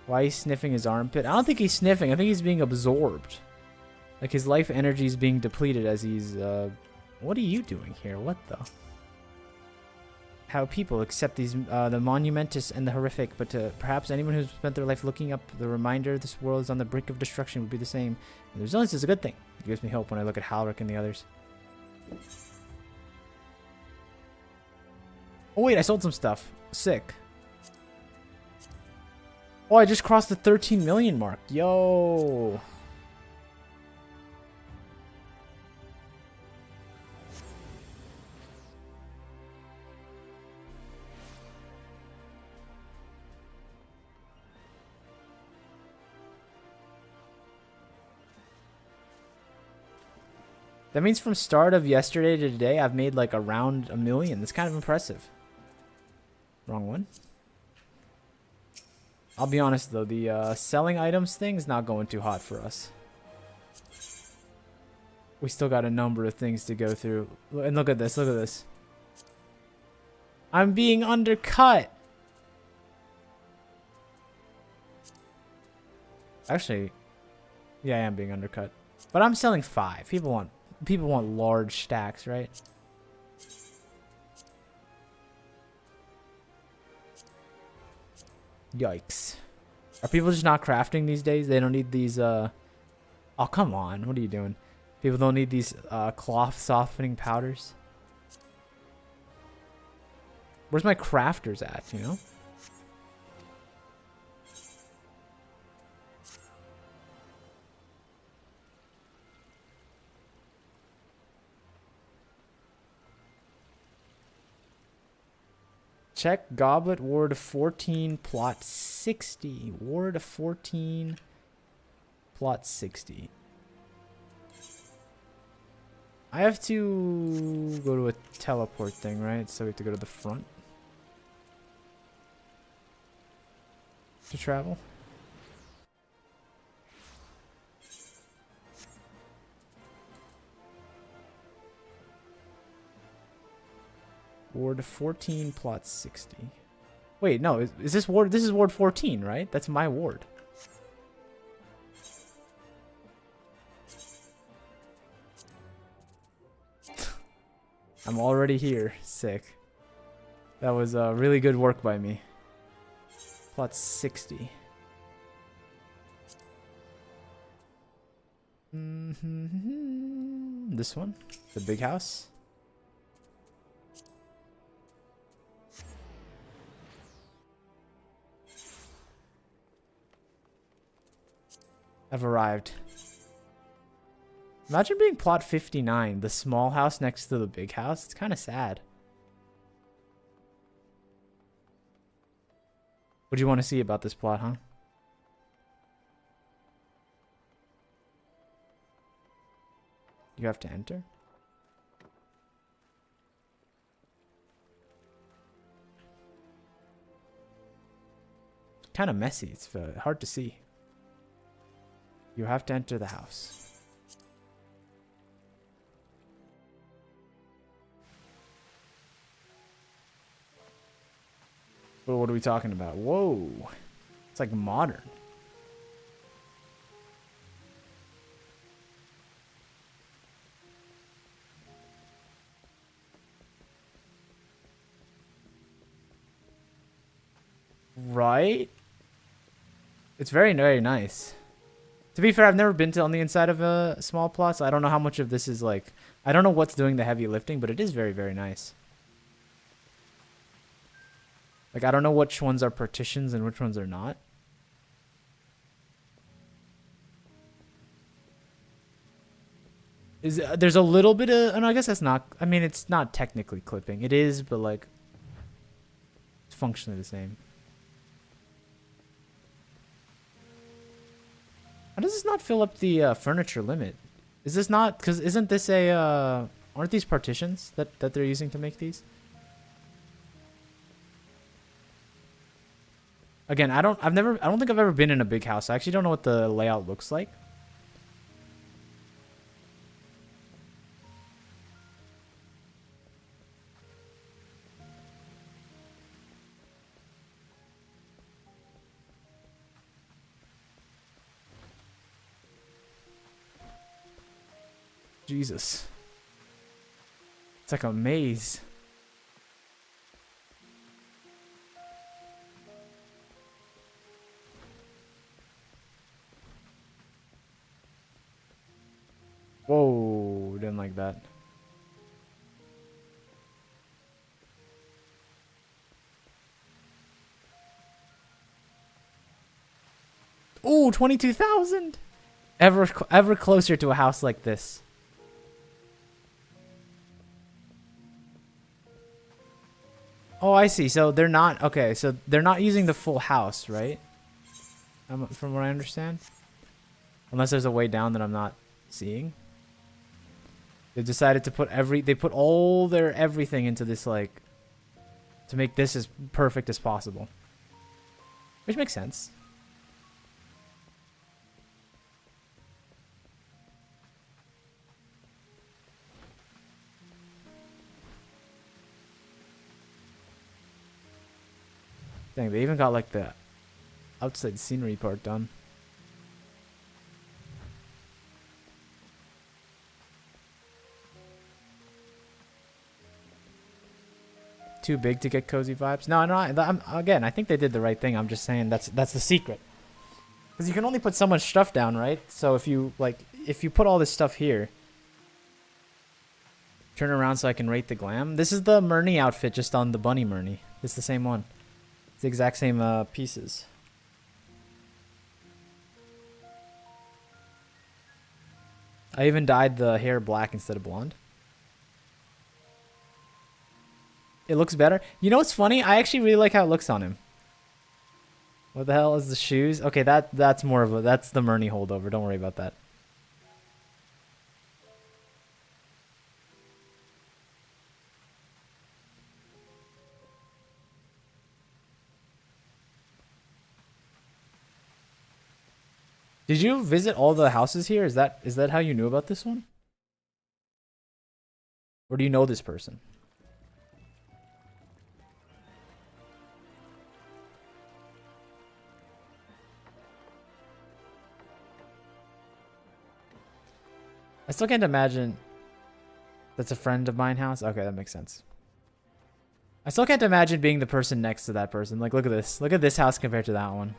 Why he's sniffing his armpit? I don't think he's sniffing. I think he's being absorbed. Like his life energy is being depleted as he's... What are you doing here? What the... How people accept these, the monumentous and the horrific, but perhaps anyone who's spent their life looking up the reminder this world is on the brink of destruction would be the same. And resilience is a good thing. It gives me hope when I look at Halric and the others. Oh wait, I sold some stuff. Sick. Oh, I just crossed the 13 million mark. Yo. That means from start of yesterday to today, I've made like around 1 million. That's kind of impressive. Wrong one. I'll be honest though, the selling items thing is not going too hot for us. We still got a number of things to go through. And look at this, look at this. I'm being undercut. Actually, yeah, I am being undercut. But I'm selling 5. People want large stacks, right? Yikes. Are people just not crafting these days? They don't need these, Oh, come on. What are you doing? People don't need these, cloth softening powders? Where's my crafters at, you know? Check Goblet, Ward 14, Plot 60. Ward 14, Plot 60. I have to go to a teleport thing, right? So we have to go to the front to travel. Ward 14, Plot 60. Wait, no, is this Ward? This is Ward 14, right? That's my ward. I'm already here. Sick. That was really good work by me. Plot 60. This one? The big house? I've arrived. Imagine being plot 59, the small house next to the big house. It's kind of sad. What do you want to see about this plot, huh? You have to enter? It's kind of messy. It's hard to see. You have to enter the house. Well, what are we talking about? Whoa. It's like modern. Right? It's very, very nice. To be fair, I've never been to on the inside of a small plot, so I don't know how much of this is like... I don't know what's doing the heavy lifting, but it is very, very nice. Like, I don't know which ones are partitions and which ones are not. There's a little bit of... And I guess that's not... I mean, it's not technically clipping. It is, but like... It's functionally the same. How does this not fill up the furniture limit? Is this not... Because isn't this a... Aren't these partitions that they're using to make these? Again, I don't think I've ever been in a big house. I actually don't know what the layout looks like. Jesus. It's like a maze. Whoa, didn't like that. Ooh, 22,000. Ever closer to a house like this. Oh, I see. So they're not... Okay, so they're not using the full house, right? From what I understand. Unless there's a way down that I'm not seeing. They decided to put they put all their everything into this, like... To make this as perfect as possible. Which makes sense. Dang, they even got like the outside scenery part done. Too big to get cozy vibes? No, again, I think they did the right thing. I'm just saying that's the secret. Because you can only put so much stuff down, right? So if you put all this stuff here, turn around so I can rate the glam. This is the Murney outfit just on the bunny Murney. It's the same one. It's the exact same pieces. I even dyed the hair black instead of blonde. It looks better. You know what's funny? I actually really like how it looks on him. What the hell is the shoes? Okay, that's more of a... That's the Murney holdover. Don't worry about that. Did you visit all the houses here? Is that how you knew about this one? Or do you know this person? I still can't imagine that's a friend of mine house. Okay, that makes sense. I still can't imagine being the person next to that person. Like, look at this. Look at this house compared to that one.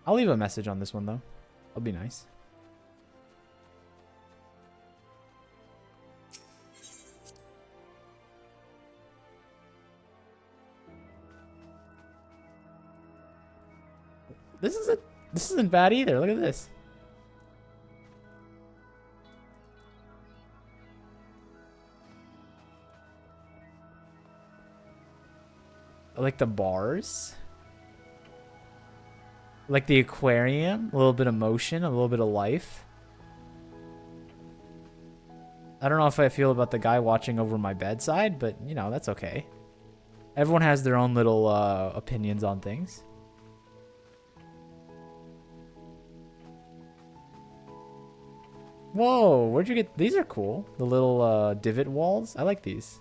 I'll leave a message on this one, though. That'll be nice. This isn't bad either. Look at this. I like the bars. Like the aquarium, a little bit of motion, a little bit of life. I don't know if I feel about the guy watching over my bedside, but you know, that's okay. Everyone has their own little opinions on things. Whoa, where'd you get... These are cool. The little divot walls. I like these.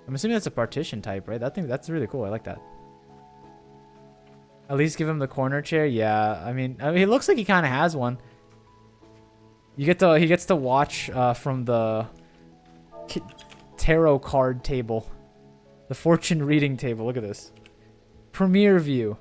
I'm assuming that's a partition type, right? That's really cool. I like that. At least give him the corner chair. Yeah, I mean, it looks like he kind of has one. He gets to watch from the tarot card table. The fortune reading table. Look at this. Premiere view.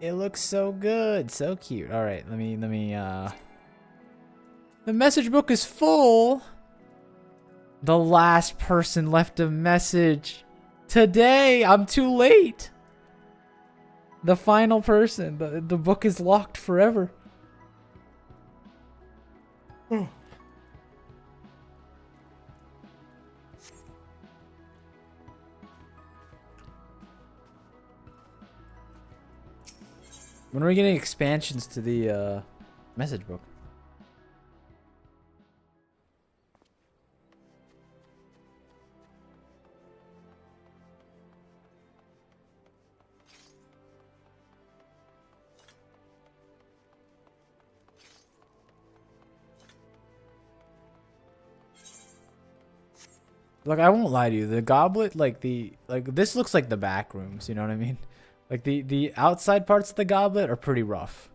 It looks so good, so cute. All right, let me the message book is full. The last person left a message today. I'm too late. The final person. The book is locked forever. When are we getting expansions to the message book? Look, I won't lie to you. The goblet, this looks like the back rooms. You know what I mean? Like the outside parts of the goblet are pretty rough.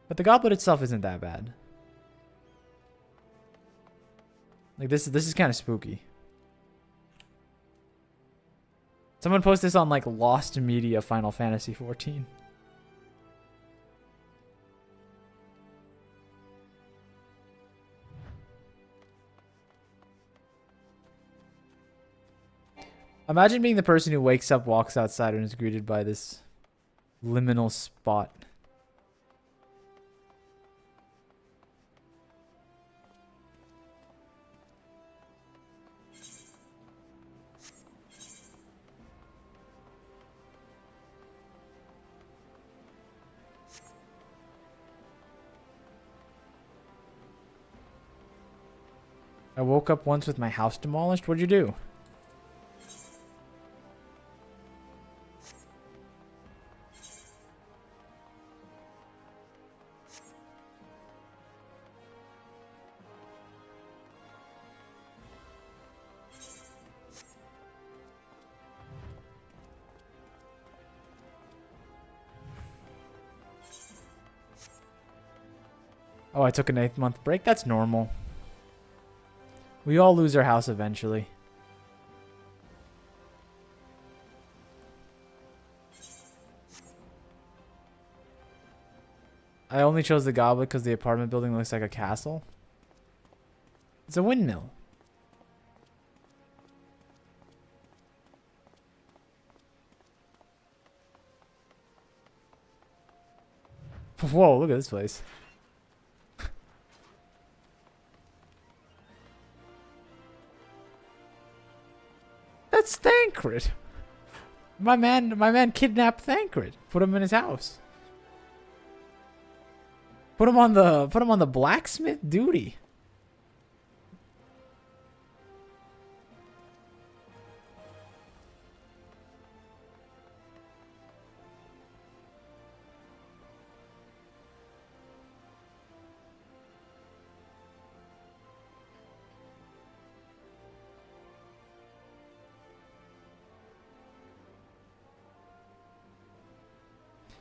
But the goblet itself isn't that bad. Like this is kind of spooky. Someone post this on like Lost Media Final Fantasy XIV. Imagine being the person who wakes up, walks outside, and is greeted by this liminal spot. I woke up once with my house demolished. What'd you do? Oh, I took an 8-month break? That's normal. We all lose our house eventually. I only chose the goblet because the apartment building looks like a castle. It's a windmill. Whoa, look at this place. That's Thancred. My man kidnapped Thancred. Put him in his house. Put him on the blacksmith duty.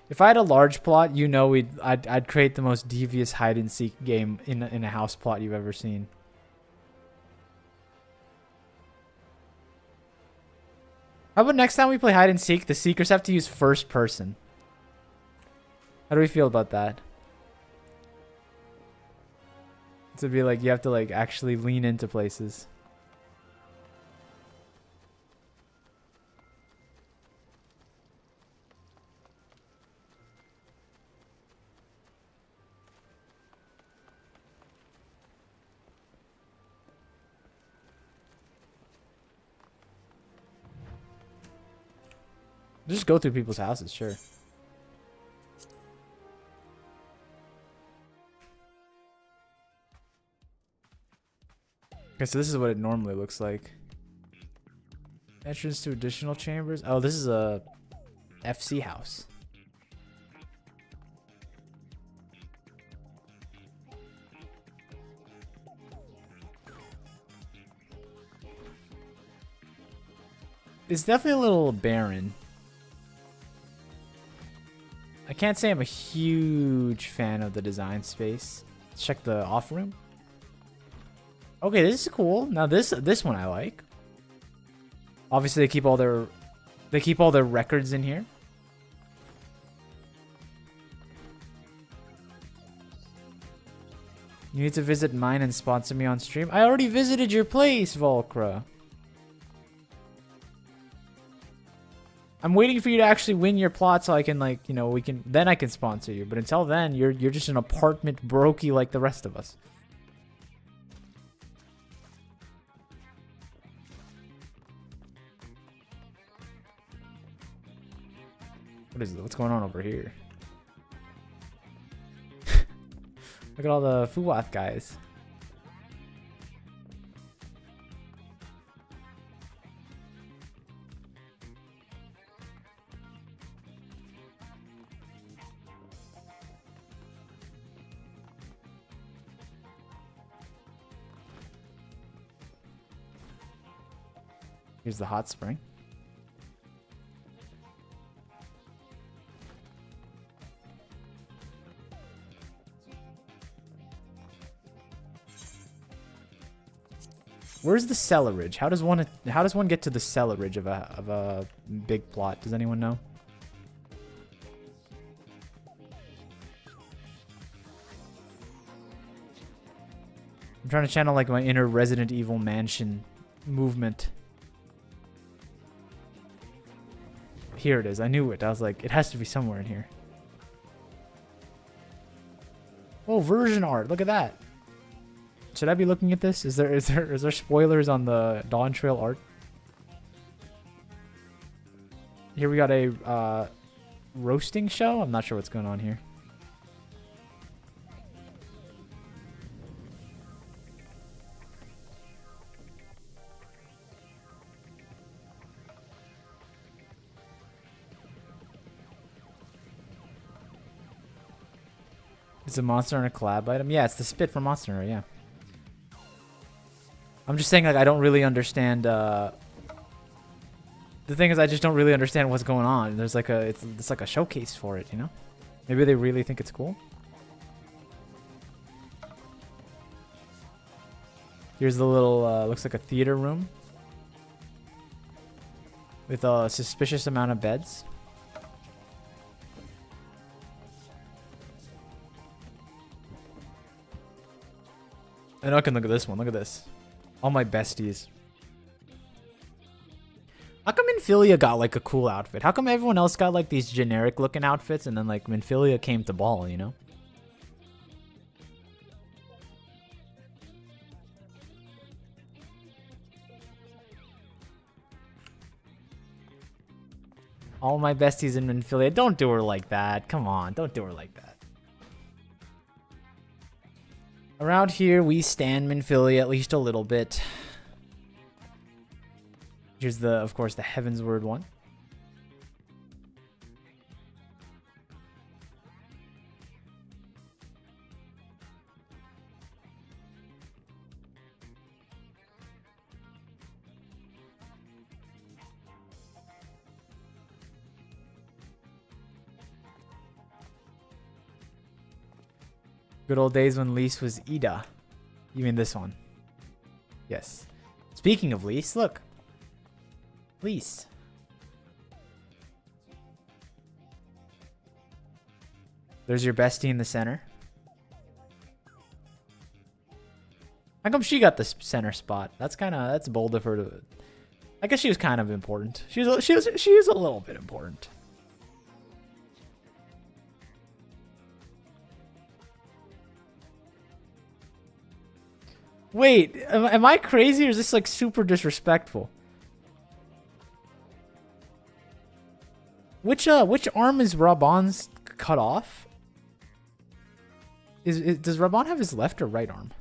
If I had a large plot, you know, I'd create the most devious hide and seek game in a house plot you've ever seen. How about next time we play hide and seek, the seekers have to use first person? How do we feel about that? To be like, you have to like actually lean into places. Just go through people's houses, sure. Okay, so this is what it normally looks like. Entrance to additional chambers. Oh, this is a FC house. It's definitely a little barren. I can't say I'm a huge fan of the design space. Let's check the off room. Okay, this is cool. Now this one I like. Obviously, they keep all their records in here. You need to visit mine and sponsor me on stream. I already visited your place, Volcra. I'm waiting for you to actually win your plot so I can, like, you know, then I can sponsor you. But until then, you're just an apartment brokey like the rest of us. What is it? What's going on over here? Look at all the Fuwath guys. Here's the hot spring. Where's the cellarage? How does one get to the cellarage of a big plot? Does anyone know? I'm trying to channel like my inner Resident Evil Mansion movement. Here it is. I knew it. I was like, it has to be somewhere in here. Oh, version art. Look at that. Should I be looking at this? Is there spoilers on the Dawn Trail art? Here we got a roasting show. I'm not sure what's going on here. It's a Monster and a collab item. Yeah, it's the spit from Monster Hunter, yeah. I'm just saying, like, I don't really understand. The thing is, I just don't really understand what's going on. There's like it's like a showcase for it, you know? Maybe they really think it's cool. Here's the little, looks like a theater room with a suspicious amount of beds. And I can look at this one. Look at this. All my besties. How come Minfilia got like a cool outfit? How come everyone else got like these generic looking outfits and then like Minfilia came to ball, you know? All my besties in Minfilia. Don't do her like that. Come on. Don't do her like that. Around here, we stand Minfilia at least a little bit. Here's the, of course, the Heavensward one. Good old days when Lys was Ida. You mean this one? Yes. Speaking of Lys, look. Lys. There's your bestie in the center. How come she got the center spot? That's bold of her to. I guess she was kind of important. She was a little bit important. Wait, am I crazy or is this like super disrespectful? Which arm is Raban's cut off? Does Raban have his left or right arm?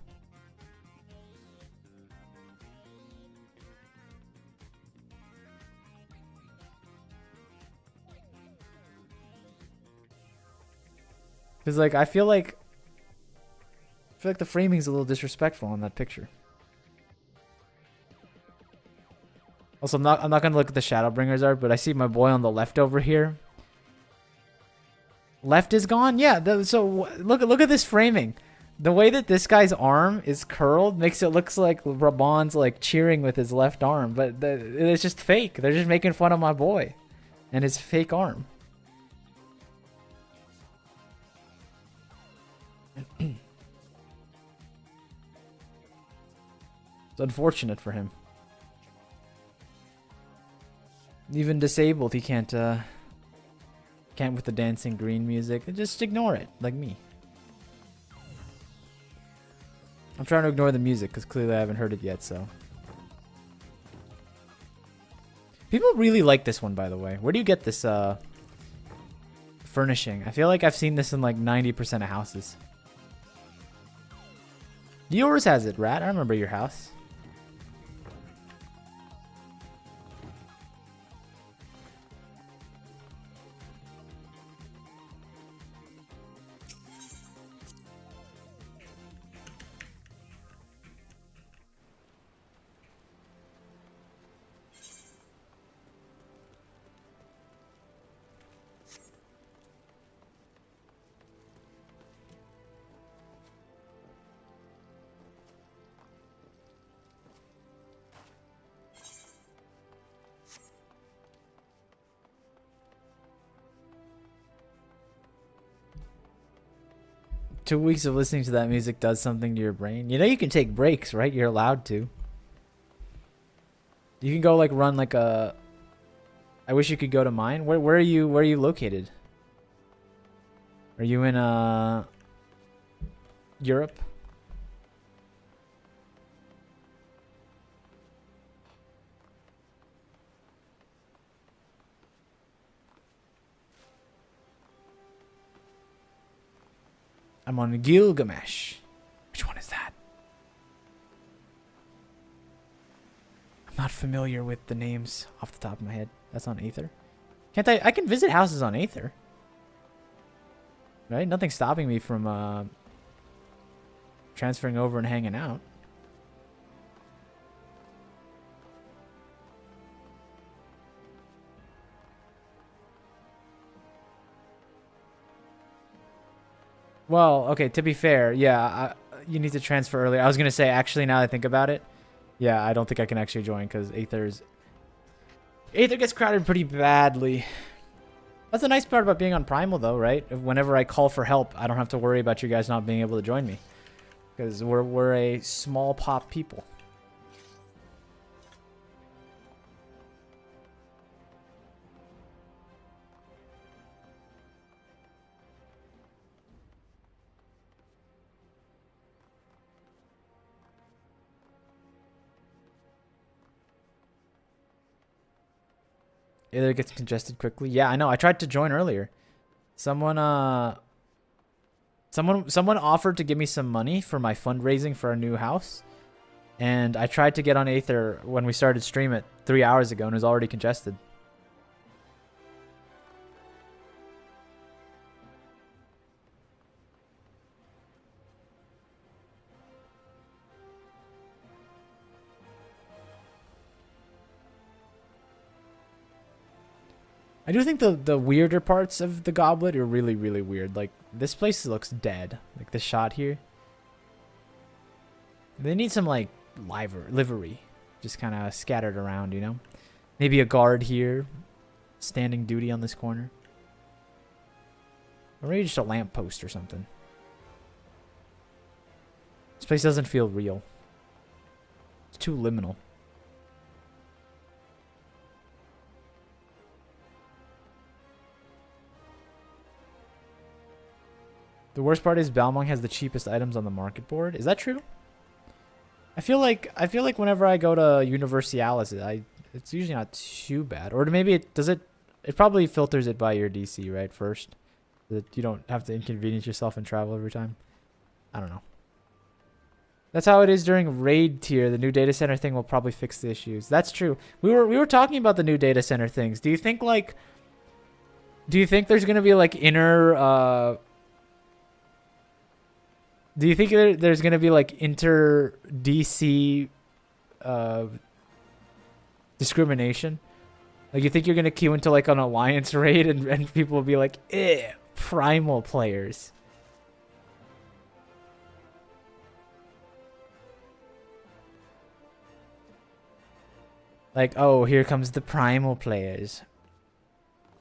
Because like I feel like the framing's a little disrespectful on that picture. Also, I'm not gonna look at the Shadowbringers art, but I see my boy on the left over here. Left is gone. Yeah. So look at this framing. The way that this guy's arm is curled makes it look like Raban's like cheering with his left arm, but it's just fake. They're just making fun of my boy and his fake arm. It's unfortunate for him. Even disabled, he can't with the dancing green music. Just ignore it, like me. I'm trying to ignore the music because clearly I haven't heard it yet, so. People really like this one, by the way. Where do you get this furnishing? I feel like I've seen this in like 90% of houses. Yours has it, Rat. I remember your house. 2 weeks of listening to that music does something to your brain. You know you can take breaks, right? You're allowed to. You can go like run like a... I wish you could go to mine. Where are you located? Are you in Europe? I'm on Gilgamesh. Which one is that? I'm not familiar with the names off the top of my head. That's on Aether. Can't I can visit houses on Aether. Right? Nothing's stopping me from transferring over and hanging out. Well, okay, to be fair, yeah, you need to transfer earlier. I was going to say, actually, now that I think about it, yeah, I don't think I can actually join because Aether gets crowded pretty badly. That's the nice part about being on Primal, though, right? Whenever I call for help, I don't have to worry about you guys not being able to join me because we're a small pop people. It gets congested quickly. Yeah, I know. I tried to join earlier. Someone offered to give me some money for my fundraising for a new house. And I tried to get on Aether when we started stream it 3 hours ago and it was already congested. I do think the weirder parts of the goblet are really, really weird. Like, this place looks dead. Like, this shot here. They need some, like, livery. Just kind of scattered around, you know? Maybe a guard here. Standing duty on this corner. Or maybe just a lamppost or something. This place doesn't feel real. It's too liminal. The worst part is Balmung has the cheapest items on the market board. Is that true? I feel like whenever I go to Universalis, it's usually not too bad. Or maybe it probably filters it by your DC, right, first. So that you don't have to inconvenience yourself and travel every time. I don't know. That's how it is during raid tier. The new data center thing will probably fix the issues. That's true. We were talking about the new data center things. Do you think there's gonna be like inner Do you think there's gonna be like inter DC discrimination? Like, you think you're gonna queue into like an alliance raid and people will be like, eh, primal players. Like, oh, here comes the primal players.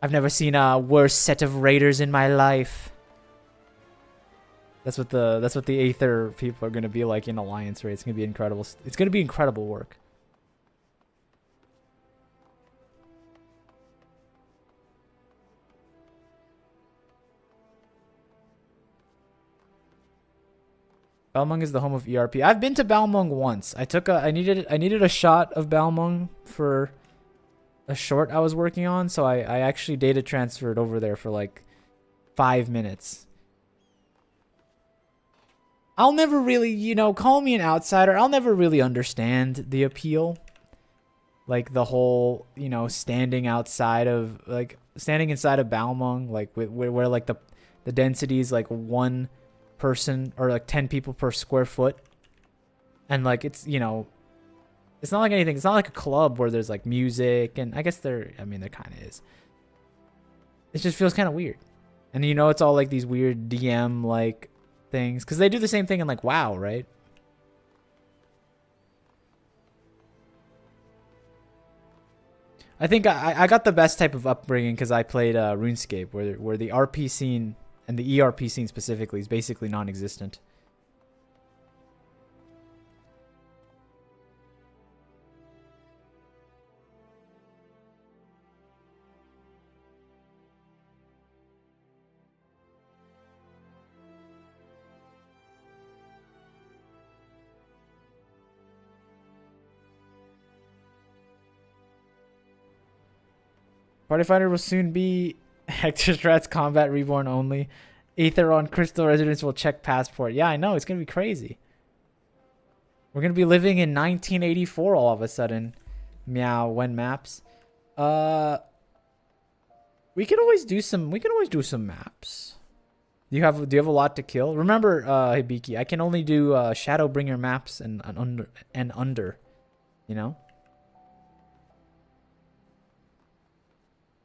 I've never seen a worse set of raiders in my life. That's what the Aether people are gonna be like in alliance raids. It's gonna be incredible. It's gonna be incredible work. Balmung is the home of ERP. I've been to Balmung once. I needed a shot of Balmung for a short I was working on, so I actually data transferred over there for like 5 minutes. I'll never really, you know, call me an outsider, I'll never really understand the appeal. Like the whole, you know, standing inside of Balmung, like where like the density is like 1 person or like 10 people per square foot, and like it's, you know, it's not like anything. It's not like a club where there's like music, and I guess there kind of is. It just feels kind of weird, and you know, it's all like these weird DM like things because they do the same thing in like WoW, right? I think I got the best type of upbringing because I played RuneScape, where the RP scene and the ERP scene specifically is basically non-existent. Party Fighter will soon be Hector Strat's Combat Reborn only. Aether on Crystal Residence will check passport. Yeah, I know. It's going to be crazy. We're going to be living in 1984 all of a sudden. Meow, when maps. We could always do some maps. Do you have a lot to kill? Remember, Hibiki, I can only do Shadowbringer maps and under, you know?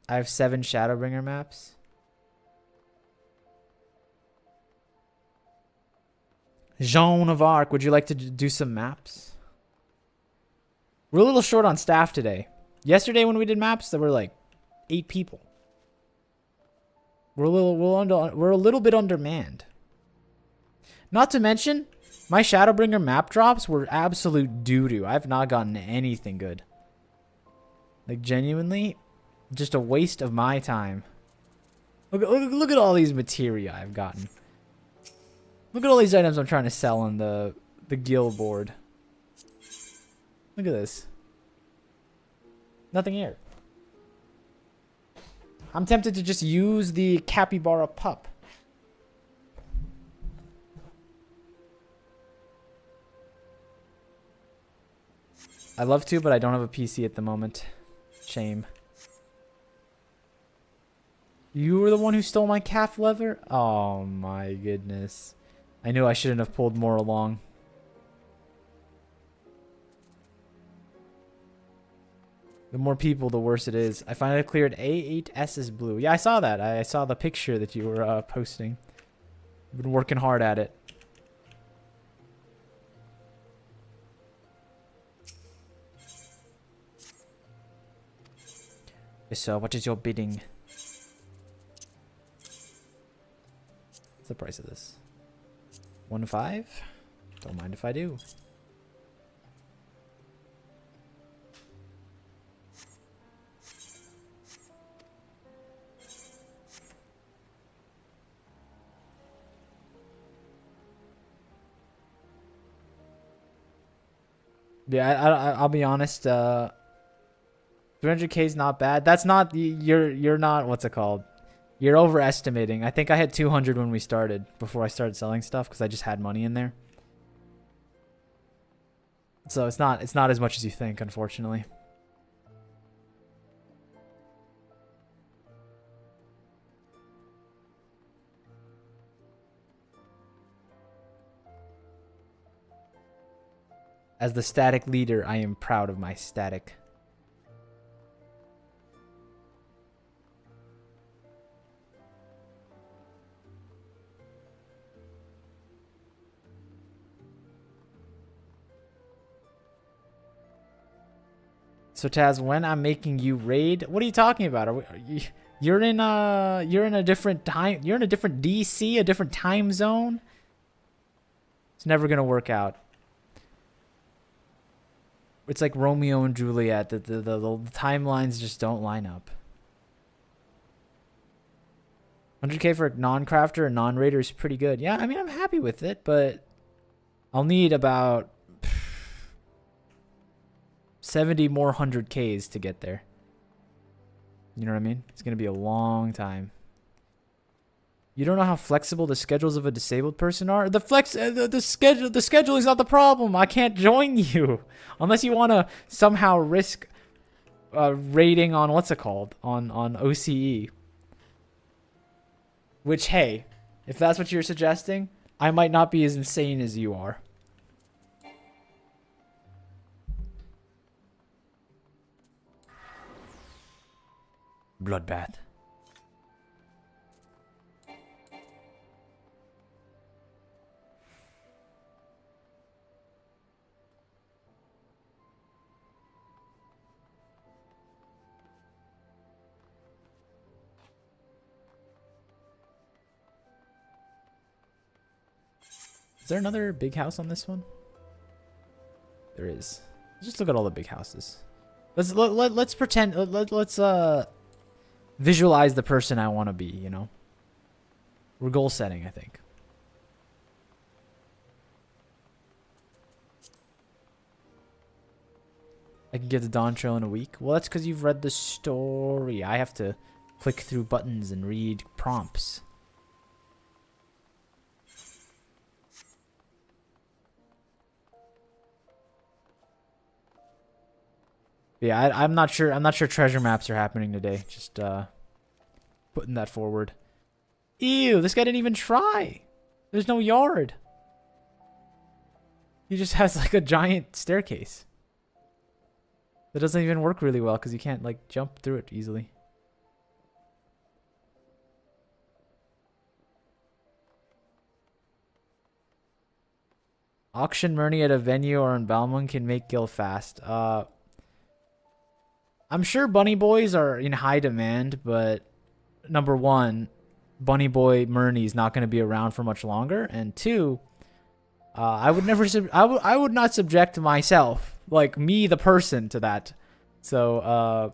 I have 7 Shadowbringer maps. Joan of Arc, would you like to do some maps? We're a little short on staff today. Yesterday when we did maps, there were like 8 people. We're a little bit undermanned. Not to mention, my Shadowbringer map drops were absolute doo-doo. I've not gotten anything good. Like, genuinely, just a waste of my time. Look at all these materia I've gotten. Look at all these items I'm trying to sell on the guild board. Look at this. Nothing here. I'm tempted to just use the capybara pup. I love to, but I don't have a PC at the moment. Shame. You were the one who stole my calf leather? Oh my goodness. I knew I shouldn't have pulled more along. The more people, the worse it is. I finally cleared A8S's blue. Yeah, I saw that. I saw the picture that you were posting. You've been working hard at it. So, what is your bidding? What's the price of this? 1.5? Don't mind if I do. Yeah, I'll be honest. 300k is not bad. That's not, you're not, what's it called? You're overestimating. I think I had 200 when we started, before I started selling stuff, because I just had money in there. So it's not as much as you think, unfortunately. As the static leader, I am proud of my static. So Taz, when I'm making you raid, what are you talking about? You're in a different time. You're in a different DC, a different time zone. It's never gonna work out. It's like Romeo and Juliet. The timelines just don't line up. 100k for a non-crafter and non-raider is pretty good. Yeah, I mean, I'm happy with it, but I'll need about 70 more 100Ks to get there. You know what I mean? It's going to be a long time. You don't know how flexible the schedules of a disabled person are? The schedule is not the problem. I can't join you unless you want to somehow risk rating on what's it called? On OCE. Which, hey, if that's what you're suggesting, I might not be as insane as you are. Bloodbath. Is there another big house on this one? There is. Just look at all the big houses. Let's pretend. Let's visualize the person I want to be, you know? We're goal setting, I think. I can get the Dawn Trail in a week. Well, that's because you've read the story. I have to click through buttons and read prompts. Yeah, I'm not sure. I'm not sure treasure maps are happening today. Just putting that forward. Ew, this guy didn't even try. There's no yard. He just has like a giant staircase. That doesn't even work really well because you can't like jump through it easily. Auction Murney at a venue or in Balmung can make Gil fast. I'm sure Bunny Boys are in high demand, but number one, Bunny Boy Murney is not going to be around for much longer, and two, I would never, I would not subject myself, like me, the person, to that. So, I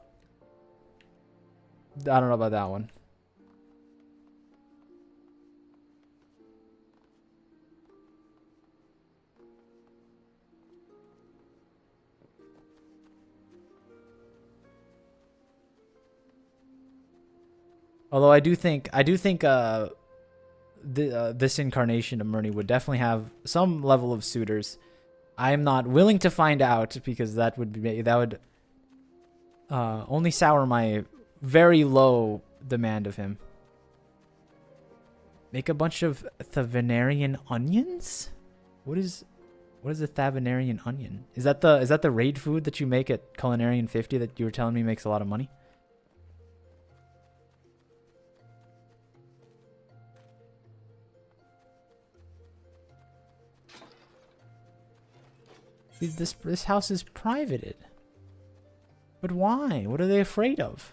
don't know about that one. Although I do think this incarnation of Murney would definitely have some level of suitors. I am not willing to find out because that would only sour my very low demand of him. Make a bunch of Thavenarian onions? What is a Thavenarian onion? Is that the raid food that you make at Culinarian 50 that you were telling me makes a lot of money? This house is privated. But why? What are they afraid of?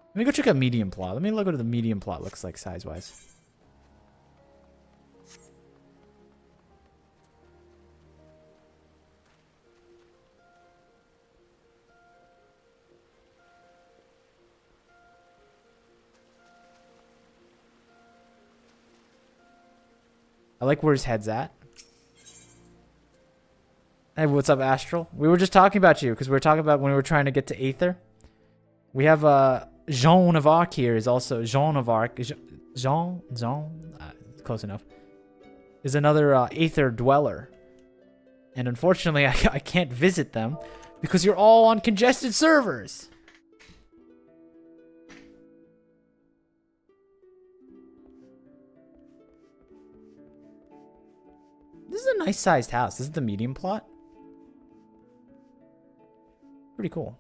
Let me go check out medium plot. Let me look what the medium plot looks like size-wise. I like where his head's at. Hey, what's up, Astral? We were just talking about you because we were talking about when we were trying to get to Aether. We have Jean of Arc here is also Jean of Arc. Jean, close enough. Is another Aether dweller, and unfortunately, I can't visit them because you're all on congested servers. This is a nice sized house. This is the medium plot. Pretty cool.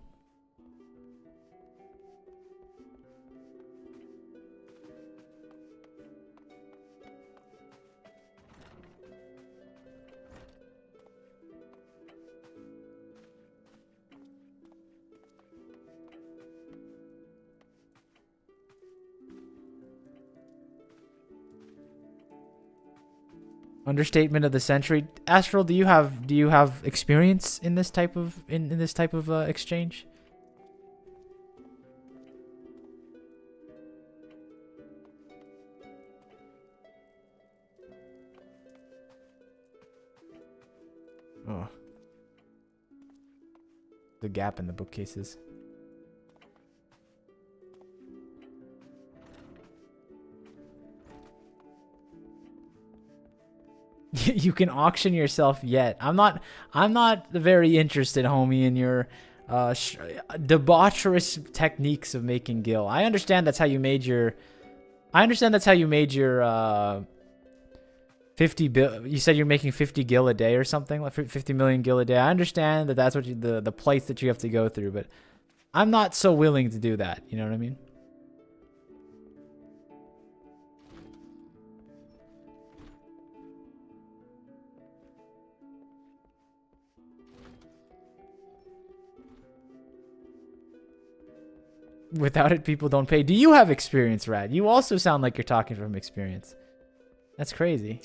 Understatement of the century. Astral, do you have experience in this type of in this type of exchange? Oh. The gap in the bookcases. You can auction yourself yet. I'm not very interested, homie, in your debaucherous techniques of making gil. I understand that's how you made your 50 bill. You said you're making 50 gil a day or something, like 50 million gil a day. I understand that that's what the plights that you have to go through, but I'm not so willing to do that. You know what I mean? Without it, people don't pay. Do you have experience, Rad? You also sound like you're talking from experience. That's crazy.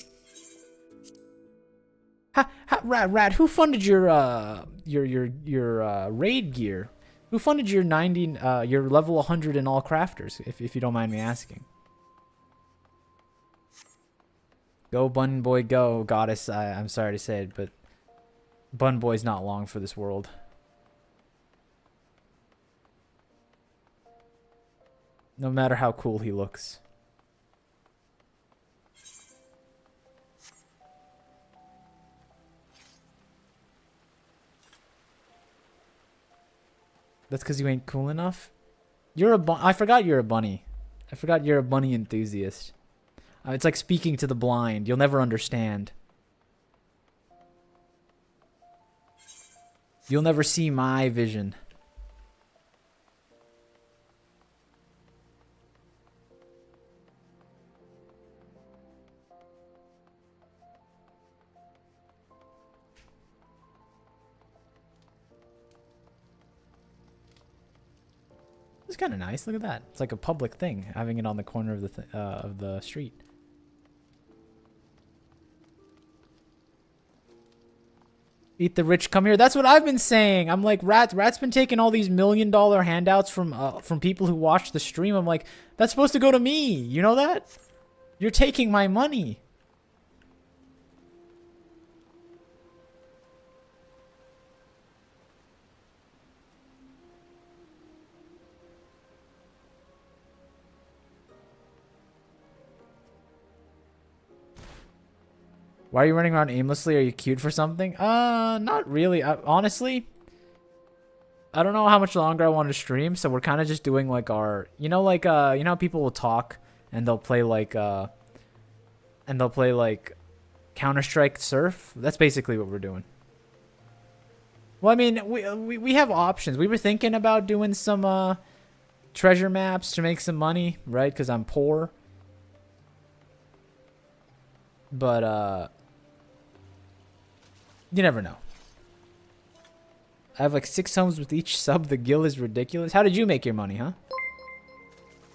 Rad, who funded your raid gear? Who funded your your level 100 in all crafters? If you don't mind me asking. Go Bun Boy, go, goddess. I'm sorry to say it, but Bun Boy's not long for this world. No matter how cool he looks. That's because you ain't cool enough? You're a I forgot you're a bunny. I forgot you're a bunny enthusiast. It's like speaking to the blind. You'll never understand. You'll never see my vision. It's kind of nice. Look at that. It's like a public thing, having it on the corner of the street. Eat the rich, come here. That's what I've been saying. I'm like, Rat's been taking all these $1 million handouts from people who watch the stream. I'm like, that's supposed to go to me. You know that? You're taking my money. Why are you running around aimlessly? Are you cute for something? Not really. Honestly, I don't know how much longer I want to stream, so we're kind of just doing like our, you know how people will talk and they'll play like Counter-Strike Surf. That's basically what we're doing. Well, I mean, we have options. We were thinking about doing some treasure maps to make some money, right? Because I'm poor. But you never know. I have like 6 homes with each sub. The guild is ridiculous. How did you make your money, huh?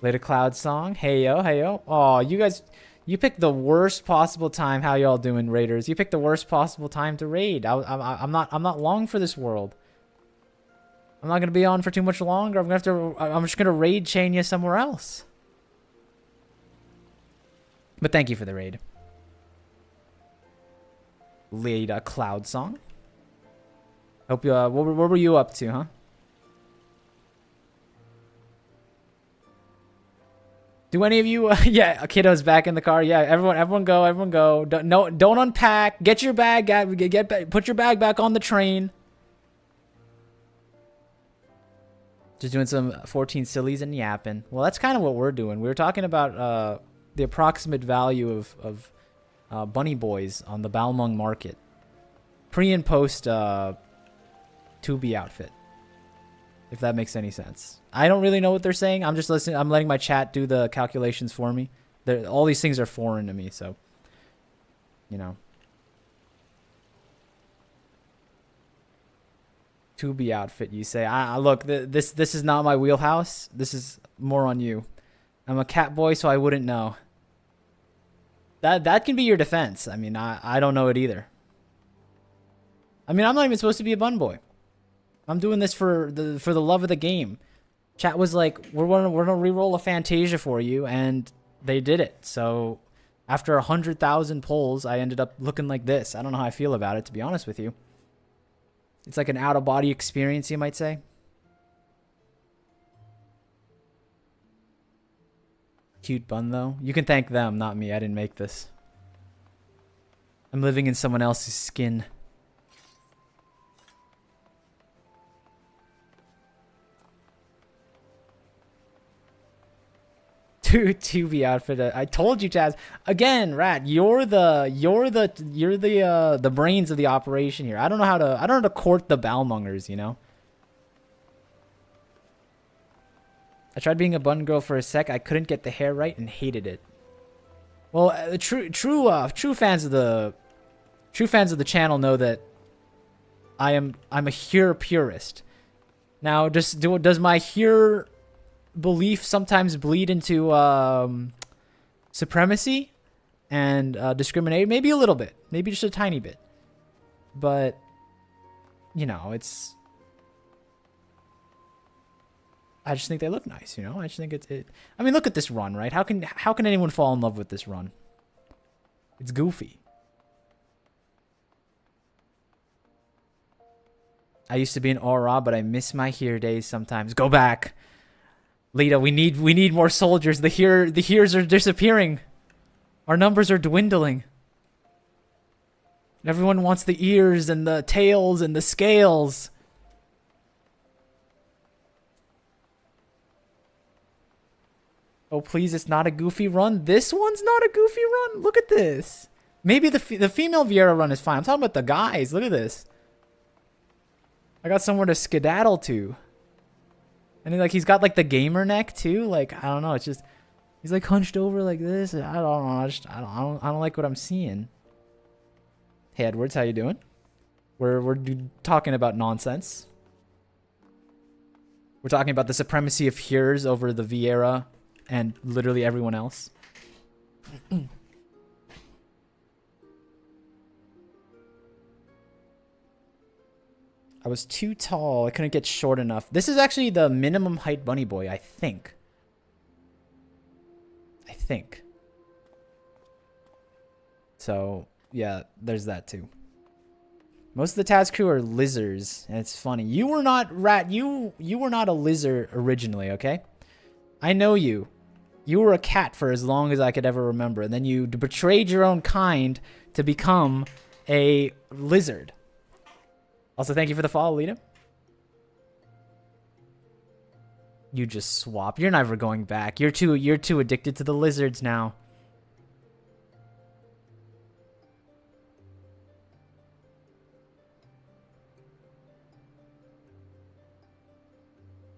Played a Cloud song. Hey yo, hey yo. Oh, you guys, you picked the worst possible time. How y'all doing, raiders? You picked the worst possible time to raid. I'm not long for this world. I'm not gonna be on for too much longer. I'm just gonna raid chain you somewhere else. But thank you for the raid. Laid a Cloud song. Hope you. What were you up to, huh? Do any of you? Yeah, kiddo's back in the car. Yeah, everyone go. Don't unpack. Get your bag. Put your bag back on the train. Just doing some 14 sillies and yapping. Well, that's kind of what we're doing. We were talking about the approximate value of bunny boys on the Balmung Market. Pre and post 2B outfit. If that makes any sense. I don't really know what they're saying. I'm just listening. I'm letting my chat do the calculations for me. All these things are foreign to me, so you know. 2B outfit, you say. Look, this is not my wheelhouse. This is more on you. I'm a cat boy, so I wouldn't know. That can be your defense. I mean, I don't know it either. I mean, I'm not even supposed to be a bun boy. I'm doing this for the love of the game. Chat was like, we're gonna re-roll a Fantasia for you, and they did it. So after 100,000 polls, I ended up looking like this. I don't know how I feel about it, to be honest with you. It's like an out-of-body experience, you might say. Cute bun, though. You can thank them, not me. I didn't make this. I'm living in someone else's skin. To-be outfit. I told you, Chaz. Again, Rat, you're the brains of the operation here. I don't know how to court the Balmungers, you know. I tried being a bun girl for a sec. I couldn't get the hair right and hated it. Well, true fans of the channel know that I'm a hair purist. Now, does my hair belief sometimes bleed into supremacy and discrimination? Maybe a little bit, maybe just a tiny bit, but you know, I just think they look nice, you know. I just think I mean, look at this run, right? How can anyone fall in love with this run? It's goofy. I used to be an aura, but I miss my here days sometimes. Go back. Lita, we need more soldiers. The hears are disappearing. Our numbers are dwindling. Everyone wants the ears and the tails and the scales. Oh, please, it's not a goofy run. This one's not a goofy run. Look at this. Maybe the female Viera run is fine. I'm talking about the guys. Look at this. I got somewhere to skedaddle to. And he's got like the gamer neck too. Like, I don't know. It's just, he's like hunched over like this. I don't know. I don't like what I'm seeing. Hey Edwards, how you doing? We're talking about nonsense. We're talking about the supremacy of hearers over the Viera and literally everyone else. I was too tall. I couldn't get short enough. This is actually the minimum height bunny boy, I think. So, yeah, there's that too. Most of the Taz crew are lizards, and it's funny. You were not, Rat, you were not a lizard originally, okay? I know you. You were a cat for as long as I could ever remember, and then you betrayed your own kind to become a lizard. Also, thank you for the follow, Lita. You just swap. You're never going back. You're too addicted to the lizards now.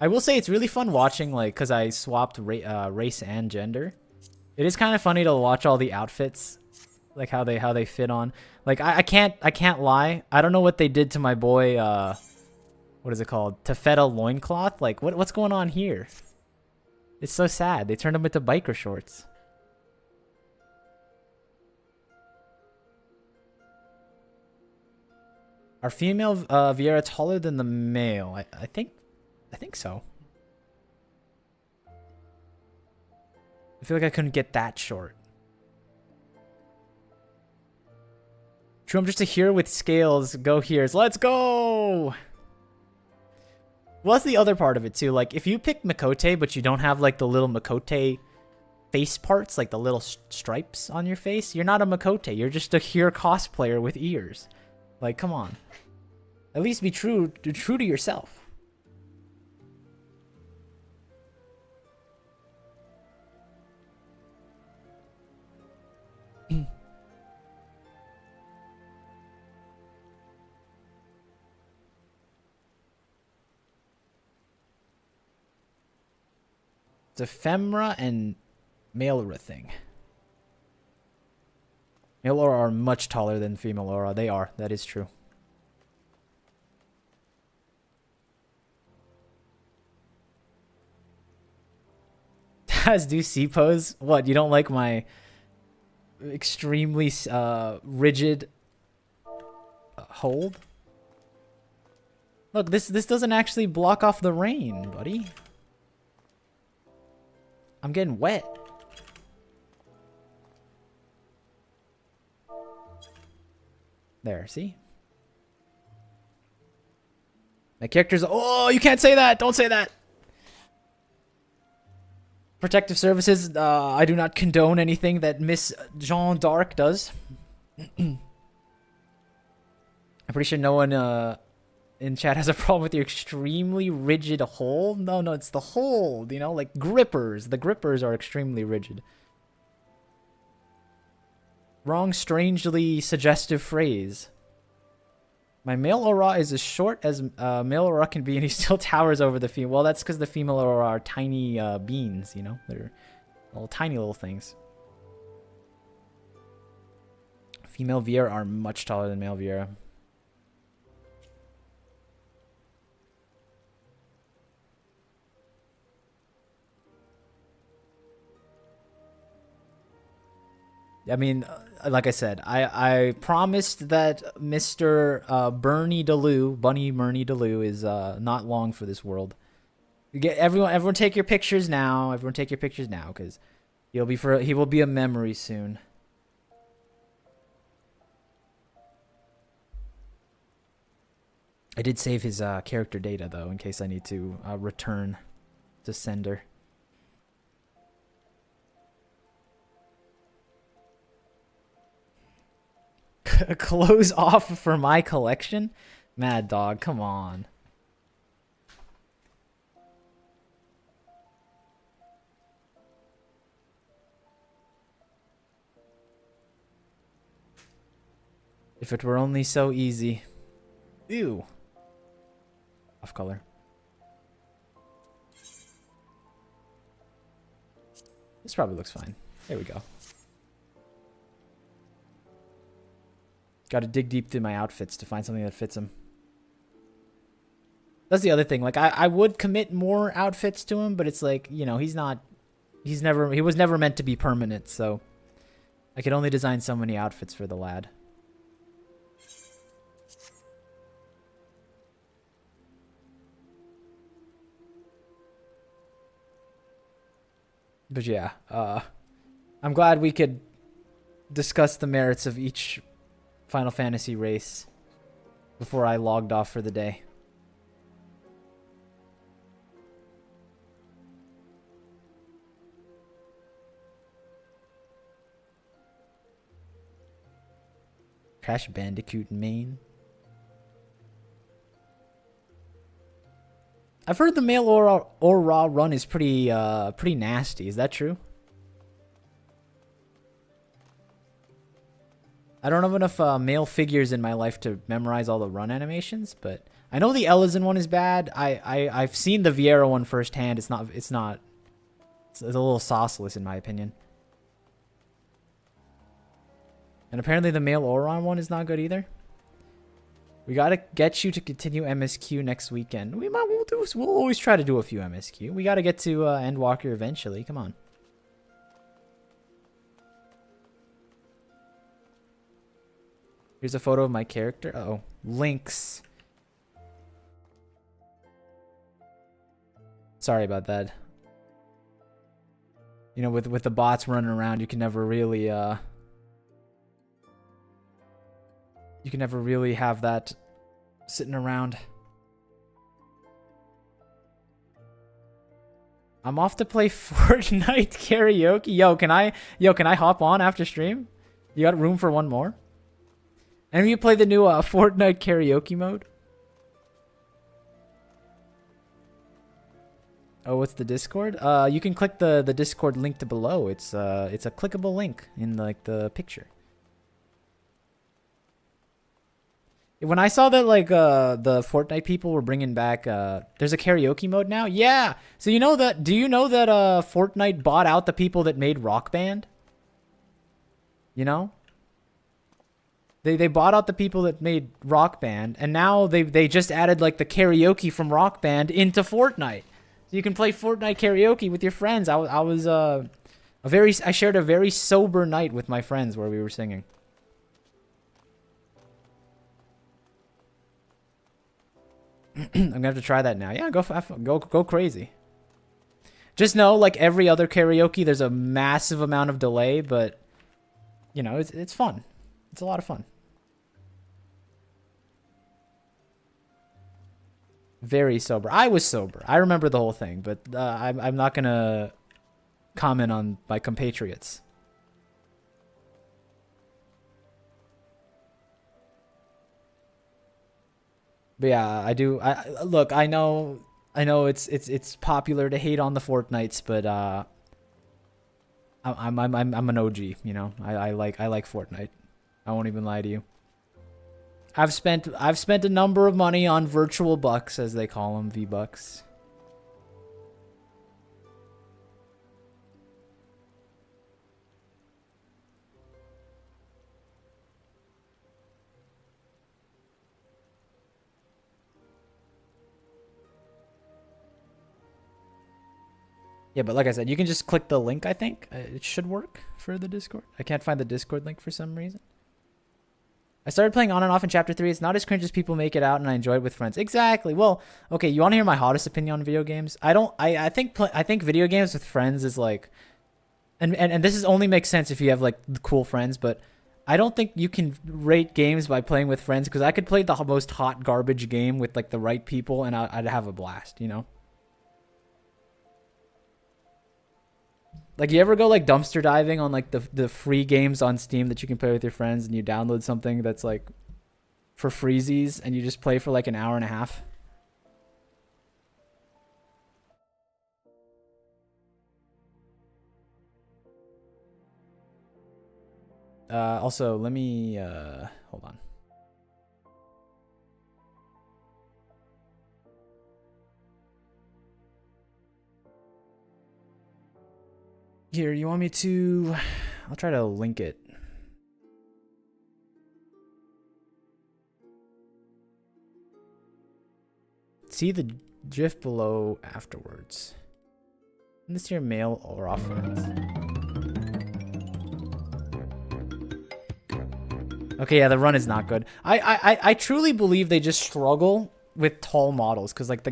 I will say it's really fun watching, like, because I swapped race and gender. It is kind of funny to watch all the outfits, like how they fit on. Like I can't lie. I don't know what they did to my boy. What is it called? Taffeta loincloth. Like what's going on here? It's so sad. They turned him into biker shorts. Are female Viera taller than the male? I think so. I feel like I couldn't get that short. True, I'm just a hero with scales. Go here's. Let's go! Well, that's the other part of it, too. Like, if you pick Makote, but you don't have, like, the little Makote face parts, like the little stripes on your face, you're not a Makote. You're just a hero cosplayer with ears. Like, come on. At least be true to yourself. It's ephemera and male thing. Male aura are much taller than female aura. They are. That is true. As do C-pose? What, you don't like my extremely rigid hold? Look, this doesn't actually block off the rain, buddy. I'm getting wet. There, see? My character's... Oh, you can't say that! Don't say that! Protective services, I do not condone anything that Miss Jeanne d'Arc does. I'm pretty sure no one in chat has a problem with your extremely rigid hold. No, it's the hold, you know, like grippers. The grippers are extremely rigid. Wrong, strangely suggestive phrase. My male aura is as short as male aura can be, and he still towers over the female. Well, that's because the female aura are tiny beans, you know? They're little tiny little things. Female Viera are much taller than male Viera. I mean, like I said, I promised that Mr. Bunny Murney DeLue is not long for this world. Everyone take your pictures now. Everyone take your pictures now, because he will be a memory soon. I did save his character data though, in case I need to return to sender. Close off for my collection? Mad Dog, come on. If it were only so easy. Ew. Off color. This probably looks fine. There we go. Got to dig deep through my outfits to find something that fits him. That's the other thing. Like, I would commit more outfits to him, but it's like, you know, he was never meant to be permanent, so I could only design so many outfits for the lad. But yeah, I'm glad we could discuss the merits of each Final Fantasy race before I logged off for the day. Crash Bandicoot main. I've heard the male aura run is pretty nasty. Is that true? I don't have enough male figures in my life to memorize all the run animations, but I know the Ellison one is bad. I've seen the Viera one firsthand. It's a little sauceless in my opinion. And apparently the male Auron one is not good either. We gotta get you to continue MSQ next weekend. We'll always try to do a few MSQ. We gotta get to Endwalker eventually. Come on. Here's a photo of my character. Uh-oh. Links. Sorry about that. You know, with the bots running around, you can never really have that sitting around. I'm off to play Fortnite karaoke. Yo, can I hop on after stream? You got room for one more? And you play the new Fortnite karaoke mode? Oh, what's the Discord? You can click the Discord link to below. It's a clickable link in like the picture. When I saw that like the Fortnite people were bringing back there's a karaoke mode now. Yeah. So you know that? Do you know that Fortnite bought out the people that made Rock Band? You know? They bought out the people that made Rock Band, and now they just added like the karaoke from Rock Band into Fortnite. So you can play Fortnite karaoke with your friends. I shared a very sober night with my friends where we were singing. I'm gonna have to try that now. Yeah, go crazy. Just know, like every other karaoke, there's a massive amount of delay, but you know, it's fun. It's a lot of fun. Very sober. I was sober. I remember the whole thing, but I'm not gonna comment on my compatriots. But yeah, I do. Look. I know it's popular to hate on the Fortnites, but I'm an OG. You know, I like Fortnite. I won't even lie to you. I've spent a number of money on virtual bucks, as they call them, V-Bucks. Yeah, but like I said, you can just click the link, I think. It should work for the Discord. I can't find the Discord link for some reason. I started playing on and off in Chapter 3. It's not as cringe as people make it out, and I enjoy it with friends. Exactly. Well, okay, you want to hear my hottest opinion on video games? I think video games with friends is like... And this only makes sense if you have, like, cool friends, but I don't think you can rate games by playing with friends, because I could play the most hot garbage game with, like, the right people, and I'd have a blast, you know? Like, you ever go, like, dumpster diving on, like, the free games on Steam that you can play with your friends, and you download something that's, like, for freezies, and you just play for, like, an hour and a half? Also, let me, hold on. Here, you want me to... I'll try to link it. See the GIF below afterwards. Send this to your mail or off friends. Okay, yeah, the run is not good. I truly believe they just struggle with tall models, because like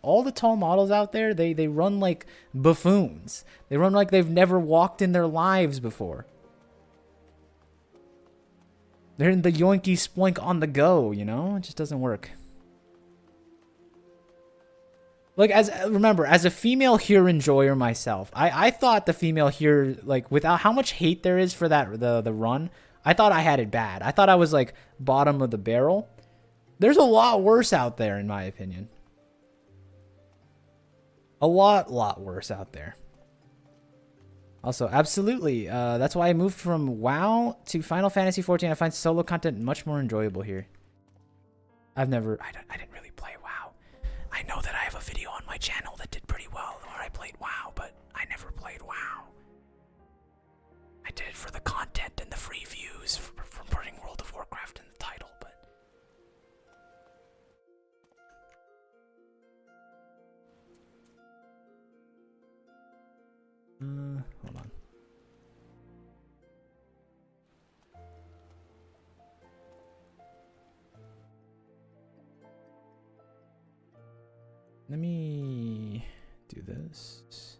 all the tall models out there, they run like buffoons. They run like they've never walked in their lives before. They're in the yoinky sploink on the go, you know? It just doesn't work. Like, remember, as a female here enjoyer myself, I thought the female here, like, without how much hate there is for that the run, I thought I had it bad. I thought I was like bottom of the barrel. There's a lot worse out there, in my opinion. A lot worse out there. Also, absolutely. That's why I moved from WoW to Final Fantasy XIV. I find solo content much more enjoyable here. I didn't really play WoW. I know that I have a video on my channel that did pretty well where I played WoW, but I never played WoW. I did it for the content and the free views from putting World of Warcraft in the title, but... hold on. Let me do this.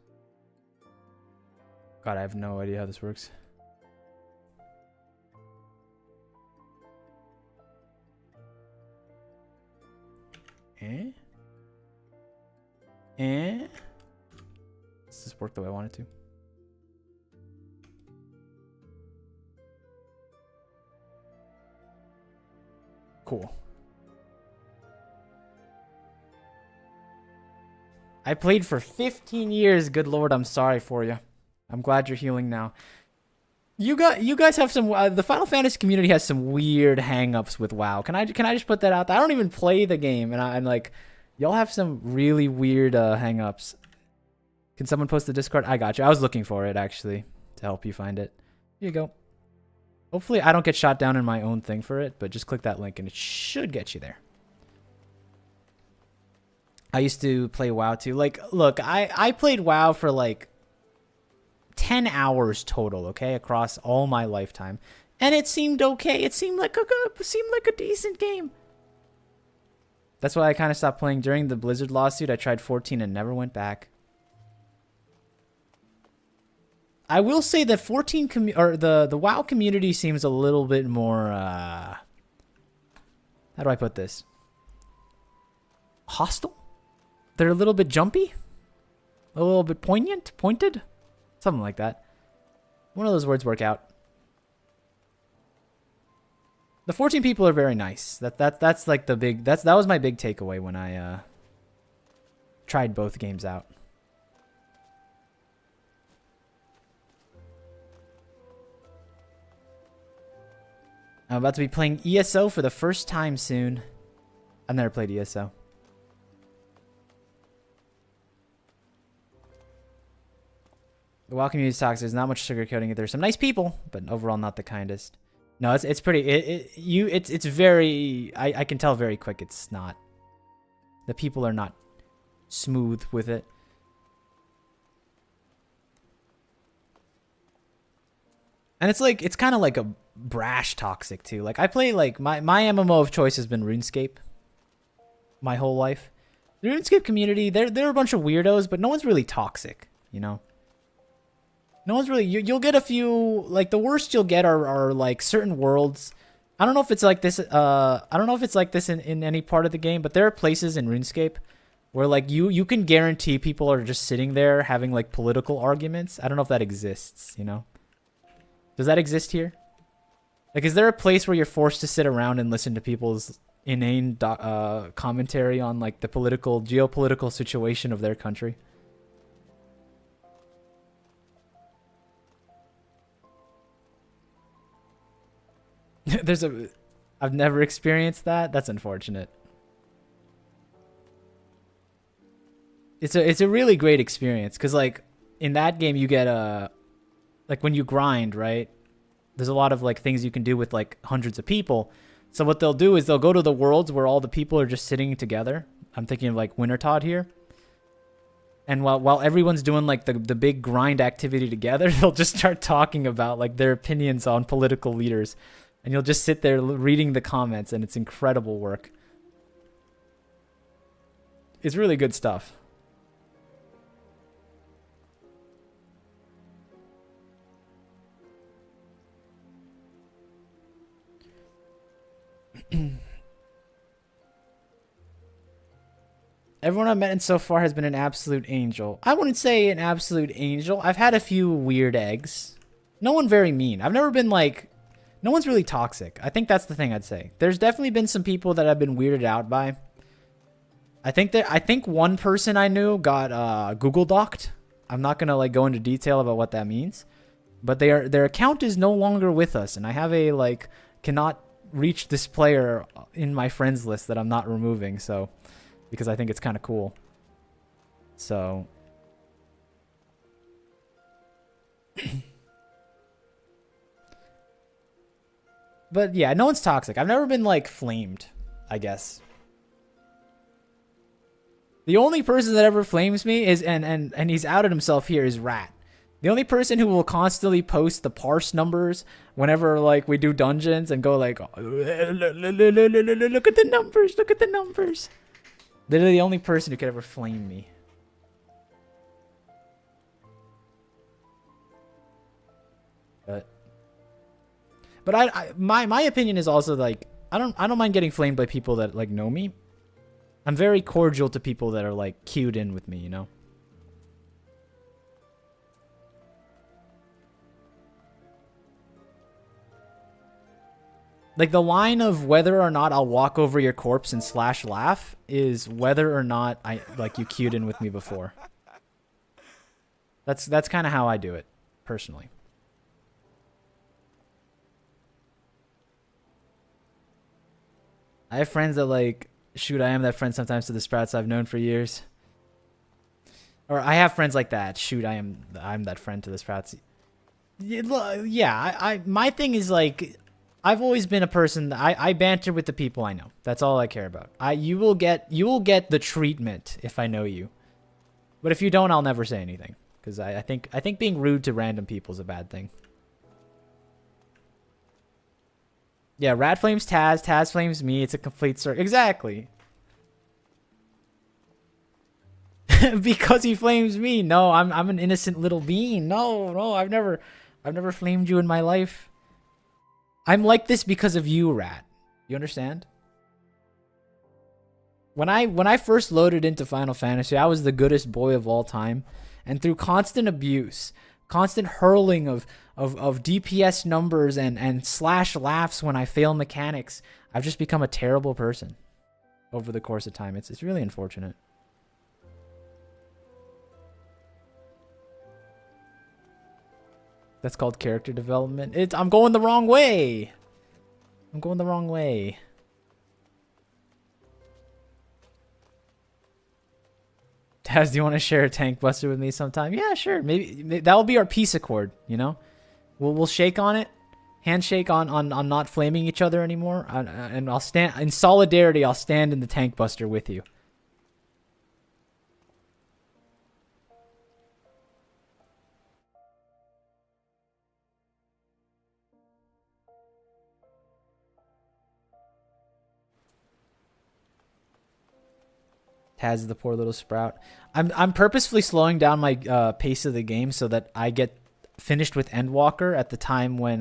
God, I have no idea how this works. Does this work the way I want it to? Cool. I played for 15 years. Good Lord, I'm sorry for you. I'm glad you're healing now. You guys have some. The Final Fantasy community has some weird hang-ups with WoW. Can I just put that out there? I don't even play the game, and I'm like, y'all have some really weird hang-ups. Can someone post the Discord? I got you. I was looking for it actually to help you find it. Here you go. Hopefully, I don't get shot down in my own thing for it, but just click that link and it should get you there. I used to play WoW too. Like, look, I played WoW for like 10 hours total, okay, across all my lifetime, and it seemed okay. It seemed like a decent game. That's why I kind of stopped playing during the Blizzard lawsuit. I tried 14 and never went back. I will say that 14 the WoW community seems a little bit more how do I put this? Hostile? They're a little bit jumpy? A little bit pointed? Something like that. One of those words work out. The 14 people are very nice. That's like the big that was my big takeaway when I tried both games out. I'm about to be playing ESO for the first time soon. I've never played ESO. The WoW community talks. There's not much sugarcoating it. There's some nice people, but overall not the kindest. No, it's pretty. It's very. I can tell very quick. It's not. The people are not smooth with it. And it's like, it's kind of like a brash toxic too. Like I play like my MMO of choice has been RuneScape my whole life. The RuneScape community, they're a bunch of weirdos, but no one's really toxic, you know? No one's really, you'll get a few, like the worst you'll get are like certain worlds. I don't know if it's like this, I don't know if it's like this in any part of the game, but there are places in RuneScape where like you can guarantee people are just sitting there having like political arguments. I don't know if that exists, you know? Does that exist here? Like, is there a place where you're forced to sit around and listen to people's inane commentary on, like, the geopolitical situation of their country? I've never experienced that. That's unfortunate. It's a really great experience, because, like, in that game you get like when you grind, right? There's a lot of like things you can do with like hundreds of people. So what they'll do is they'll go to the worlds where all the people are just sitting together. I'm thinking of like Wintertodt here. And while everyone's doing like the big grind activity together, they'll just start talking about like their opinions on political leaders. And you'll just sit there reading the comments, and it's incredible work. It's really good stuff. Everyone I've met in so far has been an absolute angel. I wouldn't say an absolute angel. I've had a few weird eggs. No one very mean. I've never been like... No one's really toxic. I think that's the thing I'd say. There's definitely been some people that I've been weirded out by. I think one person I knew got Google Doc'd. I'm not gonna like go into detail about what that means. But their account is no longer with us, and I have a like cannot reach this player in my friends list that I'm not removing, so because I think it's kind of cool. So but yeah, no one's toxic. I've never been like flamed, I guess. The only person that ever flames me is and he's outed himself here is Rat. The only person who will constantly post the parse numbers whenever like we do dungeons and go like, look at the numbers, look at the numbers. They're the only person who could ever flame me. But my opinion is also like I don't mind getting flamed by people that like know me. I'm very cordial to people that are like queued in with me, you know. Like the line of whether or not I'll walk over your corpse and slash laugh is whether or not I like you queued in with me before. That's kind of how I do it personally. I have friends that like, shoot, I am that friend sometimes to the sprouts I've known for years. Or I have friends like that. Shoot, I'm that friend to the sprouts. Yeah, my thing is like, I've always been a person that I banter with the people I know. That's all I care about. You will get the treatment if I know you. But if you don't, I'll never say anything. Because I think being rude to random people is a bad thing. Yeah, Rat flames Taz, Taz flames me. It's a complete circle. Exactly. Because he flames me. No, I'm an innocent little bean. No, I've never flamed you in my life. I'm like this because of you, Rat. You understand? When I first loaded into Final Fantasy, I was the goodest boy of all time, and through constant abuse, constant hurling of DPS numbers and slash laughs when I fail mechanics, I've just become a terrible person over the course of time. It's really unfortunate. That's called character development. I'm going the wrong way. I'm going the wrong way. Taz, do you want to share a tank buster with me sometime? Yeah, sure. Maybe that'll be our peace accord, you know? We'll shake on it. Handshake on not flaming each other anymore. And I'll stand in solidarity. I'll stand in the tank buster with you. Taz, the poor little sprout. I'm purposefully slowing down my pace of the game so that I get finished with Endwalker at the time when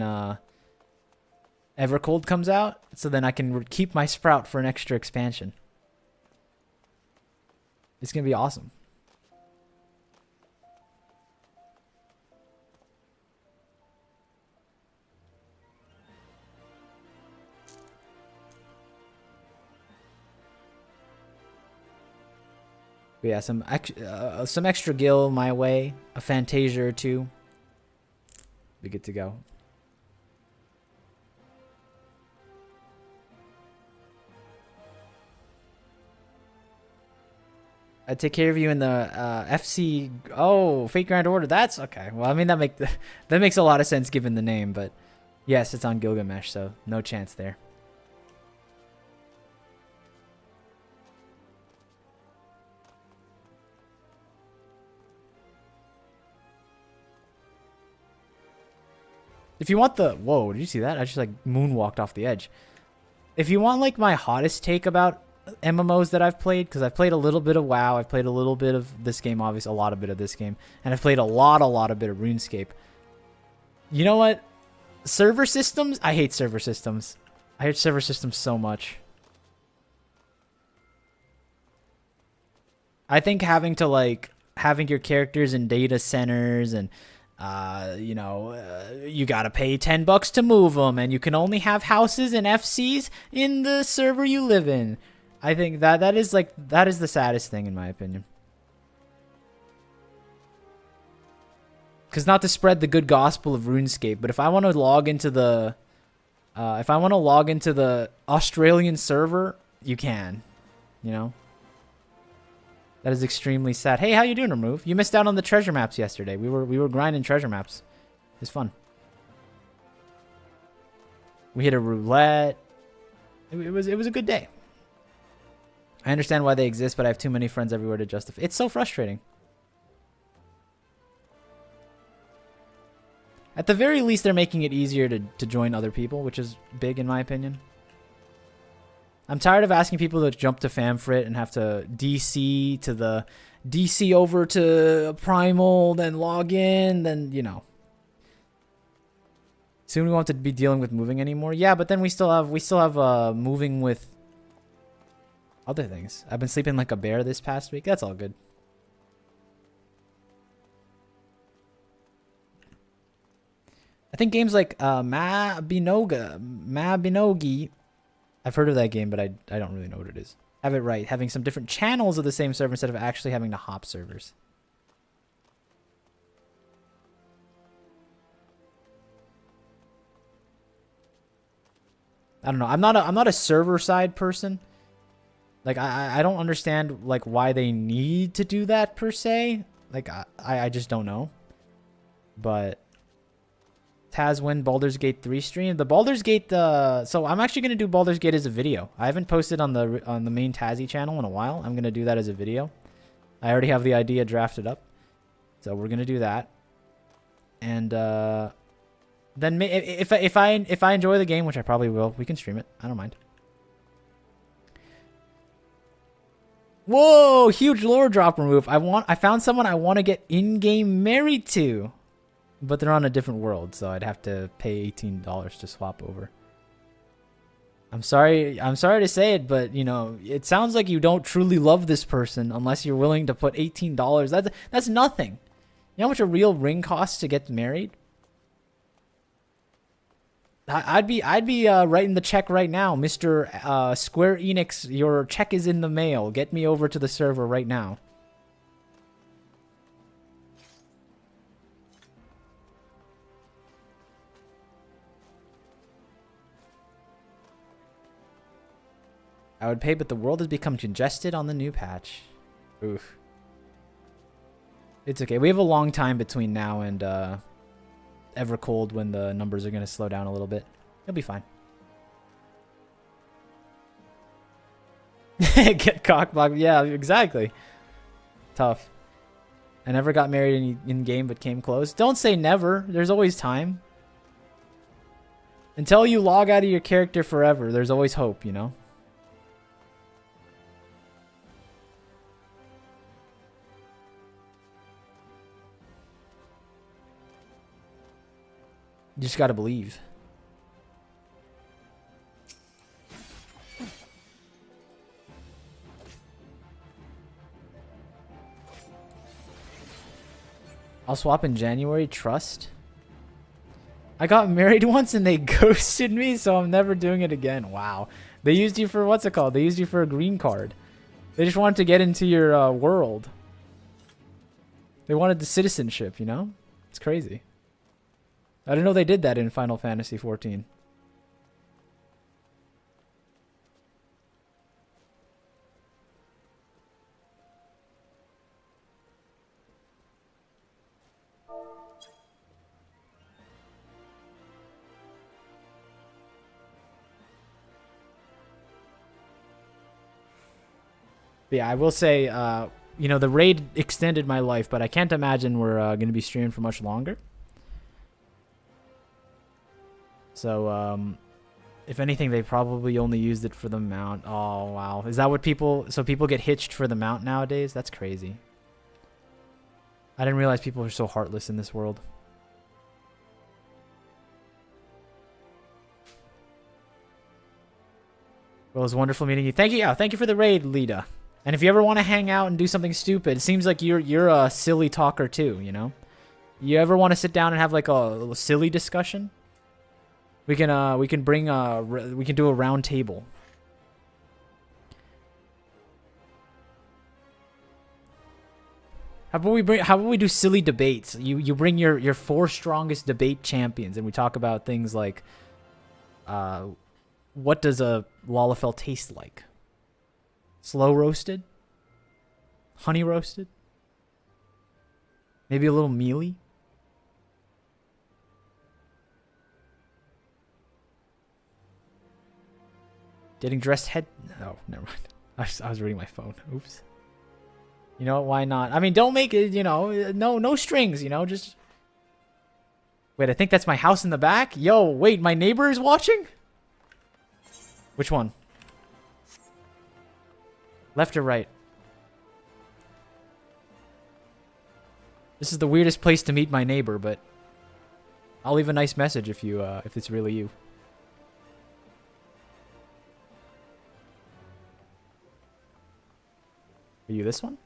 Evercold comes out, so then I can keep my sprout for an extra expansion. It's gonna be awesome. But yeah, some extra gil my way, a Fantasia or two. Be good to go. I'd take care of you in the FC. Oh, Fate Grand Order. That's okay. Well, I mean that makes a lot of sense given the name, but yes, it's on Gilgamesh, so no chance there. If you want the... Whoa, did you see that? I just like moonwalked off the edge. If you want like my hottest take about MMOs that I've played, because I've played a little bit of WoW, I've played a little bit of this game, obviously a lot of bit of this game, and I've played a lot of bit of RuneScape. You know what? Server systems? I hate server systems. I hate server systems so much. I think having your characters in data centers and you gotta pay $10 to move them, and you can only have houses and FCs in the server you live in. I think that is the saddest thing in my opinion. Because not to spread the good gospel of RuneScape, but if I want to log into the Australian server, you can, you know. That is extremely sad. Hey, how you doing, Remove? You missed out on the treasure maps yesterday. We were grinding treasure maps. It was fun. We hit a roulette. It was a good day. I understand why they exist, but I have too many friends everywhere to justify. It's so frustrating. At the very least, they're making it easier to join other people, which is big in my opinion. I'm tired of asking people to jump to Famfrit and have to DC over to Primal, then log in, then, you know. Soon we won't have to be dealing with moving anymore. Yeah, but then we still have moving with other things. I've been sleeping like a bear this past week. That's all good. I think games like Mabinogi, I've heard of that game, but I don't really know what it is. Have it right. Having some different channels of the same server instead of actually having to hop servers. I don't know. I'm not a server side person. Like I don't understand like why they need to do that per se. Like I just don't know. But Taz win Baldur's Gate 3 stream. The Baldur's Gate so I'm actually gonna do Baldur's Gate as a video. I haven't posted on the main Tazzy channel in a while. I'm gonna do that as a video. I already have the idea drafted up. So we're gonna do that. And then if I enjoy the game, which I probably will, we can stream it. I don't mind. Whoa, huge lore drop remove. I found someone I want to get in-game married to. But they're on a different world, so I'd have to pay $18 to swap over. I'm sorry to say it, but you know, it sounds like you don't truly love this person unless you're willing to put $18. That's nothing. You know how much a real ring costs to get married? I'd be writing the check right now, Mr. Square Enix. Your check is in the mail. Get me over to the server right now. I would pay, but the world has become congested on the new patch. Oof. It's okay. We have a long time between now and Evercold when the numbers are going to slow down a little bit. It'll be fine. Get cockblocked. Yeah, exactly. Tough. I never got married in game but came close. Don't say never. There's always time. Until you log out of your character forever, there's always hope, you know? You just gotta believe. I'll swap in January. Trust. I got married once and they ghosted me, so I'm never doing it again. Wow. They used you for, what's it called? They used you for a green card. They just wanted to get into your world. They wanted the citizenship, you know? It's crazy. I didn't know they did that in Final Fantasy XIV. But yeah, I will say, you know, the raid extended my life, but I can't imagine we're going to be streaming for much longer. So, if anything, they probably only used it for the mount. Oh, wow. Is that what people... So people get hitched for the mount nowadays? That's crazy. I didn't realize people are so heartless in this world. Well, it was wonderful meeting you. Thank you. Yeah, thank you for the raid, Lita. And if you ever want to hang out and do something stupid, it seems like you're a silly talker too, you know? You ever want to sit down and have like a silly discussion? We can do a round table. How about we do silly debates? You bring your 4 strongest debate champions and we talk about things like what does a Lalafell taste like? Slow roasted? Honey roasted? Maybe a little mealy? Getting dressed head... No, never mind. I was reading my phone. Oops. You know what? Why not? I mean, don't make it, you know, no strings, you know, just... Wait, I think that's my house in the back? Yo, wait, my neighbor is watching? Which one? Left or right? This is the weirdest place to meet my neighbor, but... I'll leave a nice message if you, if it's really you. Are you this one?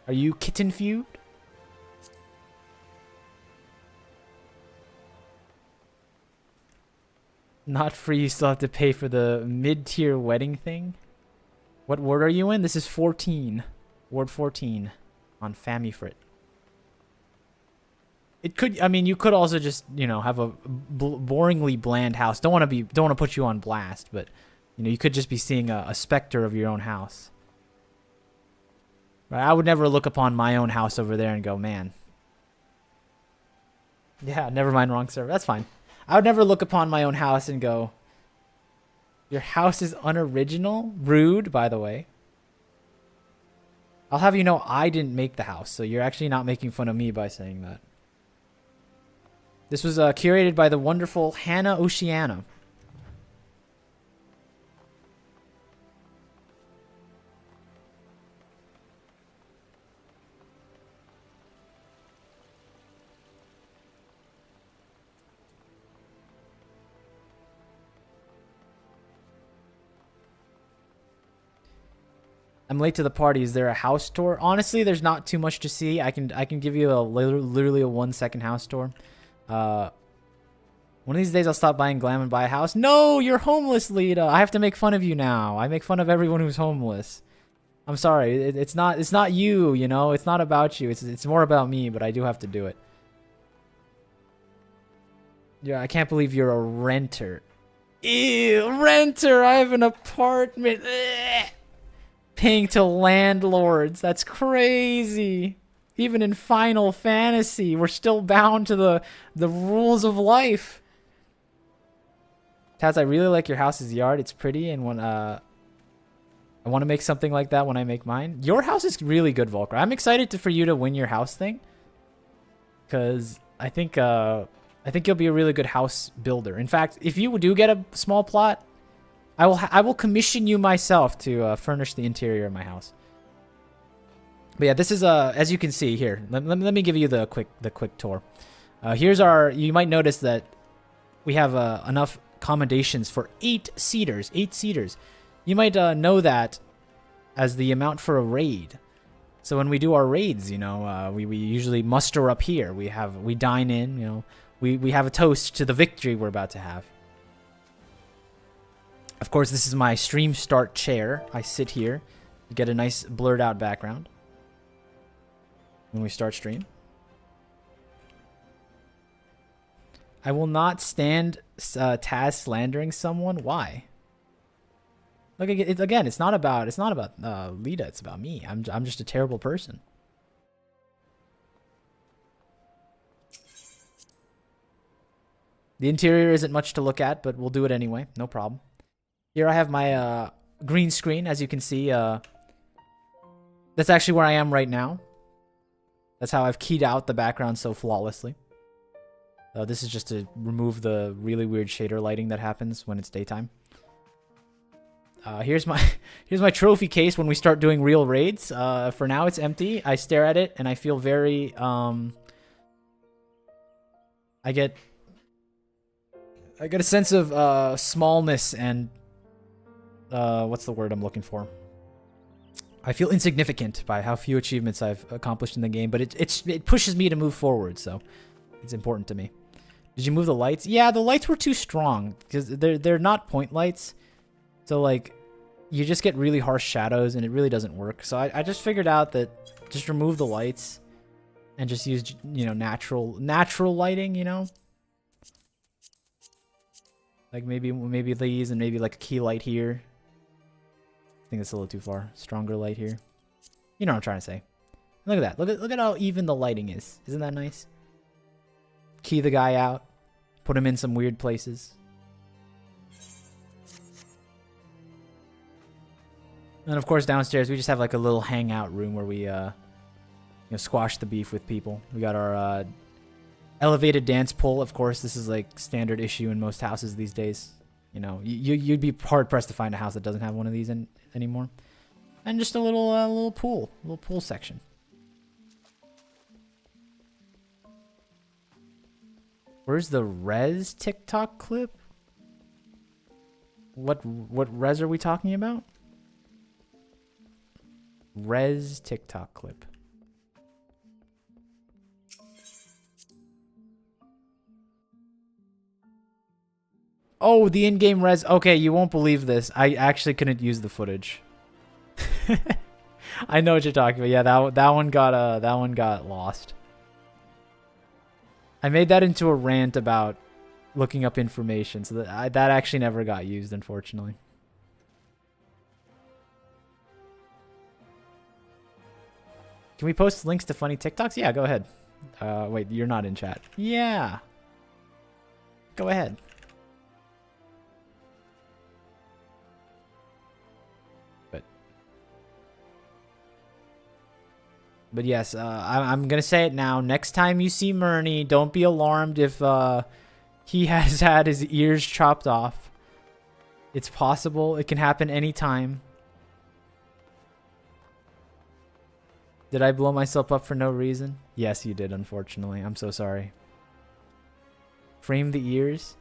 Are you Kitten Feud? Not free, you still have to pay for the mid-tier wedding thing. What ward are you in? This is 14. Ward 14 on Famifrit. It could, I mean, you could also just, you know, have a boringly bland house. Don't want to put you on blast, but, you know, you could just be seeing a specter of your own house. Right? I would never look upon my own house over there and go, man. Yeah, never mind, wrong server. That's fine. I would never look upon my own house and go, your house is unoriginal? Rude, by the way. I'll have you know I didn't make the house, so you're actually not making fun of me by saying that. This was curated by the wonderful Hannah Oceana. I'm late to the party. Is there a house tour? Honestly, there's not too much to see. I can give you literally a 1-second house tour. One of these days I'll stop buying glam and buy a house. No, you're homeless, Lita. I have to make fun of you now. I make fun of everyone who's homeless. I'm sorry. It's not you, you know. It's not about you. It's more about me, but I do have to do it. Yeah, I can't believe you're a renter. Ew, renter. I have an apartment. Ugh. Paying to landlords. That's crazy. Even in Final Fantasy, we're still bound to the rules of life. Taz, I really like your house's yard. It's pretty, and when I want to make something like that when I make mine. Your house is really good, Volker. I'm excited for you to win your house thing, because I think you'll be a really good house builder. In fact, if you do get a small plot, I will commission you myself to furnish the interior of my house. But yeah, this is as you can see here. Let me give you the quick tour. Here's our. You might notice that we have enough accommodations for 8 seaters. 8 seaters. You might know that as the amount for a raid. So when we do our raids, you know, we usually muster up here. We dine in. You know, we have a toast to the victory we're about to have. Of course, this is my stream start chair. I sit here. You get a nice blurred out background when we start stream. I will not stand Taz slandering someone. Why? Look again. It's not about Lita. It's about me. I'm just a terrible person. The interior isn't much to look at, but we'll do it anyway. No problem. Here I have my green screen, as you can see. That's actually where I am right now. That's how I've keyed out the background so flawlessly. This is just to remove the really weird shader lighting that happens when it's daytime. Here's my trophy case when we start doing real raids. For now it's empty. I stare at it and I feel very I get a sense of smallness and what's the word I'm looking for? I feel insignificant by how few achievements I've accomplished in the game, but it pushes me to move forward, so it's important to me. Did you move the lights? Yeah, the lights were too strong because they're not point lights, so like you just get really harsh shadows and it really doesn't work. So I just figured out that just remove the lights and just use, you know, natural lighting, you know. Like maybe these and maybe like a key light here. I think it's a little too far. Stronger light here. You know what I'm trying to say. Look at that. Look at how even the lighting is. Isn't that nice? Key the guy out. Put him in some weird places. And of course downstairs we just have like a little hangout room where we you know, squash the beef with people. We got our elevated dance pole. Of course, this is like standard issue in most houses these days. You know, you'd be hard pressed to find a house that doesn't have one of these anymore. And just a little pool section. Where's the res TikTok clip? What res are we talking about? Res TikTok clip. Oh, the in-game res. Okay, you won't believe this. I actually couldn't use the footage. I know what you're talking about. Yeah, that one got lost. I made that into a rant about looking up information, so that actually never got used, unfortunately. Can we post links to funny TikToks? Yeah, go ahead. Wait, you're not in chat. Yeah. Go ahead. But yes, I'm going to say it now. Next time you see Murney, don't be alarmed if he has had his ears chopped off. It's possible. It can happen anytime. Did I blow myself up for no reason? Yes, you did, unfortunately. I'm so sorry. Frame the ears.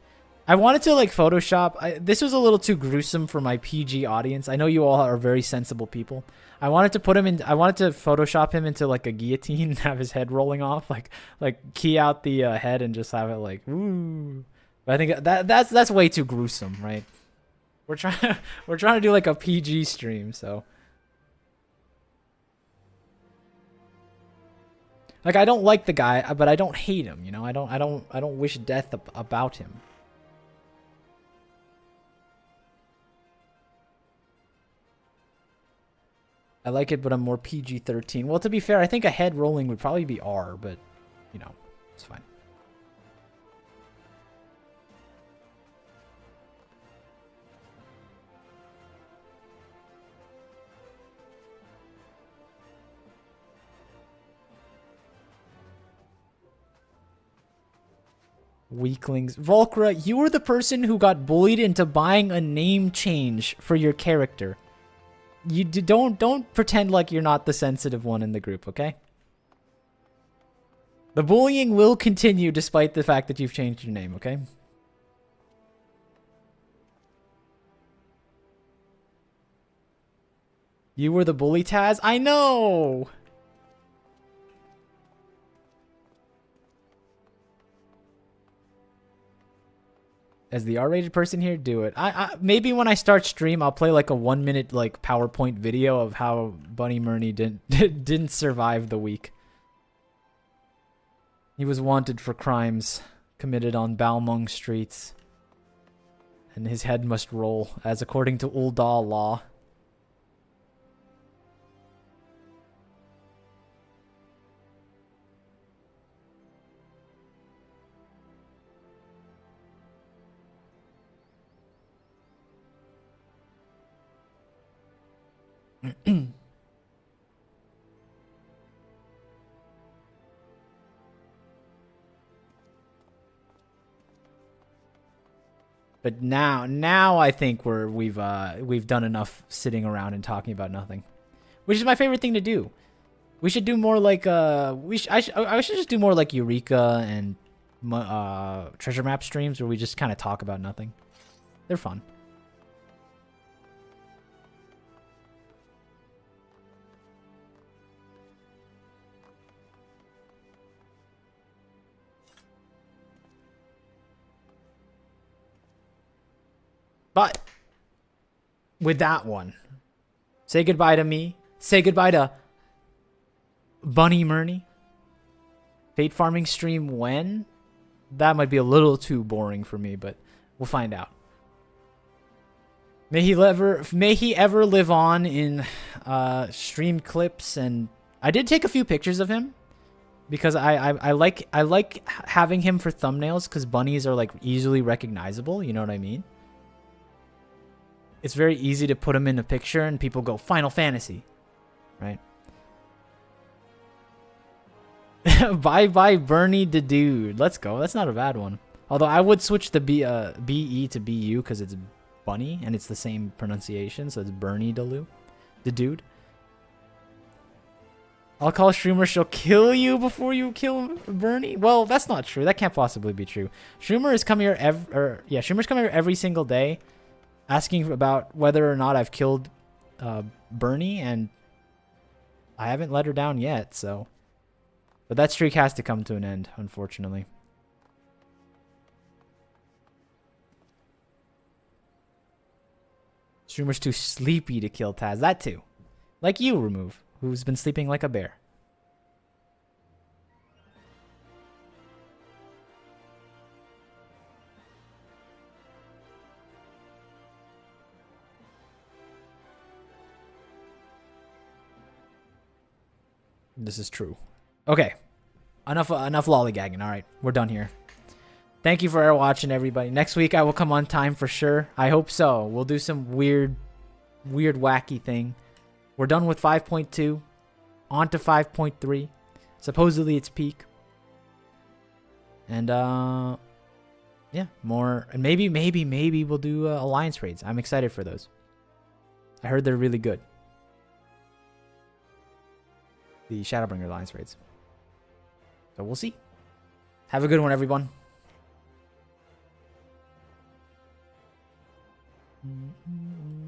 I wanted to like Photoshop. This was a little too gruesome for my PG audience. I know you all are very sensible people. I wanted to put him in. I wanted to Photoshop him into like a guillotine and have his head rolling off, like key out the head and just have it like woo. But I think that's way too gruesome, right? We're trying to do like a PG stream, so. Like I don't like the guy, but I don't hate him. You know, I don't wish death about him. I like it, but I'm more PG-13. Well, to be fair, I think a head rolling would probably be R, but, you know, it's fine. Weaklings. Volkra, you were the person who got bullied into buying a name change for your character. You don't pretend like you're not the sensitive one in the group, okay? The bullying will continue despite the fact that you've changed your name, okay? You were the bully, Taz? I know! As the R-rated person here, do it. I maybe when I start stream, I'll play like a 1 minute like PowerPoint video of how Bunny Murney didn't survive the week. He was wanted for crimes committed on Balmung streets, and his head must roll, as according to Ul'dah law. But now I think we've done enough sitting around and talking about nothing, which is my favorite thing to do. We should do more like I should just do more like Eureka and treasure map streams where we just kind of talk about nothing. They're fun. But with that one, say goodbye to me. Say goodbye to Bunny Murney. Fate farming stream when? That might be a little too boring for me, but we'll find out. May he ever live on in stream clips, and I did take a few pictures of him because I like having him for thumbnails because bunnies are like easily recognizable. You know what I mean? It's very easy to put him in a picture and people go, Final Fantasy, right? Bye Bernie the dude. Let's go. That's not a bad one. Although I would switch the BE to BU because it's bunny and it's the same pronunciation, so it's Bernie the dude. I'll call Shroomer, she'll kill you before you kill Bernie. Well, that's not true. That can't possibly be true. Shroomer's come here every single day, asking about whether or not I've killed Bernie, and I haven't let her down yet, so. But that streak has to come to an end, unfortunately. Streamer's too sleepy to kill Taz. That too. Like you, Remove, who's been sleeping like a bear. This is true. Okay. Enough lollygagging. All right. We're done here. Thank you for watching, everybody. Next week, I will come on time for sure. I hope so. We'll do some weird, wacky thing. We're done with 5.2. On to 5.3. Supposedly, it's peak. And, yeah, more. And maybe we'll do alliance raids. I'm excited for those. I heard they're really good. The Shadowbringer alliance raids. So we'll see. Have a good one, everyone.